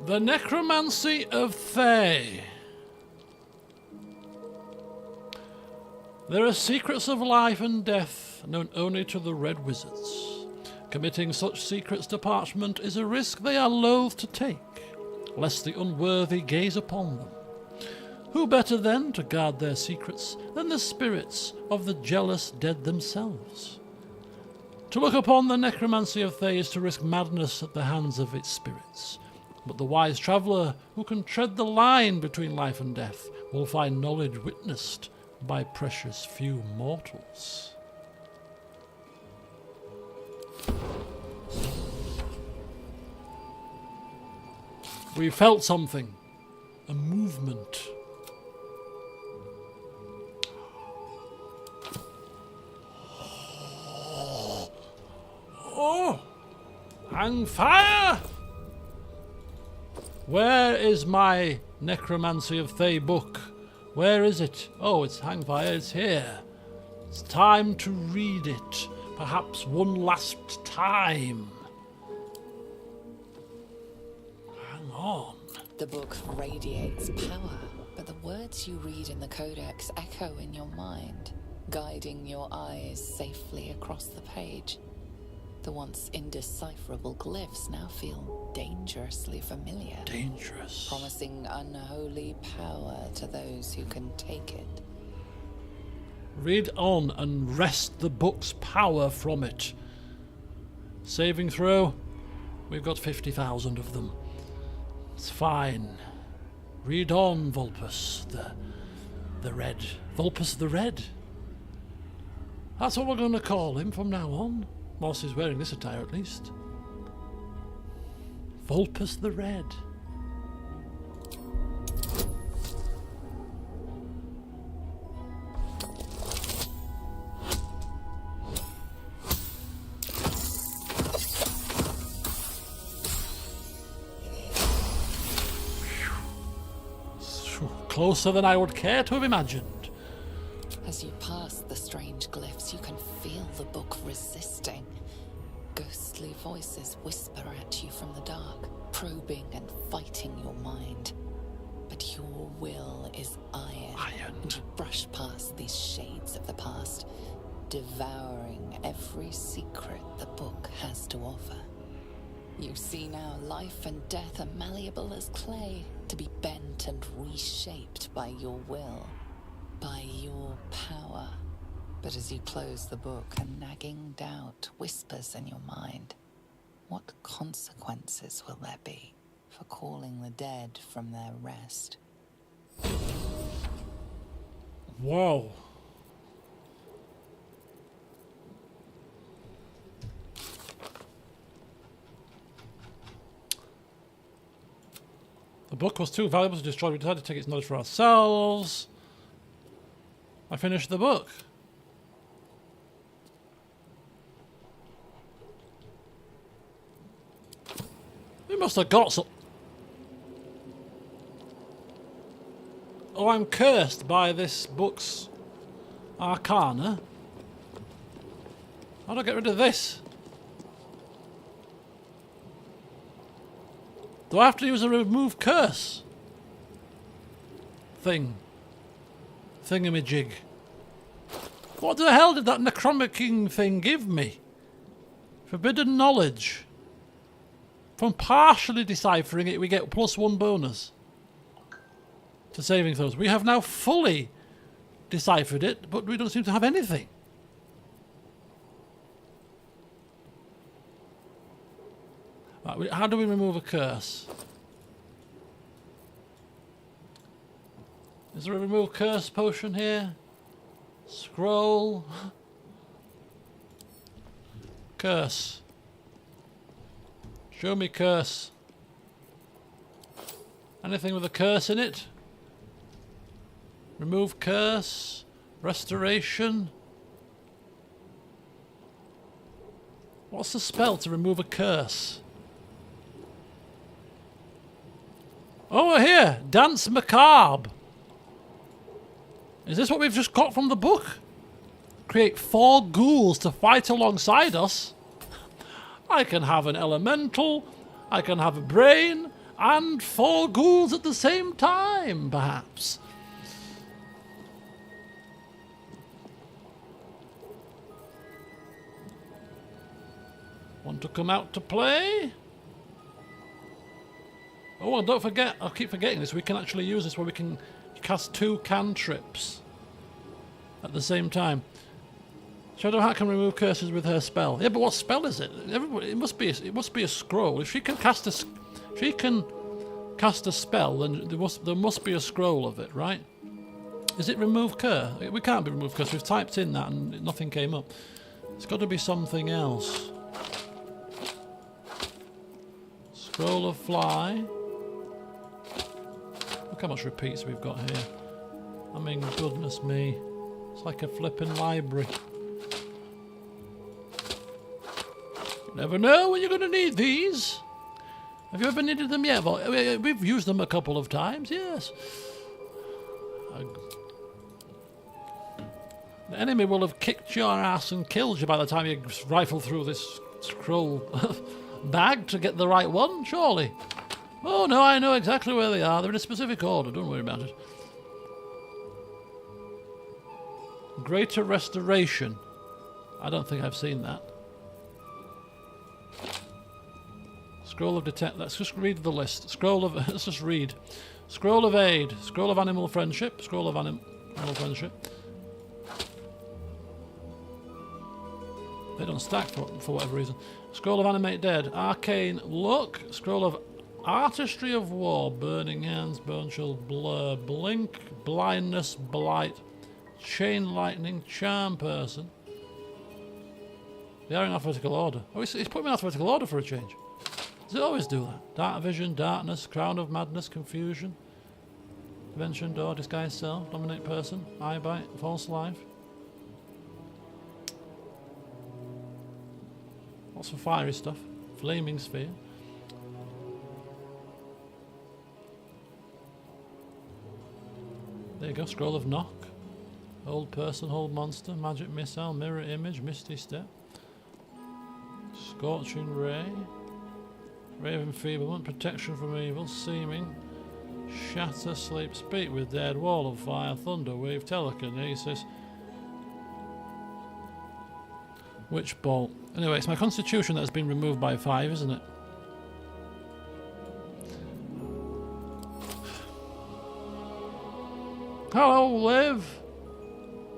The Necromancy of Thay. There are secrets of life and death known only to the Red Wizards. Committing such secrets to parchment is a risk they are loath to take, lest the unworthy gaze upon them. Who better then to guard their secrets than the spirits of the jealous dead themselves? To look upon the Necromancy of Thay is to risk madness at the hands of its spirits. But the wise traveller who can tread the line between life and death will find knowledge witnessed by precious few mortals. We felt something. A movement. Oh! Hang fire! Where is my Necromancy of Thay book? Where is it? Oh, it's Hangfire, it's here. It's time to read it. Perhaps one last time. Hang on. The book radiates power, but the words you read in the Codex echo in your mind, guiding your eyes safely across the page. The once indecipherable glyphs now feel dangerously familiar. Dangerous. Promising unholy power to those who can take it. Read on and wrest the book's power from it. Saving throw. We've got 50,000 of them. It's fine. Read on, Volpus. The Red. Volpus the Red. That's what we're going to call him from now on. Whilst he's wearing this attire, at least. Volpus the Red. closer than I would care to have imagined. As you pass the strange glyphs, you can feel the book resisting. Ghostly voices whisper at you from the dark, probing and fighting your mind. But your will is iron, and you brush past these shades of the past, devouring every secret the book has to offer. You see now life and death are malleable as clay, to be bent and reshaped by your will, by your power. But as you close the book, a nagging doubt whispers in your mind. What consequences will there be for calling the dead from their rest? Whoa. The book was too valuable to destroy. We decided to take its knowledge for ourselves. I finished the book. We must have got some... Oh, I'm cursed by this book's arcana. How do I get rid of this? Do I have to use a remove curse thing? Thingamajig. What the hell did that necromancy thing give me? Forbidden knowledge. From partially deciphering it, we get +1 bonus to saving throws. We have now fully deciphered it, but we don't seem to have anything. Right, how do we remove a curse? Is there a remove curse potion here? Scroll. Curse. Show me curse. Anything with a curse in it? Remove curse. Restoration. What's the spell to remove a curse? Over here! Dance Macabre! Is this what we've just got from the book? Create 4 ghouls to fight alongside us? I can have an elemental, I can have a brain, and 4 ghouls at the same time, perhaps. Want to come out to play? Oh, and don't forget, I keep forgetting this, we can actually use this where we can cast 2 cantrips at the same time. Shadowheart can remove curses with her spell. Yeah, but what spell is it? Everybody, it must be a scroll. If she can cast a spell, then there must be a scroll of it, right? Is it remove curse? We can't be remove curse. We've typed in that and nothing came up. It's got to be something else. Scroll of fly. Look how much repeats we've got here. I mean, goodness me. It's like a flipping library. You never know when you're going to need these. Have you ever needed them yet? We've used them a couple of times, yes. The enemy will have kicked your ass and killed you by the time you rifle through this scroll bag to get the right one, surely. Oh no, I know exactly where they are. They're in a specific order, don't worry about it. Greater Restoration. I don't think I've seen that. Scroll of Detect. Let's just read the list. Scroll of... let's just read. Scroll of Aid. Scroll of Animal Friendship. Scroll of Animal Friendship. They don't stack for whatever reason. Scroll of Animate Dead. Arcane Look. Scroll of Artistry of War. Burning Hands. Bone Shield. Blur. Blink. Blindness. Blight. Chain Lightning. Charm Person. They are in alphabetical order. Oh, he's put them in alphabetical order for a change. Does it always do that? Dark Vision, Darkness, Crown of Madness, Confusion, Invention, Door, Disguise Self, Dominate Person, Eye Bite, False Life. Lots of fiery stuff. Flaming Sphere. go, Scroll of Knock. Hold person, hold monster, magic missile, mirror image, misty step. Scorching ray. Ray of enfeeblement, protection from evil, seeming. Shatter, sleep, speak with dead, wall of fire, thunder, wave, telekinesis. Witch bolt. Anyway, it's my constitution that has been removed by 5, isn't it? Hello, Liv.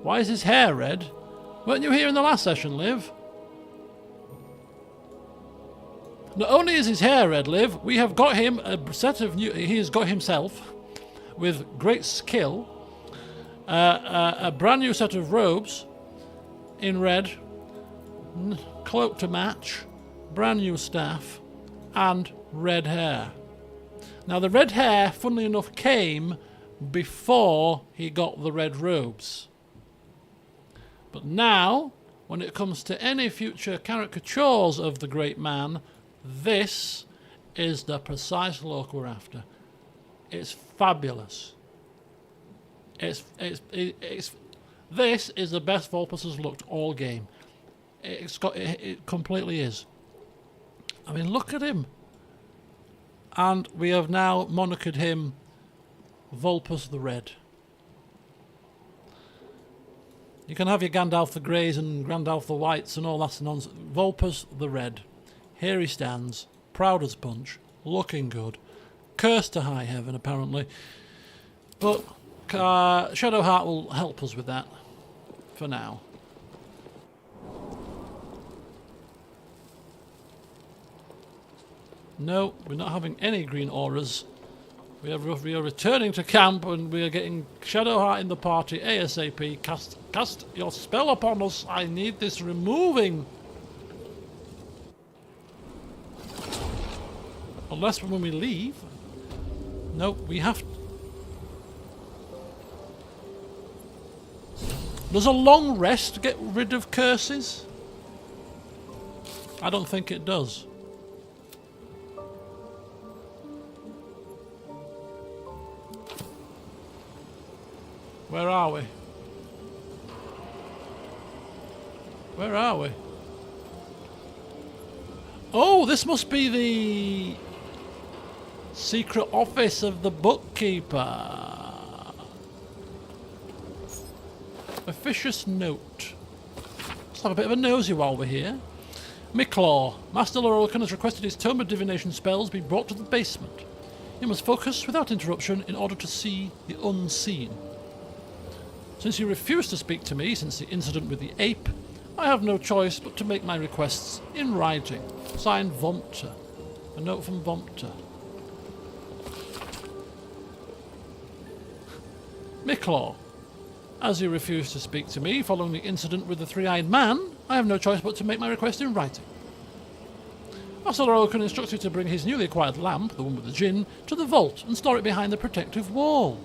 Why is his hair red? Weren't you here in the last session, Liv? Not only is his hair red, Liv, we have got him a set of new... He has got himself, with great skill, a brand new set of robes in red, cloak to match, brand new staff, and red hair. Now the red hair, funnily enough, came before he got the red robes. But now, when it comes to any future caricatures of the great man, this is the precise look we're after. It's fabulous. This is the best Volpus has looked all game. It completely is. I mean, look at him. And we have now monarched him Volpus the Red. You can have your Gandalf the Greys and Gandalf the Whites and all that nonsense. Volpus the Red. Here he stands, proud as punch, looking good, cursed to high heaven apparently, but Shadowheart will help us with that for now. No, we're not having any green auras. We are returning to camp and we are getting Shadowheart in the party ASAP. Cast your spell upon us. I need this removing. Unless when we leave. Nope, we have... Does a long rest get rid of curses? I don't think it does. Where are we? Where are we? Oh, this must be the secret office of the bookkeeper. Officious note. Let's have a bit of a nosy while we're here. Miclaw, Master Lorcan has requested his Tome of Divination spells be brought to the basement. You must focus without interruption in order to see the unseen. Since you refused to speak to me since the incident with the ape, I have no choice but to make my requests in writing. Signed, Vompter. A note from Vompter. Miclaw, as you refused to speak to me following the incident with the three-eyed man, I have no choice but to make my request in writing. Master Lorcan instructs you to bring his newly acquired lamp, the one with the djinn, to the vault and store it behind the protective wall.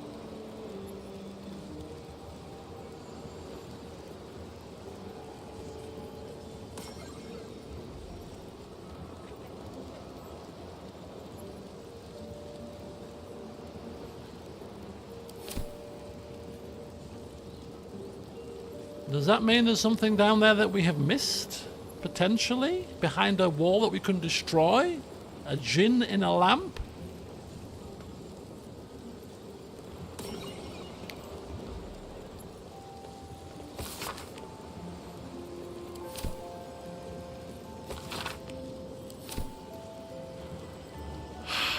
Does that mean there's something down there that we have missed? Potentially? Behind a wall that we can destroy? A djinn in a lamp?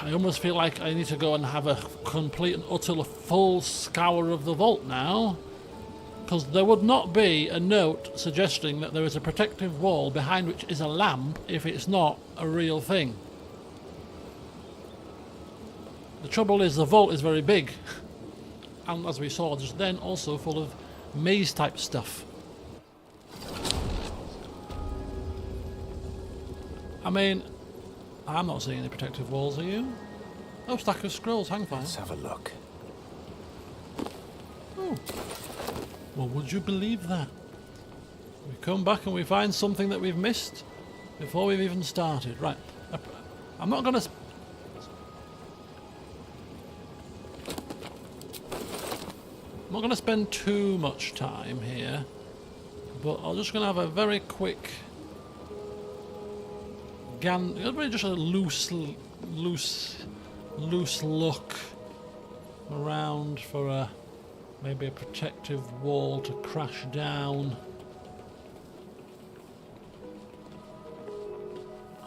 I almost feel like I need to go and have a complete and utter full scour of the vault now. Because there would not be a note suggesting that there is a protective wall behind which is a lamp if it's not a real thing. The trouble is the vault is very big. And as we saw just then, also full of maze type stuff. I mean, I'm not seeing any protective walls, are you? Oh, stack of scrolls, hang fire. Let's have a look. Oh. Well, would you believe that? We come back and we find something that we've missed before we've even started. Right. I'm not going to... not going to spend too much time here, but I'm just going to have a very quick just a loose look around for maybe a protective wall to crash down.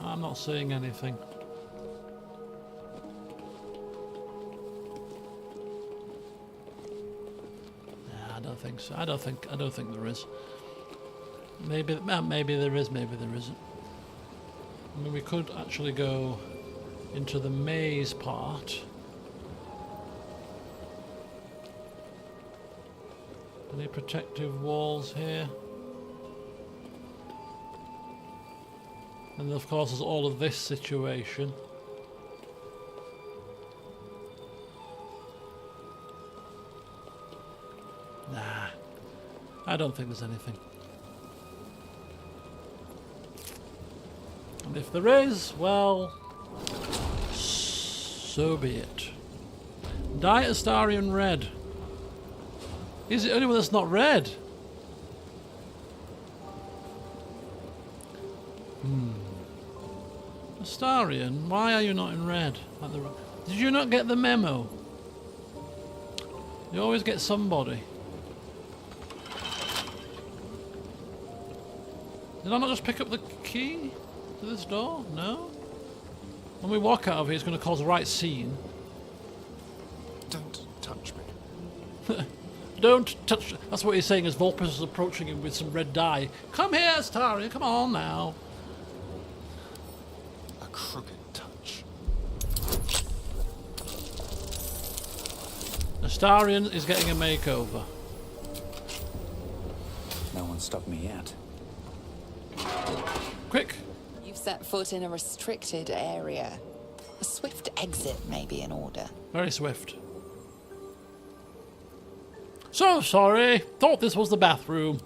I'm not seeing anything. Nah, I don't think so. I don't think there is. Maybe there is. Maybe there isn't. I mean, we could actually go into the maze part. Any protective walls here? And of course there's all of this situation. Nah, I don't think there's anything. And if there is, well, so be it. Dye Astarian red. Is it anyone that's not red? Astarian, why are you not in red? Did you not get the memo? You always get somebody. Did I not just pick up the key to this door? No? When we walk out of here, it's going to cause a right scene. Don't touch me. Don't touch... That's what he's saying as Volpus is approaching him with some red dye. Come here, Astarian, come on now. A crooked touch. Astarian is getting a makeover. No one stopped me yet. Quick! You've set foot in a restricted area. A swift exit may be in order. Very swift. So sorry. Thought this was the bathroom.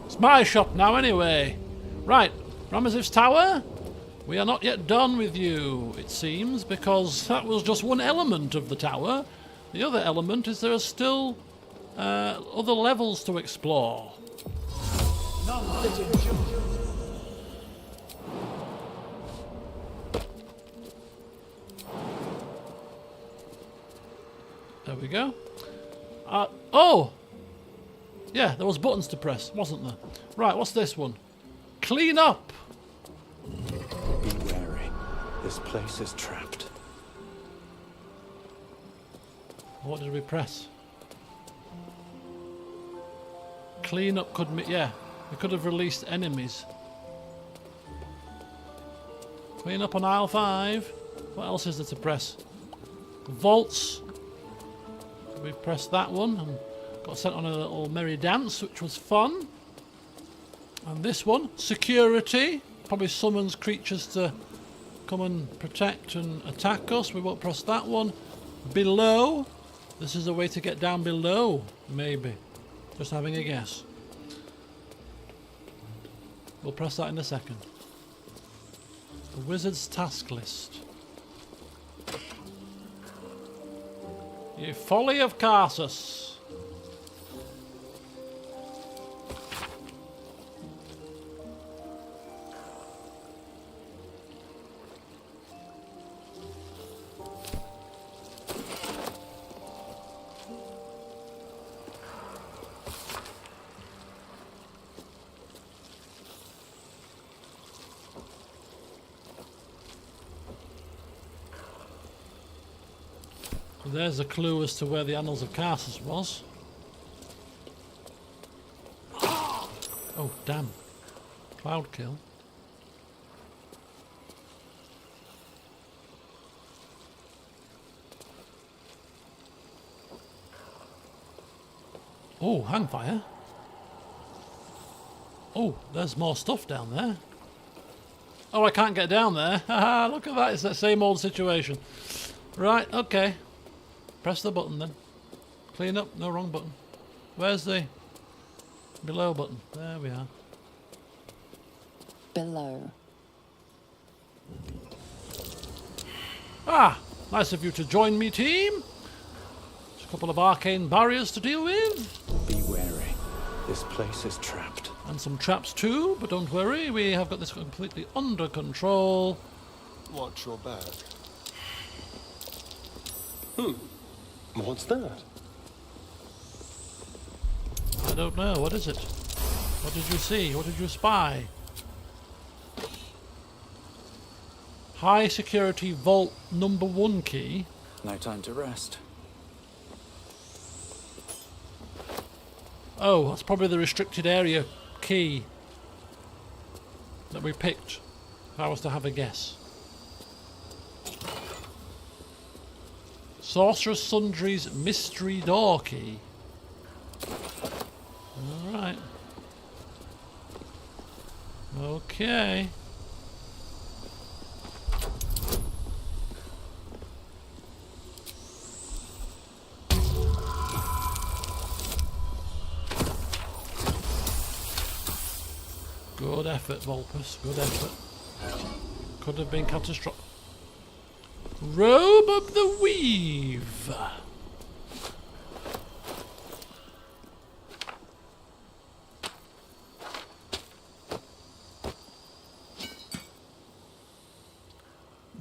It's my shop now anyway. Right, Ramaziv's tower? We are not yet done with you, it seems, because that was just one element of the tower. The other element is there are still other levels to explore. There we go. Oh! Yeah, there was buttons to press, wasn't there? Right, what's this one? Clean up! Be wary. This place is trapped. What did we press? Clean up could mean... Yeah, we could have released enemies. Clean up on aisle 5. What else is there to press? Vaults. We pressed that one and got sent on a little merry dance, which was fun. And this one, security. Probably summons creatures to come and protect and attack us. We won't press that one. Below. This is a way to get down below, maybe. Just having a guess. We'll press that in a second. The wizard's task list. You folly of Carsus. There's a clue as to where the Annals of Carsus was. Oh, damn. Cloud kill. Oh, hangfire. Oh, there's more stuff down there. Oh, I can't get down there. Haha, look at that. It's that same old situation. Right, okay. Press the button then. Clean up. No, wrong button. Where's the below button? There we are. Below. Ah! Nice of you to join me, team. There's a couple of arcane barriers to deal with. Be wary. This place is trapped. And some traps too, but don't worry, we have got this completely under control. Watch your back. What's that? I don't know, what is it? What did you see? What did you spy? High security vault number 1 key. No time to rest. Oh, that's probably the restricted area key that we picked, if I was to have a guess. Sorcerer's Sundry's mystery door key. Alright. Okay. Good effort, Volpus. Good effort. Could have been catastrophic. Robe of the Weave.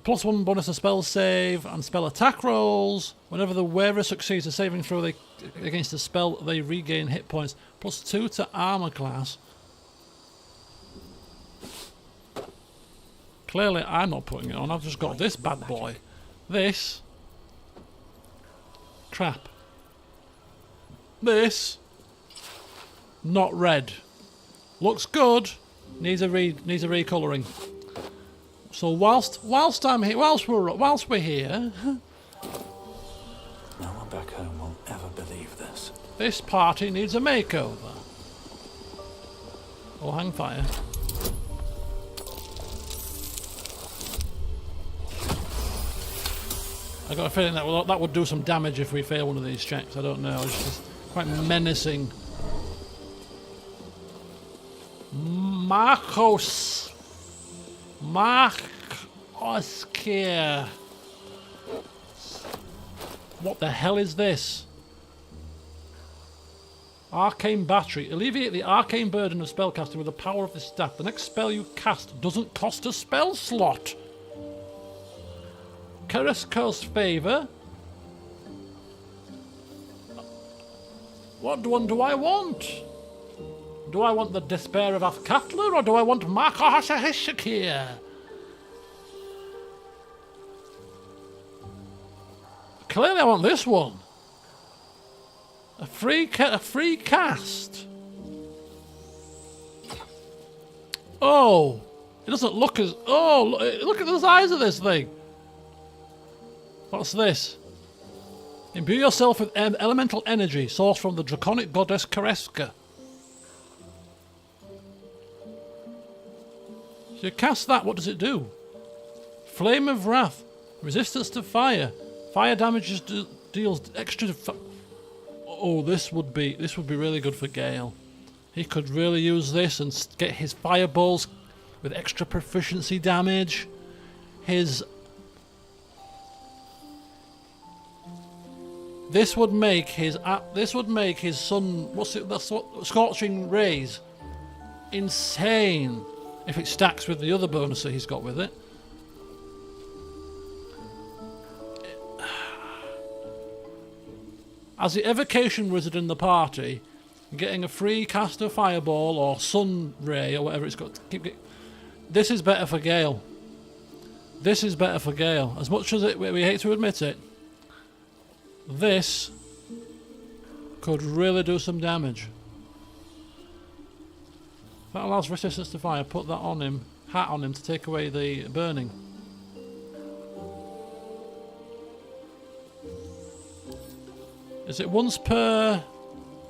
+1 bonus to spell save and spell attack rolls. Whenever the wearer succeeds a saving throw against a spell, they regain hit points. +2 to armor class. Clearly, I'm not putting it on. I've just got this bad boy. This. Crap. This. Not red. Looks good. Needs a recoloring. So whilst I'm here, whilst we're here, No one back home will ever believe this. this party needs a makeover. Or hang fire. I got a feeling that would do some damage if we fail one of these checks. I don't know. It's just quite menacing. Marcos here. What the hell is this? Arcane battery. Alleviate the arcane burden of spellcasting with the power of the staff. The next spell you cast doesn't cost a spell slot. Keresko's favour. What one do I want? Do I want the despair of Athkatla or do I want Markahashahishakir? Clearly I want this one. A free cast. Oh, it doesn't look as... Oh, look at the size of this thing. What's this? Imbue yourself with elemental energy sourced from the draconic goddess Kereska. So you cast that, what does it do? Flame of Wrath. Resistance to fire. Fire damages deals extra... Oh, this would be really good for Gale. He could really use this and get his fireballs with extra proficiency damage. This would make his sun. Scorching rays insane if it stacks with the other bonus that he's got with it. As the evocation wizard in the party, getting a free cast of fireball or sun ray or whatever it's got. This is better for Gale. This is better for Gale. As much as we hate to admit it, this could really do some damage. That allows resistance to fire. Put that on him, hat on him to take away the burning. Is it once per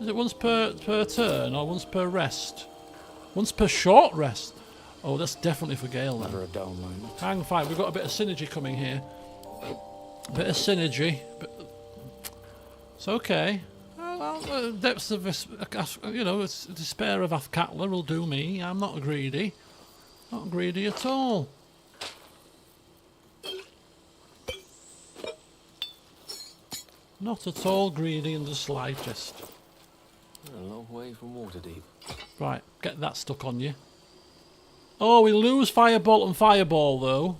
turn or once per rest? Once per short rest. Oh, that's definitely for Gale then. Never a dull moment. Hang fire. We've got a bit of synergy coming here. Bit of synergy. It's okay. Well, depths of this, it's despair of Athkatla will do me. I'm not greedy. Not greedy at all. Not at all greedy in the slightest. A long way from Waterdeep. Right, get that stuck on you. Oh, we lose Firebolt and Fireball though.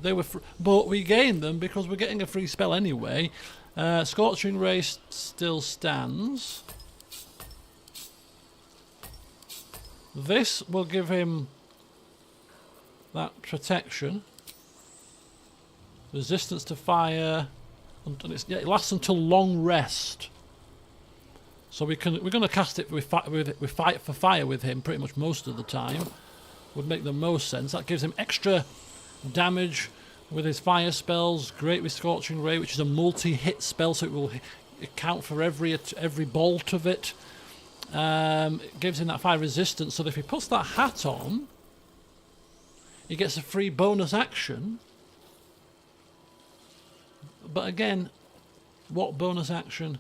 They were, but we gain them because we're getting a free spell anyway. Scorching Ray still stands. This will give him that protection. Resistance to fire. And it lasts until long rest. So we're going to cast it with fight for fire with him pretty much most of the time. Would make the most sense. That gives him extra damage with his fire spells. Great with Scorching Ray, which is a multi-hit spell, so it will account for every bolt of it. It gives him that fire resistance, so that if he puts that hat on, he gets a free bonus action. But again, what bonus action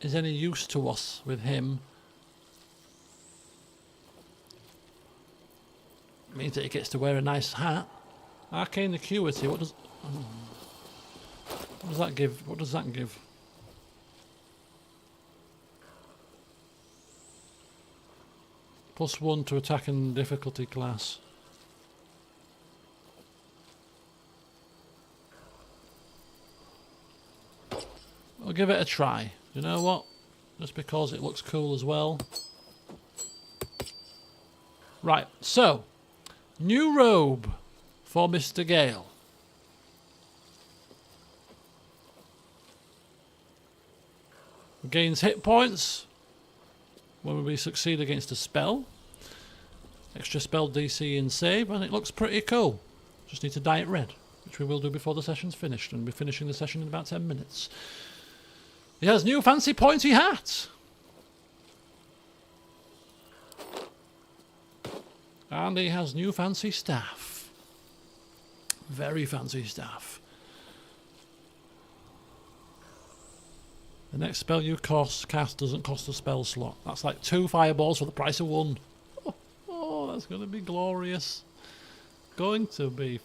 is any use to us with him? Means that he gets to wear a nice hat. Arcane Acuity, what does that give? What does that give? +1 to attack and difficulty class. I'll give it a try. You know what? Just because it looks cool as well. Right, so new robe for Mr. Gale. Gains hit points when we succeed against a spell. Extra spell DC and save, and it looks pretty cool. Just need to dye it red, which we will do before the session's finished, and we'll be finishing the session in about 10 minutes. He has new fancy pointy hat. And he has new fancy staff. Very fancy staff. The next spell you cast doesn't cost a spell slot. That's like 2 fireballs for the price of 1. Oh, that's going to be glorious. Going to be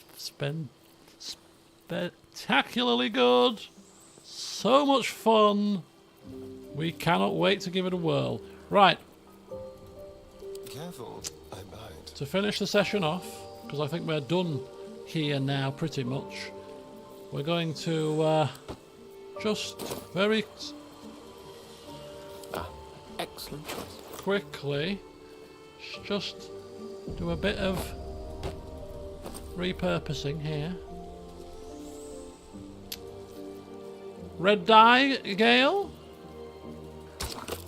spectacularly good. So much fun. We cannot wait to give it a whirl. Right. Careful, I might. To finish the session off, because I think we're done here now pretty much, we're going to just very Excellent choice. quickly just do a bit of repurposing here. Red dye, Gale.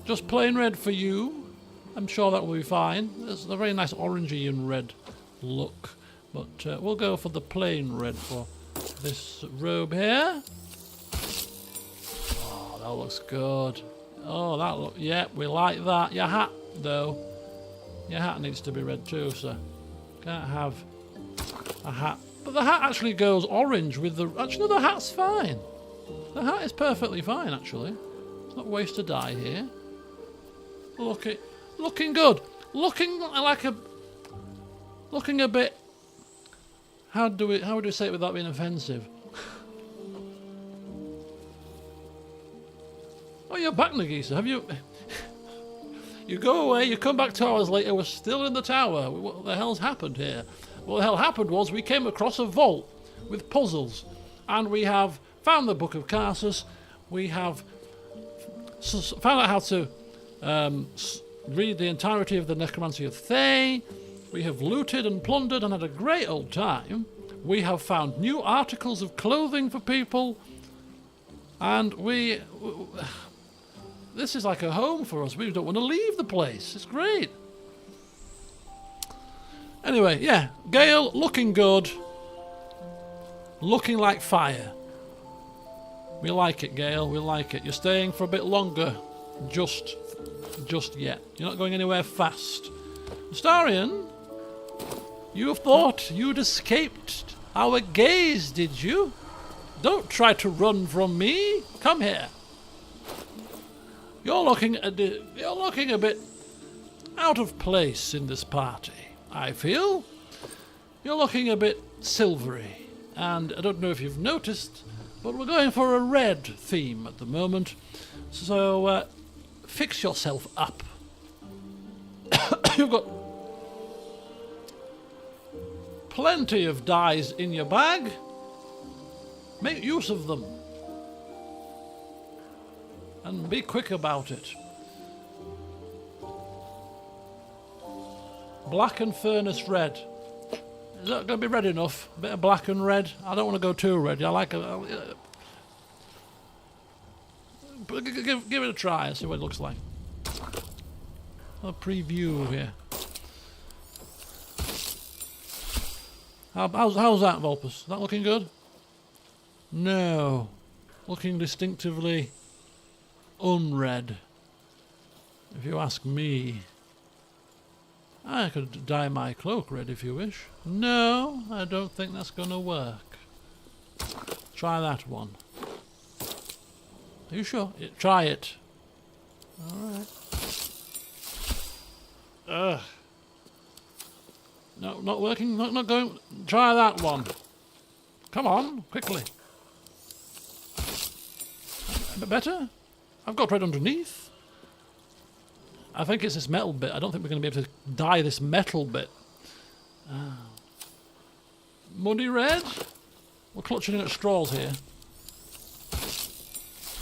Just plain red for you. I'm sure that will be fine. It's a very nice orangey and red look. But we'll go for the plain red for this robe here. Oh, that looks good. Oh, that look. Yeah, we like that. Your hat, though. Your hat needs to be red too, so can't have a hat. But the hat actually goes orange with the. Actually, no, the hat's fine. The hat is perfectly fine, actually. It's not waste of dye here. Looking good. Looking like a. Looking a bit. How would we say it without being offensive? Oh, you're back, Nagisa. Have you? You go away. You come back 2 hours later. We're still in the tower. What the hell's happened here? What the hell happened was we came across a vault with puzzles, and we have found the Book of Karsus. We have found out how to read the entirety of the Necromancy of Thay. We have looted and plundered and had a great old time. We have found new articles of clothing for people. And this is like a home for us. We don't want to leave the place. It's great. Anyway, yeah. Gale, looking good. Looking like fire. We like it, Gale. We like it. You're staying for a bit longer. Just yet. You're not going anywhere fast. Astarion, you thought you'd escaped our gaze, did you? Don't try to run from me. Come here. You're looking a bit out of place in this party, I feel. You're looking a bit silvery. And I don't know if you've noticed, but we're going for a red theme at the moment. So fix yourself up. You've got plenty of dyes in your bag. Make use of them. And be quick about it. Black and furnace red. Is that going to be red enough? A bit of black and red. I don't want to go too red. I like a... give it a try and see what it looks like. A preview here. How's that, Volpus? Is that looking good? No. Looking distinctively unred. If you ask me. I could dye my cloak red if you wish. No, I don't think that's going to work. Try that one. Are you sure? Try it. Alright. Ugh. No, not working. Not going. Try that one. Come on, quickly. A bit better? I've got red underneath. I think it's this metal bit. I don't think we're going to be able to dye this metal bit. Muddy red? We're clutching at straws here.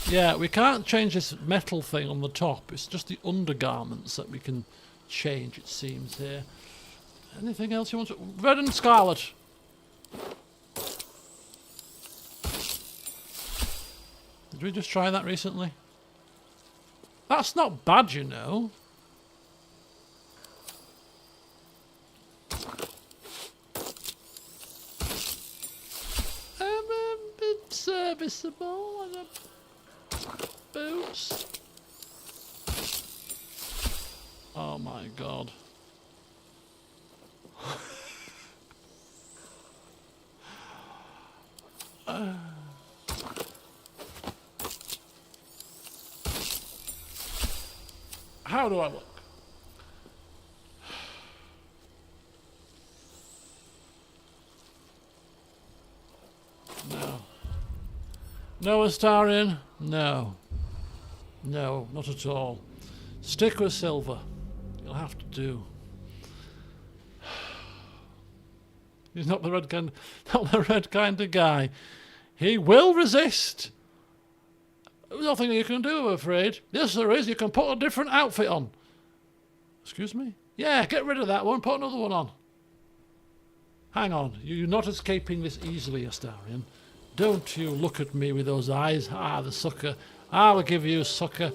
Yeah, we can't change this metal thing on the top. It's just the undergarments that we can change, it seems, here. Anything else you want to... Red and scarlet. Did we just try that recently? That's not bad, you know. A bit serviceable and a boots. Oh my god. How do I look? No. No, Astarion? No. No, not at all. Stick with silver. You'll have to do. He's not the red kind of guy. He will resist. There's nothing you can do, I'm afraid. Yes, there is. You can put a different outfit on. Excuse me? Yeah, get rid of that one. Put another one on. Hang on. You're not escaping this easily, Astarion. Don't you look at me with those eyes. Ah, the sucker. I will give you, sucker.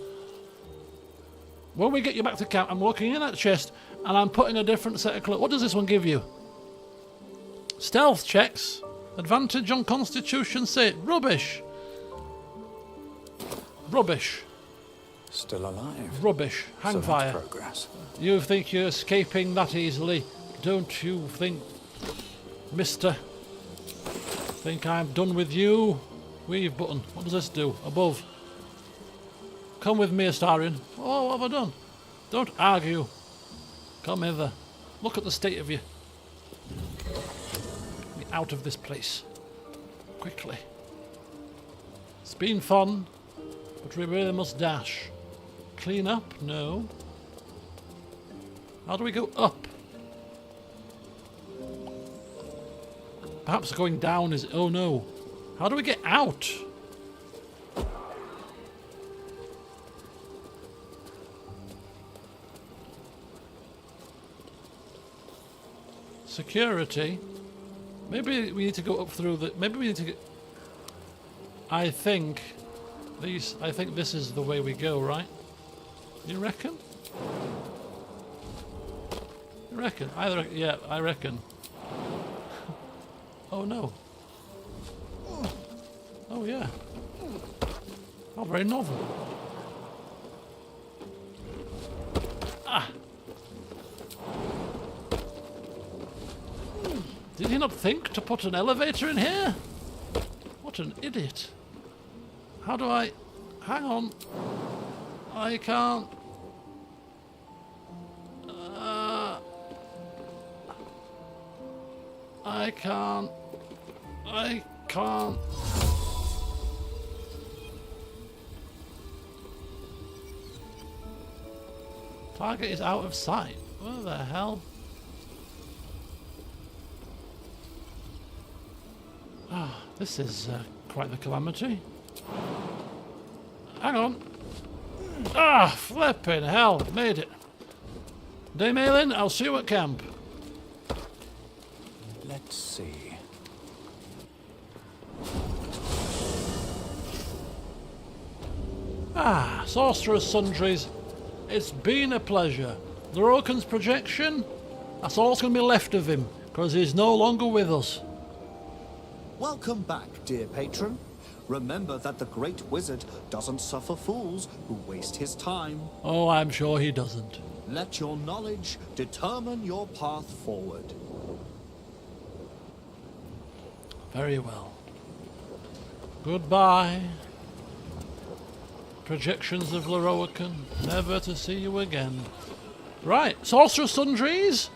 When we get you back to camp, I'm looking in that chest and I'm putting a different set of clothes. What does this one give you? Stealth checks. Advantage on Constitution save. Rubbish. Rubbish. Still alive. Rubbish. Hang So that's fire. progress. You think you're escaping that easily? Don't you think, mister? Think I'm done with you? Weave button. What does this do? Above. Come with me, Astarion. Oh, what have I done? Don't argue. Come hither. Look at the state of you. Get out of this place. Quickly. It's been fun, but we really must dash. Clean up? No. How do we go up? Perhaps going down is... Oh no. How do we get out? Security. Maybe we need to go up through the... Maybe we need to get... I think this is the way we go, right? You reckon? You reckon? Yeah, I reckon. Oh no. Oh yeah. How very novel. Ah! Did he not think to put an elevator in here? What an idiot. How do I... Hang on. I can't... I can't... I can't. Target is out of sight. What the hell? Ah, this is quite the calamity. Hang on. Ah, flipping hell. Made it. Dame Ailin, I'll see you at camp. Let's see. Ah, Sorcerer's Sundries. It's been a pleasure. Lorokan's projection, that's all that's going to be left of him, because he's no longer with us. Welcome back, dear patron. Remember that the great wizard doesn't suffer fools who waste his time. Oh, I'm sure he doesn't. Let your knowledge determine your path forward. Very well. Goodbye. Projections of Lorokan, never to see you again. Right, Sorcerer Sundries.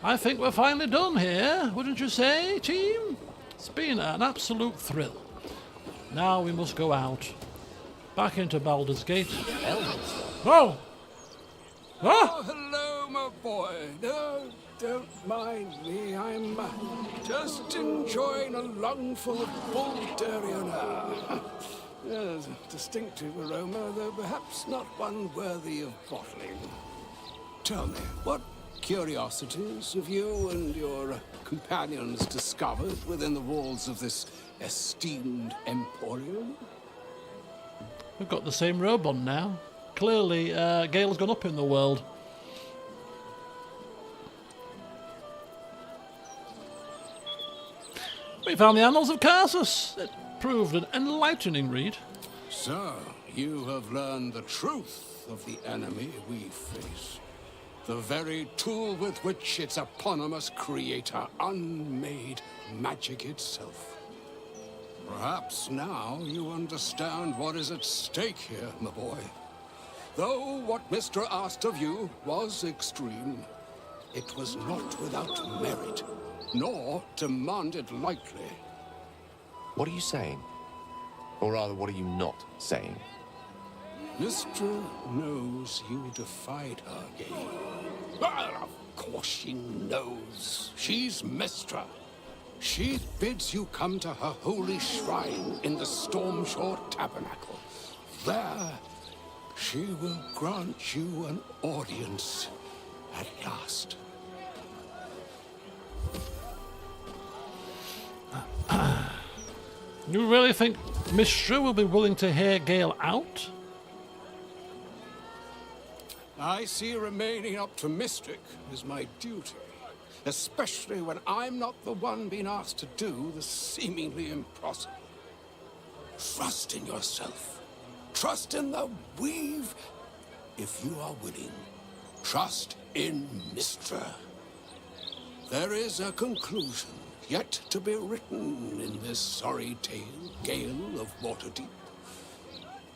I think we're finally done here, wouldn't you say, team? It's been an absolute thrill. Now we must go out. Back into Baldur's Gate. Oh! Ah! Oh, hello, my boy. No, don't mind me. I'm just enjoying a lungful of Baldurian air. Yes, a distinctive aroma, though perhaps not one worthy of bottling. Tell me, what curiosities have you and your companions discovered within the walls of this esteemed emporium? We've got the same robe on now. Clearly, Gale's gone up in the world. We found the Annals of Carsus. It proved an enlightening read. So, you have learned the truth of the enemy we face. The very tool with which its eponymous creator unmade magic itself. Perhaps now you understand what is at stake here, my boy. Though what Mr. asked of you was extreme, it was not without merit, nor demanded lightly. What are you saying? Or rather, what are you not saying? Mr. knows you defied her, Gale. Well, of course she knows. She's Mistra. She bids you come to her holy shrine in the Stormshore Tabernacle. There, she will grant you an audience at last. You really think Mistra will be willing to hear Gale out? I see remaining optimistic is my duty, especially when I'm not the one being asked to do the seemingly impossible. Trust in yourself. Trust in the weave, if you are willing. Trust in Mistra. There is a conclusion yet to be written in this sorry tale, Gale of Waterdeep.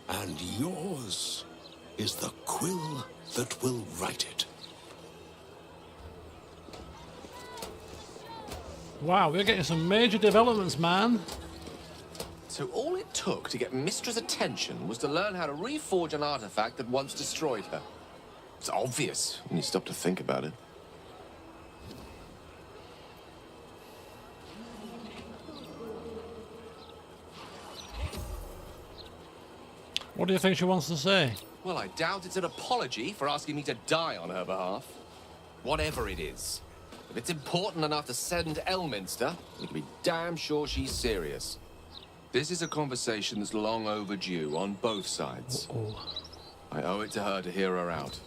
And yours is the quill that will write it. Wow, we're getting some major developments, man. So all it took to get Mistra's attention was to learn how to reforge an artifact that once destroyed her. It's obvious when you stop to think about it. What do you think she wants to say? Well, I doubt it's an apology for asking me to die on her behalf. Whatever it is. If it's important enough to send Elminster, you can be damn sure she's serious. This is a conversation that's long overdue on both sides. I owe it to her to hear her out.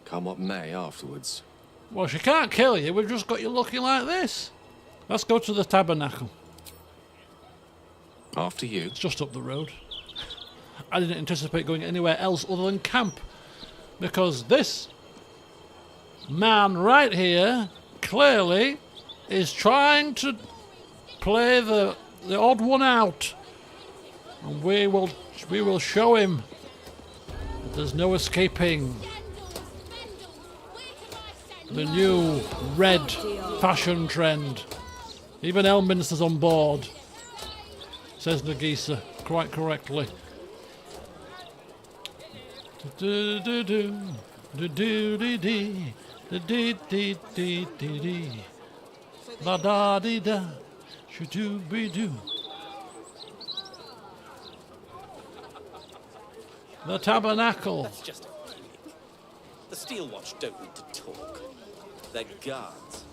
Come what may afterwards. Well, she can't kill you. We've just got you looking like this. Let's go to the tabernacle. After you. It's just up the road. I didn't anticipate going anywhere else other than camp. Because this man right here clearly is trying to play the odd one out. And we will show him that there's no escaping the new red fashion trend. Even Elminster's on board, says Nagisa, quite correctly. Do do do do do do dee do dee dee dee dee dee la da dee da shoo be do. The tabernacle. That's just a gimmick. The Steel Watch don't need to talk. They're guards.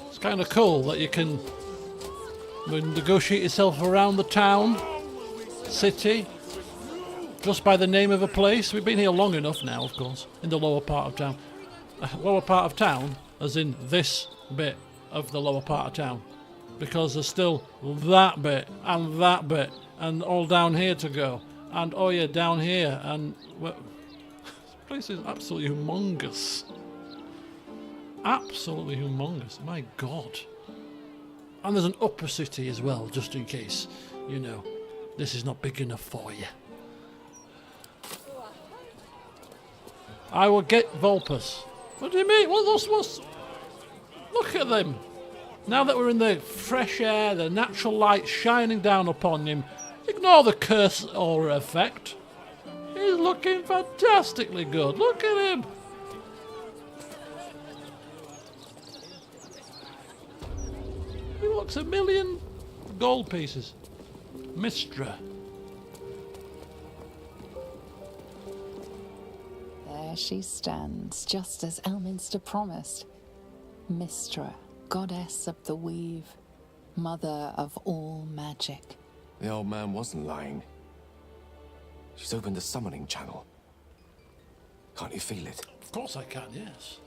It's kind of cool that you can negotiate yourself around the town, city, just by the name of a place. We've been here long enough now, of course, in the lower part of town. Lower part of town, as in this bit of the lower part of town. Because there's still that bit, and all down here to go. And oh yeah, down here, and well, this place is absolutely humongous. Absolutely humongous, my god. And there's an upper city as well, just in case, you know, this is not big enough for you. I will get Volpus. What do you mean? What's... Look at them. Now that we're in the fresh air, the natural light shining down upon him, ignore the curse aura effect. He's looking fantastically good. Look at him. He looks 1,000,000 gold pieces. Mistra. There she stands, just as Elminster promised. Mistra, goddess of the weave, mother of all magic. The old man wasn't lying. She's opened the summoning channel. Can't you feel it? Of course I can, yes.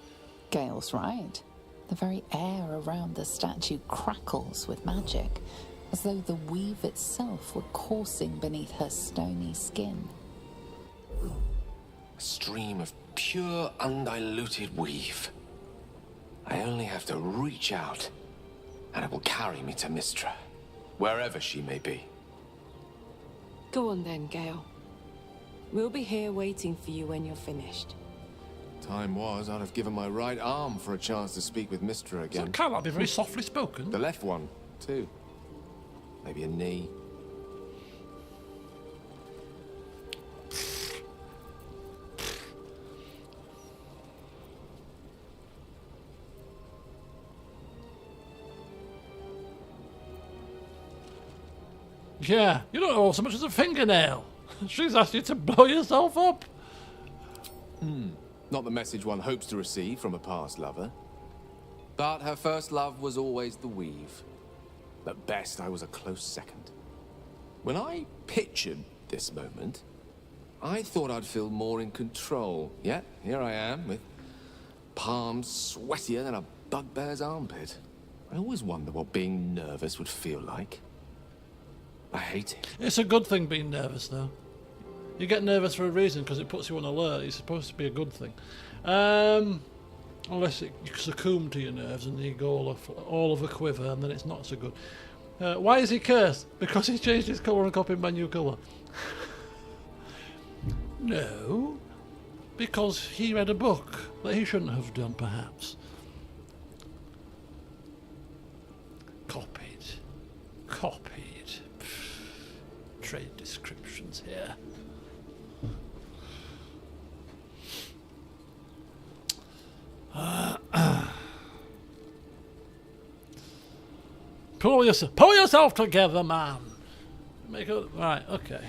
Gale's right. The very air around the statue crackles with magic, as though the weave itself were coursing beneath her stony skin. A stream of pure, undiluted weave. I only have to reach out, and it will carry me to Mistra, wherever she may be. Go on then, Gale. We'll be here waiting for you when you're finished. Time was, I'd have given my right arm for a chance to speak with Mistra again. So can't that be very softly spoken? The left one, too. Maybe a knee. Yeah, you don't know so much as a fingernail. She's asked you to blow yourself up. Not the message one hopes to receive from a past lover. But her first love was always the weave. At best, I was a close second. When I pictured this moment, I thought I'd feel more in control. Yet, here I am, with palms sweatier than a bugbear's armpit. I always wonder what being nervous would feel like. I hate it. It's a good thing being nervous, though. You get nervous for a reason, because it puts you on alert. It's supposed to be a good thing. Unless you succumb to your nerves and you go all of a quiver, and then it's not so good. Why is he cursed? Because he changed his colour and copied my new colour. No. Because he read a book that he shouldn't have done, perhaps. Copied. Trade descriptions here. Pull yourself together, man. Right, okay.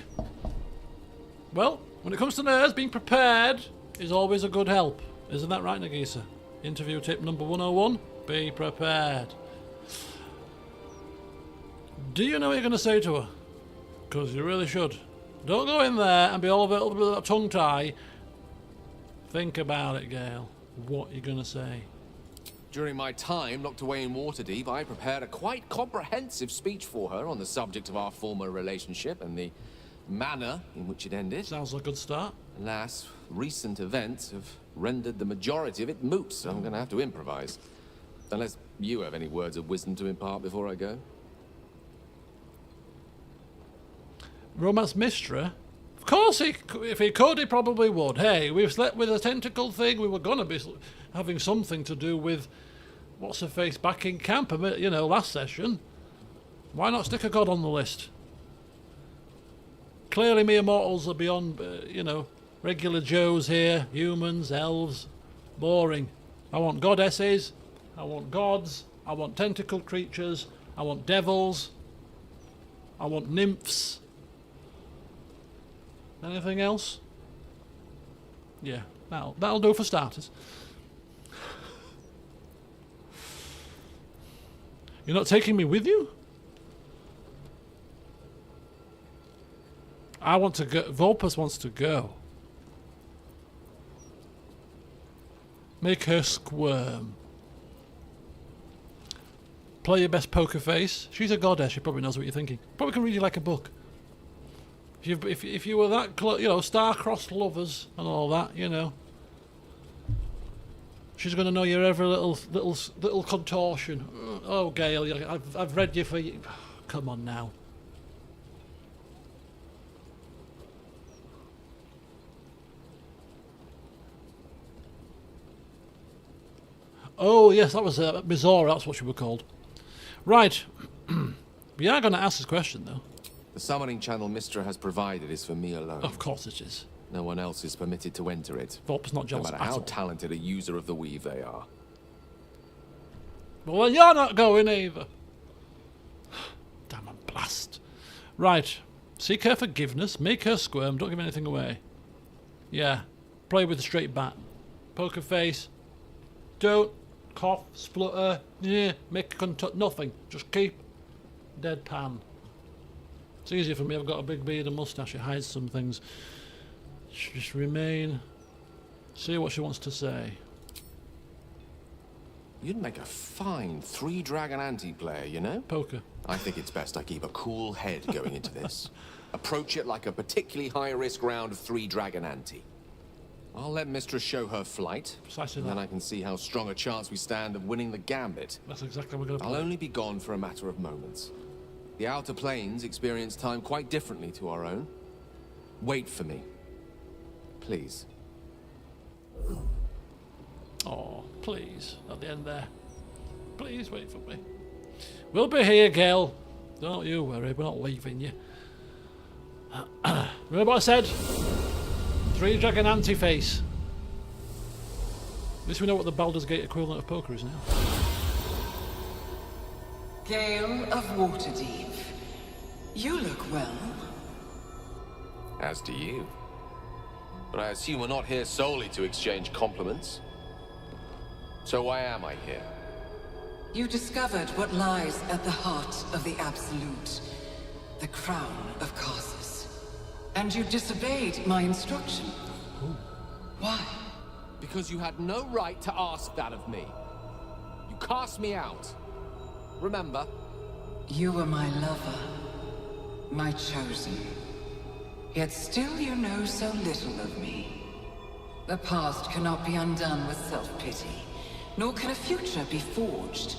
Well, when it comes to nerves, being prepared is always a good help. Isn't that right, Nagisa? Interview tip number 101, be prepared. Do you know what you're going to say to her? Because you really should. Don't go in there and be all of it with a tongue tie. Think about it, Gale. What you're going to say. During my time locked away in Waterdeep, I prepared a quite comprehensive speech for her on the subject of our former relationship and the manner in which it ended. Sounds like a good start. Alas, recent events have rendered the majority of it moot, so I'm going to have to improvise. Unless you have any words of wisdom to impart before I go. Romance Mistra? Of course, if he could, he probably would. Hey, we've slept with a tentacle thing. We were going to be having something to do with what's-her-face back in camp, you know, last session. Why not stick a god on the list? Clearly mere mortals are beyond, you know, regular Joes here. Humans, elves. Boring. I want goddesses. I want gods. I want tentacled creatures. I want devils. I want nymphs. Anything else? Yeah, that'll do for starters. You're not taking me with you? I want to go. Volpus wants to go. Make her squirm. Play your best poker face. She's a goddess. She probably knows what you're thinking. Probably can read you like a book. If you were that close, you know, star-crossed lovers and all that, you know, she's going to know your every little contortion. Oh, Gale, I've read you for. Come on now. Oh yes, that was Mizora. That's what she was called. Right. We are going to ask this question though. The summoning channel Mistra has provided is for me alone. Of course it is. No one else is permitted to enter it. Volpus not jealous no matter at how all. talented a user of the weave they are. Well, then you're not going either. Damn a blast. Right. Seek her forgiveness. Make her squirm. Don't give anything away. Yeah. Play with a straight bat. Poker face. Don't cough, splutter. Yeah. Make nothing. Just keep deadpan. It's easier for me. I've got a big beard and mustache. It hides some things. Just remain. See what she wants to say. You'd make a fine 3-dragon anti-player, you know? Poker. I think it's best I keep a cool head going into this. Approach it like a particularly high-risk round of 3-dragon ante. I'll let Mistress show her flight. Precisely and that. then I can see how strong a chance we stand of winning the gambit. That's exactly what we're going to I'll play. only be gone for a matter of moments. The outer planes experience time quite differently to our own. Wait for me. Please. Oh, please. At the end there. Please wait for me. We'll be here, Gale. Don't you worry. We're not leaving you. Remember what I said? 3-dragon anti-face. At least we know what the Baldur's Gate equivalent of poker is now. Gale of Waterdeep. You look well. As do you. But I assume we're not here solely to exchange compliments. So why am I here? You discovered what lies at the heart of the Absolute, the crown of Karsus. And you disobeyed my instruction. Ooh. Why? Because you had no right to ask that of me. You cast me out. Remember? You were my lover, my chosen. Yet still you know so little of me. The past cannot be undone with self-pity, nor can a future be forged.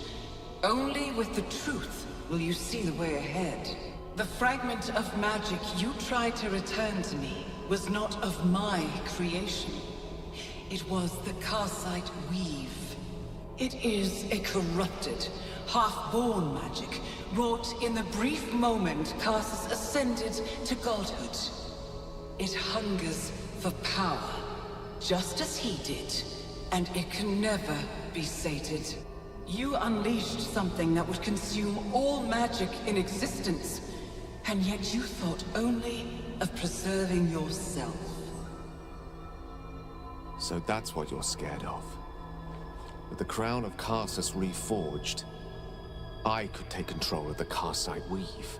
Only with the truth will you see the way ahead. The fragment of magic you tried to return to me was not of my creation. It was the Karsite weave. It is a corrupted, half-born magic, wrought in the brief moment Karsus ascended to godhood. It hungers for power, just as he did, and it can never be sated. You unleashed something that would consume all magic in existence, and yet you thought only of preserving yourself. So that's what you're scared of. With the crown of Karsus reforged, I could take control of the Karsite weave.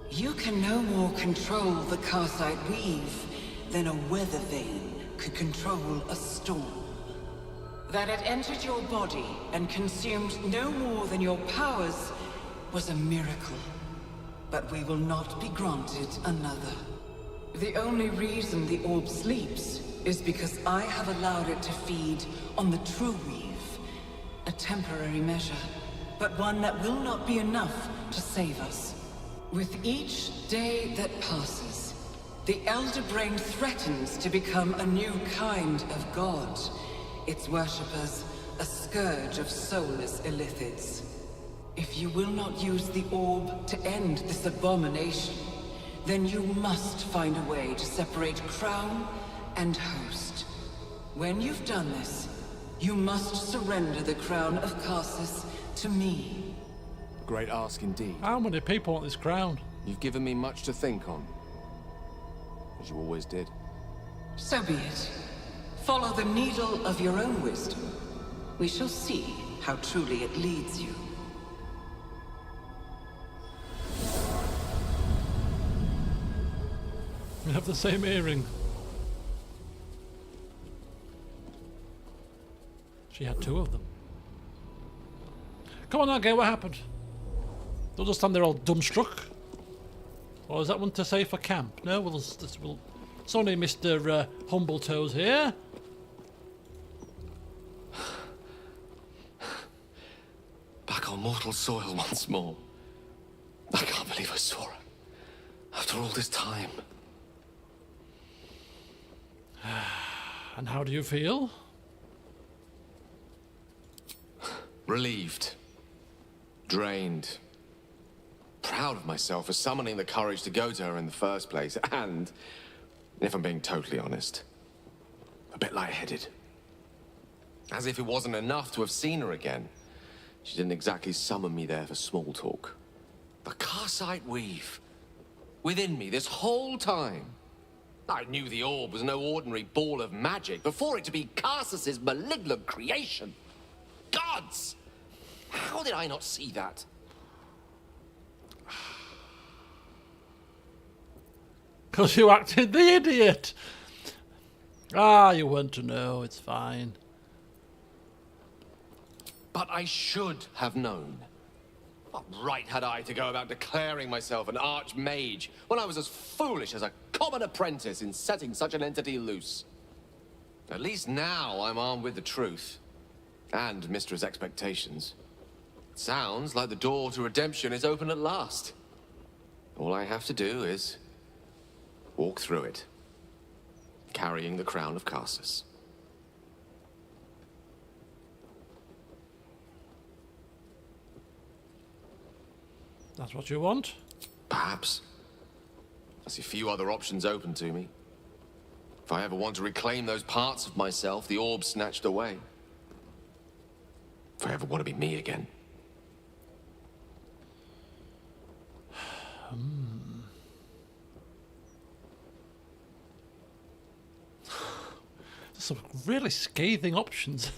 You can no more control the Karsite weave than a weather vane could control a storm. That it entered your body and consumed no more than your powers was a miracle. But we will not be granted another. The only reason the orb sleeps is because I have allowed it to feed on the true weave. A temporary measure, but one that will not be enough to save us. With each day that passes, the Elder Brain threatens to become a new kind of god. Its worshippers a scourge of soulless illithids. If you will not use the orb to end this abomination, then you must find a way to separate crown and host. When you've done this, you must surrender the crown of Karsus to me. Great ask indeed. How many people want this crown? You've given me much to think on. As you always did. So be it. Follow the needle of your own wisdom. We shall see how truly it leads you. We have the same earring. She had two of them. Come on now, Gay, what happened? Don't just stand there all dumbstruck. Or is that one to say for camp? No, it's only Mr. Humbletoes here. Back on mortal soil once more. I can't believe I saw her. After all this time. And how do you feel? Relieved. Drained. Proud of myself for summoning the courage to go to her in the first place. And, if I'm being totally honest, a bit lightheaded. As if it wasn't enough to have seen her again. She didn't exactly summon me there for small talk. The Karsite weave. Within me this whole time. I knew the orb was no ordinary ball of magic before it to be Karsus's malignant creation. Gods! How did I not see that? Because you acted the idiot. Ah, you weren't to know, it's fine. But I should have known. What right had I to go about declaring myself an archmage when I was as foolish as a common apprentice in setting such an entity loose? At least now I'm armed with the truth. And Mistra's expectations. Sounds like the door to redemption is open at last. All I have to do is walk through it, carrying the crown of Karsus. That's what you want? Perhaps. I see few other options open to me. If I ever want to reclaim those parts of myself the orb snatched away. If I ever want to be me again. Some really scathing options.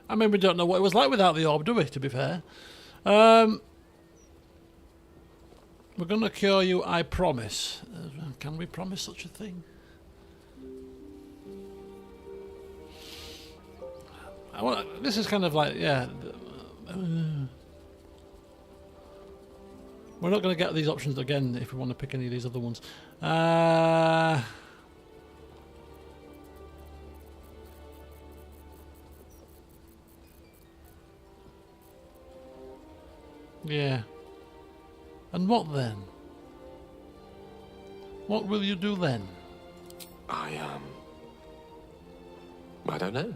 I mean, we don't know what it was like without the orb, do we, to be fair? We're going to cure you, I promise. Can we promise such a thing? This is kind of like, yeah. We're not going to get these options again if we want to pick any of these other ones. Yeah. And what then? What will you do then? I don't know.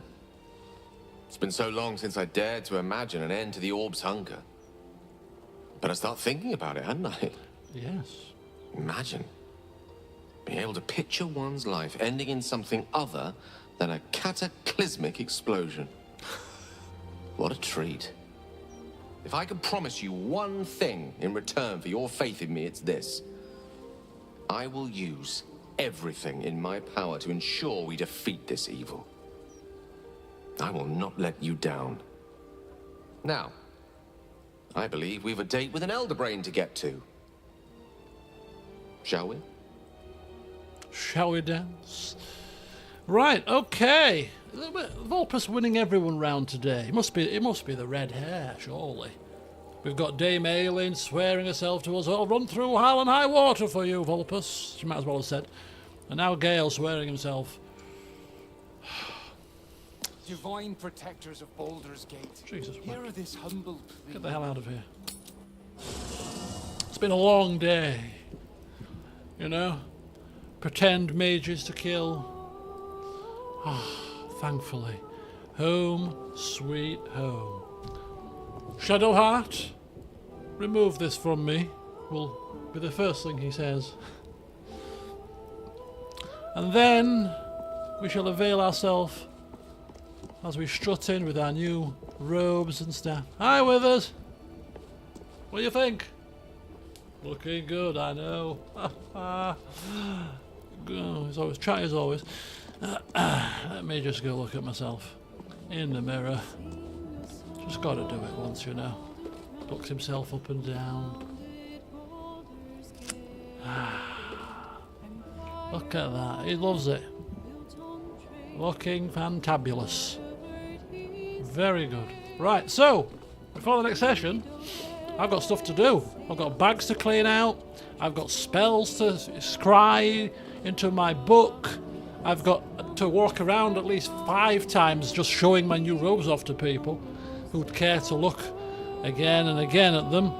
It's been so long since I dared to imagine an end to the orb's hunger. But I start thinking about it, hadn't I? Yes. Imagine. Being able to picture one's life ending in something other than a cataclysmic explosion. What a treat. If I could promise you one thing in return for your faith in me, it's this. I will use everything in my power to ensure we defeat this evil. I will not let you down. Now, I believe we've a date with an elder brain to get to. Shall we? Shall we dance? Right, okay. Volpus winning everyone round today. It must be the red hair, surely. We've got Dame Ailyn swearing herself to us. I'll run through hell and high water for you, Volpus. She might as well have said. And now Gale swearing himself. Divine protectors of Baldur's Gate. Jesus, hear this humble plea. Get the hell out of here. It's been a long day. You know? Pretend mages to kill. Thankfully. Home, sweet home. Shadowheart, remove this from me, will be the first thing he says. And then we shall avail ourselves as we strut in with our new robes and stuff. Hi, Withers! What do you think? Looking good, I know. He's always chatty as always. Let me just go look at myself in the mirror. Just gotta do it once, you know. Looks himself up and down. Look at that, he loves it. Looking fantabulous. Very good. Right, so, before the next session, I've got stuff to do. I've got bags to clean out. I've got spells to scry into my book. I've got to walk around at least 5 times just showing my new robes off to people who'd care to look again and again at them.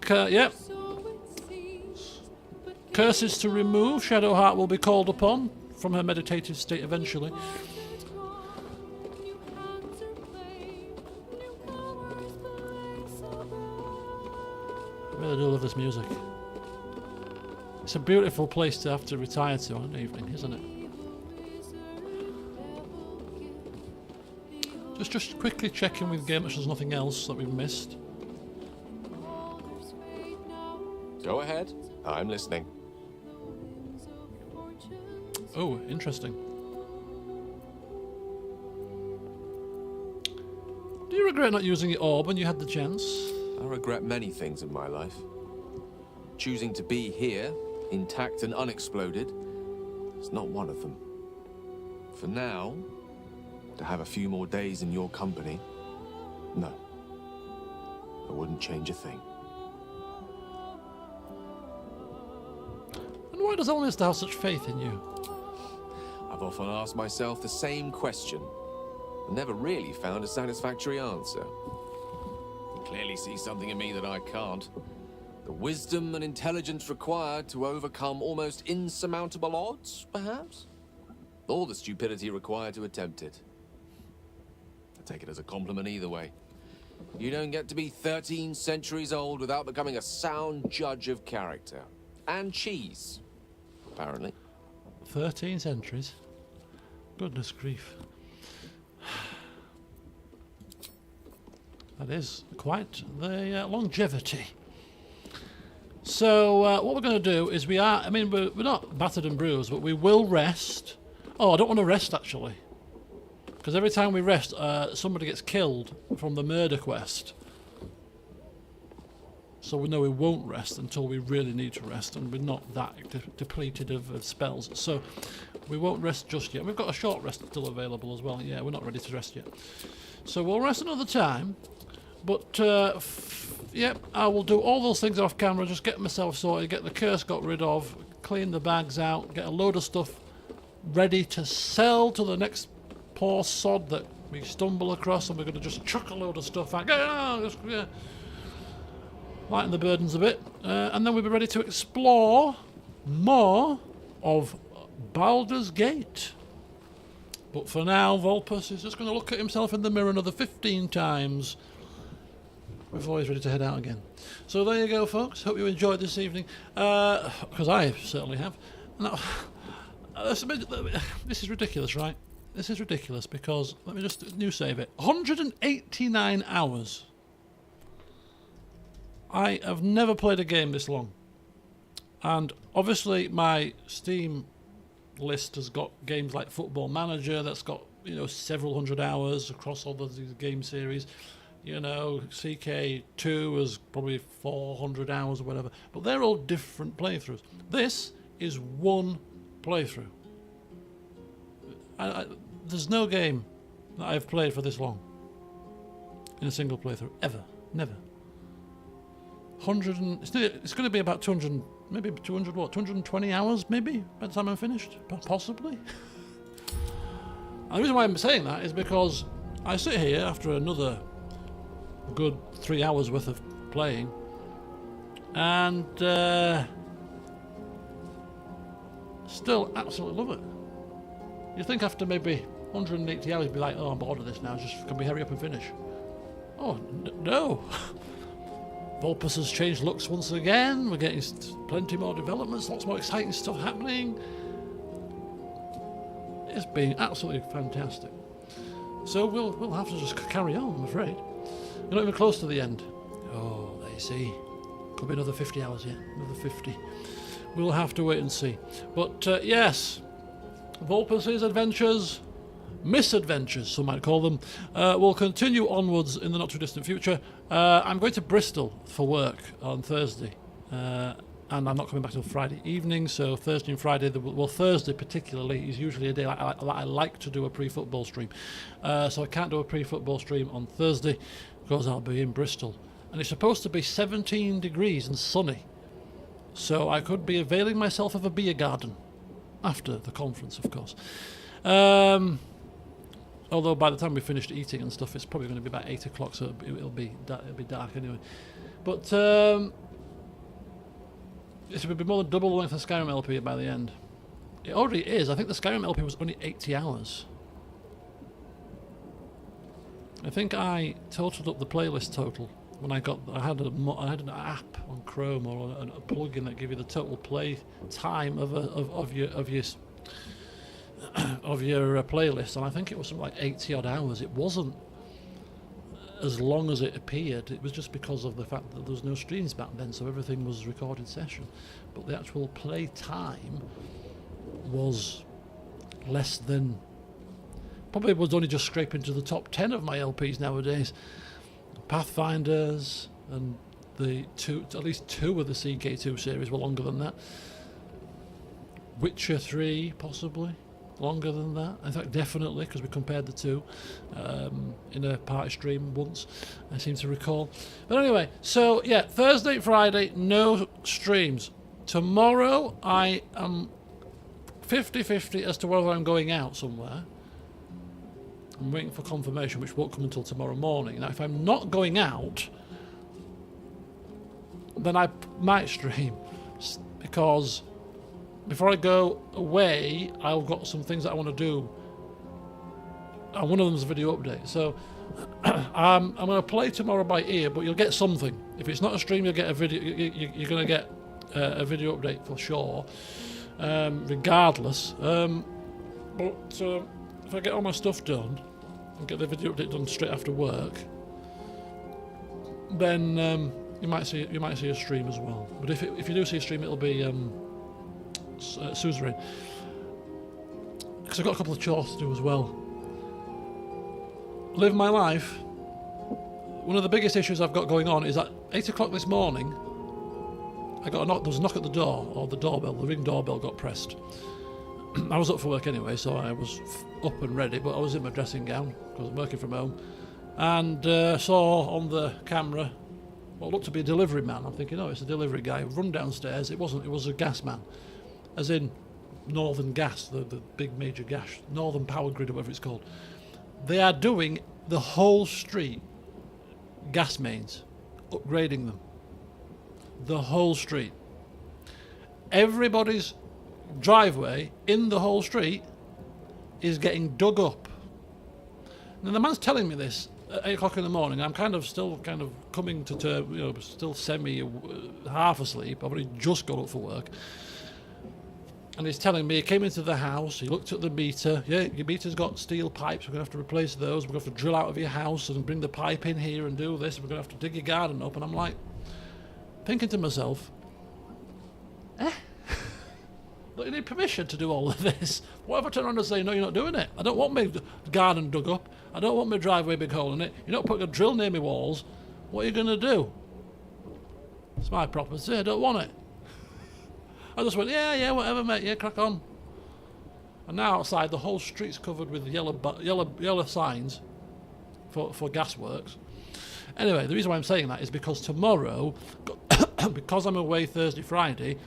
Yep. Curses to remove. Shadowheart will be called upon from her meditative state eventually. I really do love this music. It's a beautiful place to have to retire to on an evening, isn't it? Just quickly checking with Game if there's nothing else that we've missed. Go ahead. I'm listening. Oh, interesting. Do you regret not using the orb when you had the chance? I regret many things in my life. Choosing to be here, intact and unexploded, is not one of them. For now, to have a few more days in your company, no. I wouldn't change a thing. And why does Elminster have such faith in you? I've often asked myself the same question, and never really found a satisfactory answer. You clearly see something in me that I can't. The wisdom and intelligence required to overcome almost insurmountable odds, perhaps? Or the stupidity required to attempt it. I take it as a compliment either way. You don't get to be 13 centuries old without becoming a sound judge of character. And cheese, apparently. 13 centuries? Goodness grief. That is quite the longevity. So, what we're going to do is we're not battered and bruised, but we will rest. Oh, I don't want to rest, actually. Because every time we rest, somebody gets killed from the murder quest. So we know we won't rest until we really need to rest, and we're not that depleted of spells. So we won't rest just yet. We've got a short rest still available as well. Yeah, we're not ready to rest yet. So we'll rest another time. But, yep, I will do all those things off camera, just get myself sorted, get the curse got rid of, clean the bags out, get a load of stuff ready to sell to the next poor sod that we stumble across, and we're going to just chuck a load of stuff out. Lighten the burdens a bit, and then we'll be ready to explore more of Baldur's Gate. But for now, Volpus is just going to look at himself in the mirror another 15 times before he's ready to head out again. So there you go, folks. Hope you enjoyed this evening, because I certainly have. Now, this is ridiculous, right? This is ridiculous because, let me just new save it, 189 hours. I have never played a game this long. And obviously my Steam list has got games like Football Manager, that's got you know, several hundred hours across all the game series. You know, CK2 was probably 400 hours or whatever. But they're all different playthroughs. This is one playthrough. There's no game that I've played for this long in a single playthrough, ever. Never. 100 and, it's going to be about 200, maybe 200 what, 220 hours maybe by the time I'm finished, possibly. And the reason why I'm saying that is because I sit here after another good 3 hours worth of playing, and still absolutely love it. You think after maybe 180 hours you'd be like, oh, I'm bored of this now, just can we hurry up and finish? Oh, no. Volpus has changed looks once again. We're getting plenty more developments, lots more exciting stuff happening. It's been absolutely fantastic. So we'll have to just carry on, I'm afraid. You're not even close to the end. Oh, there you see. Could be another 50 hours yet. Another 50. We'll have to wait and see. But yes, Volpus's adventures, misadventures, some might call them, will continue onwards in the not too distant future. I'm going to Bristol for work on Thursday. And I'm not coming back till Friday evening, so Thursday and Friday, well, Thursday particularly is usually a day I like to do a pre-football stream. So I can't do a pre-football stream on Thursday because I'll be in Bristol. And it's supposed to be 17 degrees and sunny. So I could be availing myself of a beer garden after the conference, of course. Although by the time we finished eating and stuff, it's probably going to be about 8 o'clock, so it'll be dark anyway. But it will be more than double the length of Skyrim LP by the end. It already is. I think the Skyrim LP was only 80 hours. I think I totaled up the playlist total when I had an app on Chrome or a plugin that gave you the total play time of your playlist, and I think it was something like 80 odd hours. It wasn't as long as it appeared. It was just because of the fact that there was no streams back then, so everything was recorded session. But the actual play time was less than, probably was only just scraping to the top 10 of my LPs nowadays. Pathfinders and at least two of the CK2 series were longer than that. Witcher 3 possibly longer than that. In fact, definitely, because we compared the two in a party stream once, I seem to recall. But anyway, so yeah, Thursday, Friday, no streams. Tomorrow, I am 50-50 as to whether I'm going out somewhere. I'm waiting for confirmation, which won't come until tomorrow morning. Now, if I'm not going out, then I might stream, because before I go away, I've got some things that I want to do. And one of them is a video update. So I'm going to play tomorrow by ear, but you'll get something. If it's not a stream, you'll get a video. You're going to get a video update for sure, regardless. But if I get all my stuff done and get the video update done straight after work, then you might see a stream as well. But if you do see a stream, it'll be suzerain, because I've got a couple of chores to do as well. Live my life. One of the biggest issues I've got going on is at 8 o'clock this morning, I got a knock. There was a knock at the door, or the doorbell. The ring doorbell got pressed. I was up for work anyway, so I was up and ready, but I was in my dressing gown because I'm working from home, and saw on the camera what looked to be a delivery man. I'm thinking, oh, it's a delivery guy. Run downstairs. It wasn't. It was a gas man, as in Northern Gas, the big major gas, Northern Power Grid, or whatever it's called. They are doing the whole street gas mains, upgrading them. The whole street. Everybody's driveway in the whole street is getting dug up. Now the man's telling me this at 8 o'clock in the morning. I'm still coming to terms, still half asleep. I've only just got up for work. And he's telling me he came into the house, he looked at the meter. Yeah, your meter's got steel pipes, we're going to have to replace those. We're going to have to drill out of your house and bring the pipe in here and do this. We're going to have to dig your garden up. And I'm like, thinking to myself, Don't you need permission to do all of this? What if I turn around and say, no, you're not doing it? I don't want my garden dug up. I don't want my driveway big hole in it. You're not putting a drill near my walls. What are you going to do? It's my property. I don't want it. I just went, yeah, whatever, mate. Yeah, crack on. And now outside, the whole street's covered with yellow signs for gasworks. Anyway, the reason why I'm saying that is because tomorrow, because I'm away Thursday, Friday,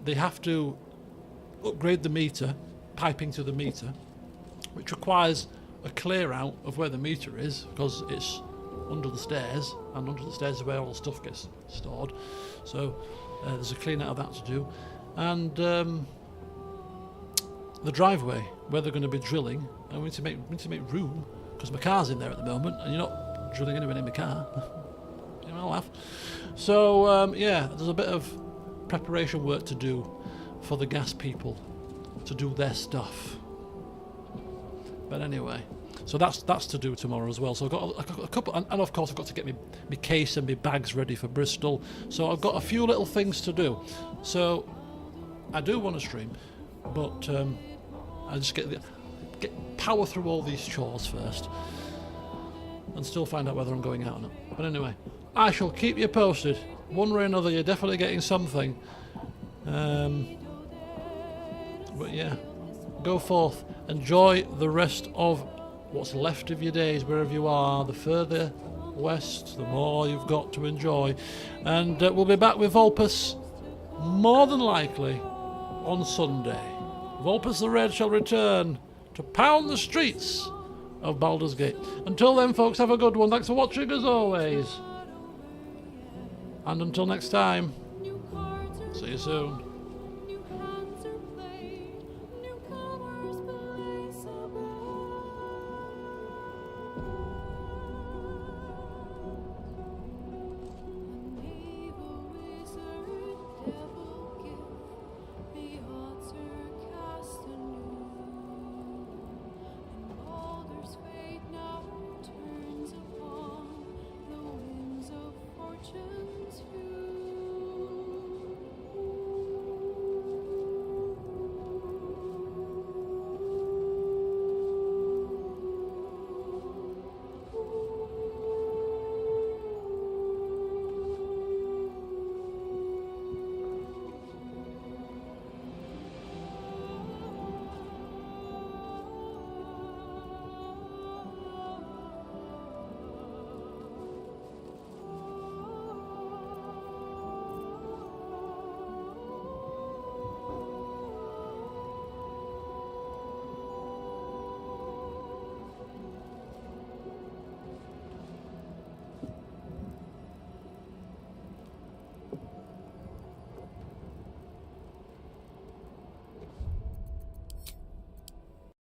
they have to upgrade the meter, piping to the meter, which requires a clear out of where the meter is, because it's under the stairs, and under the stairs is where all the stuff gets stored. So there's a clean out of that to do. And the driveway, where they're going to be drilling, and we need to make room, because my car's in there at the moment, and you're not drilling anywhere in my car. You know, I'll laugh. So, yeah, there's a bit of preparation work to do for the gas people to do their stuff. But anyway, so that's to do tomorrow as well. So I've got a couple, and of course I've got to get my case and my bags ready for Bristol. So I've got a few little things to do. So I do want to stream, but I just get power through all these chores first, and still find out whether I'm going out or not. But anyway, I shall keep you posted. One way or another, you're definitely getting something. But yeah, go forth, enjoy the rest of what's left of your days wherever you are. The further west, the more you've got to enjoy. And we'll be back with Volpus more than likely on Sunday. Volpus the Red shall return to pound the streets of Baldur's Gate. Until then, folks, have a good one. Thanks for watching as always. And until next time, see you soon.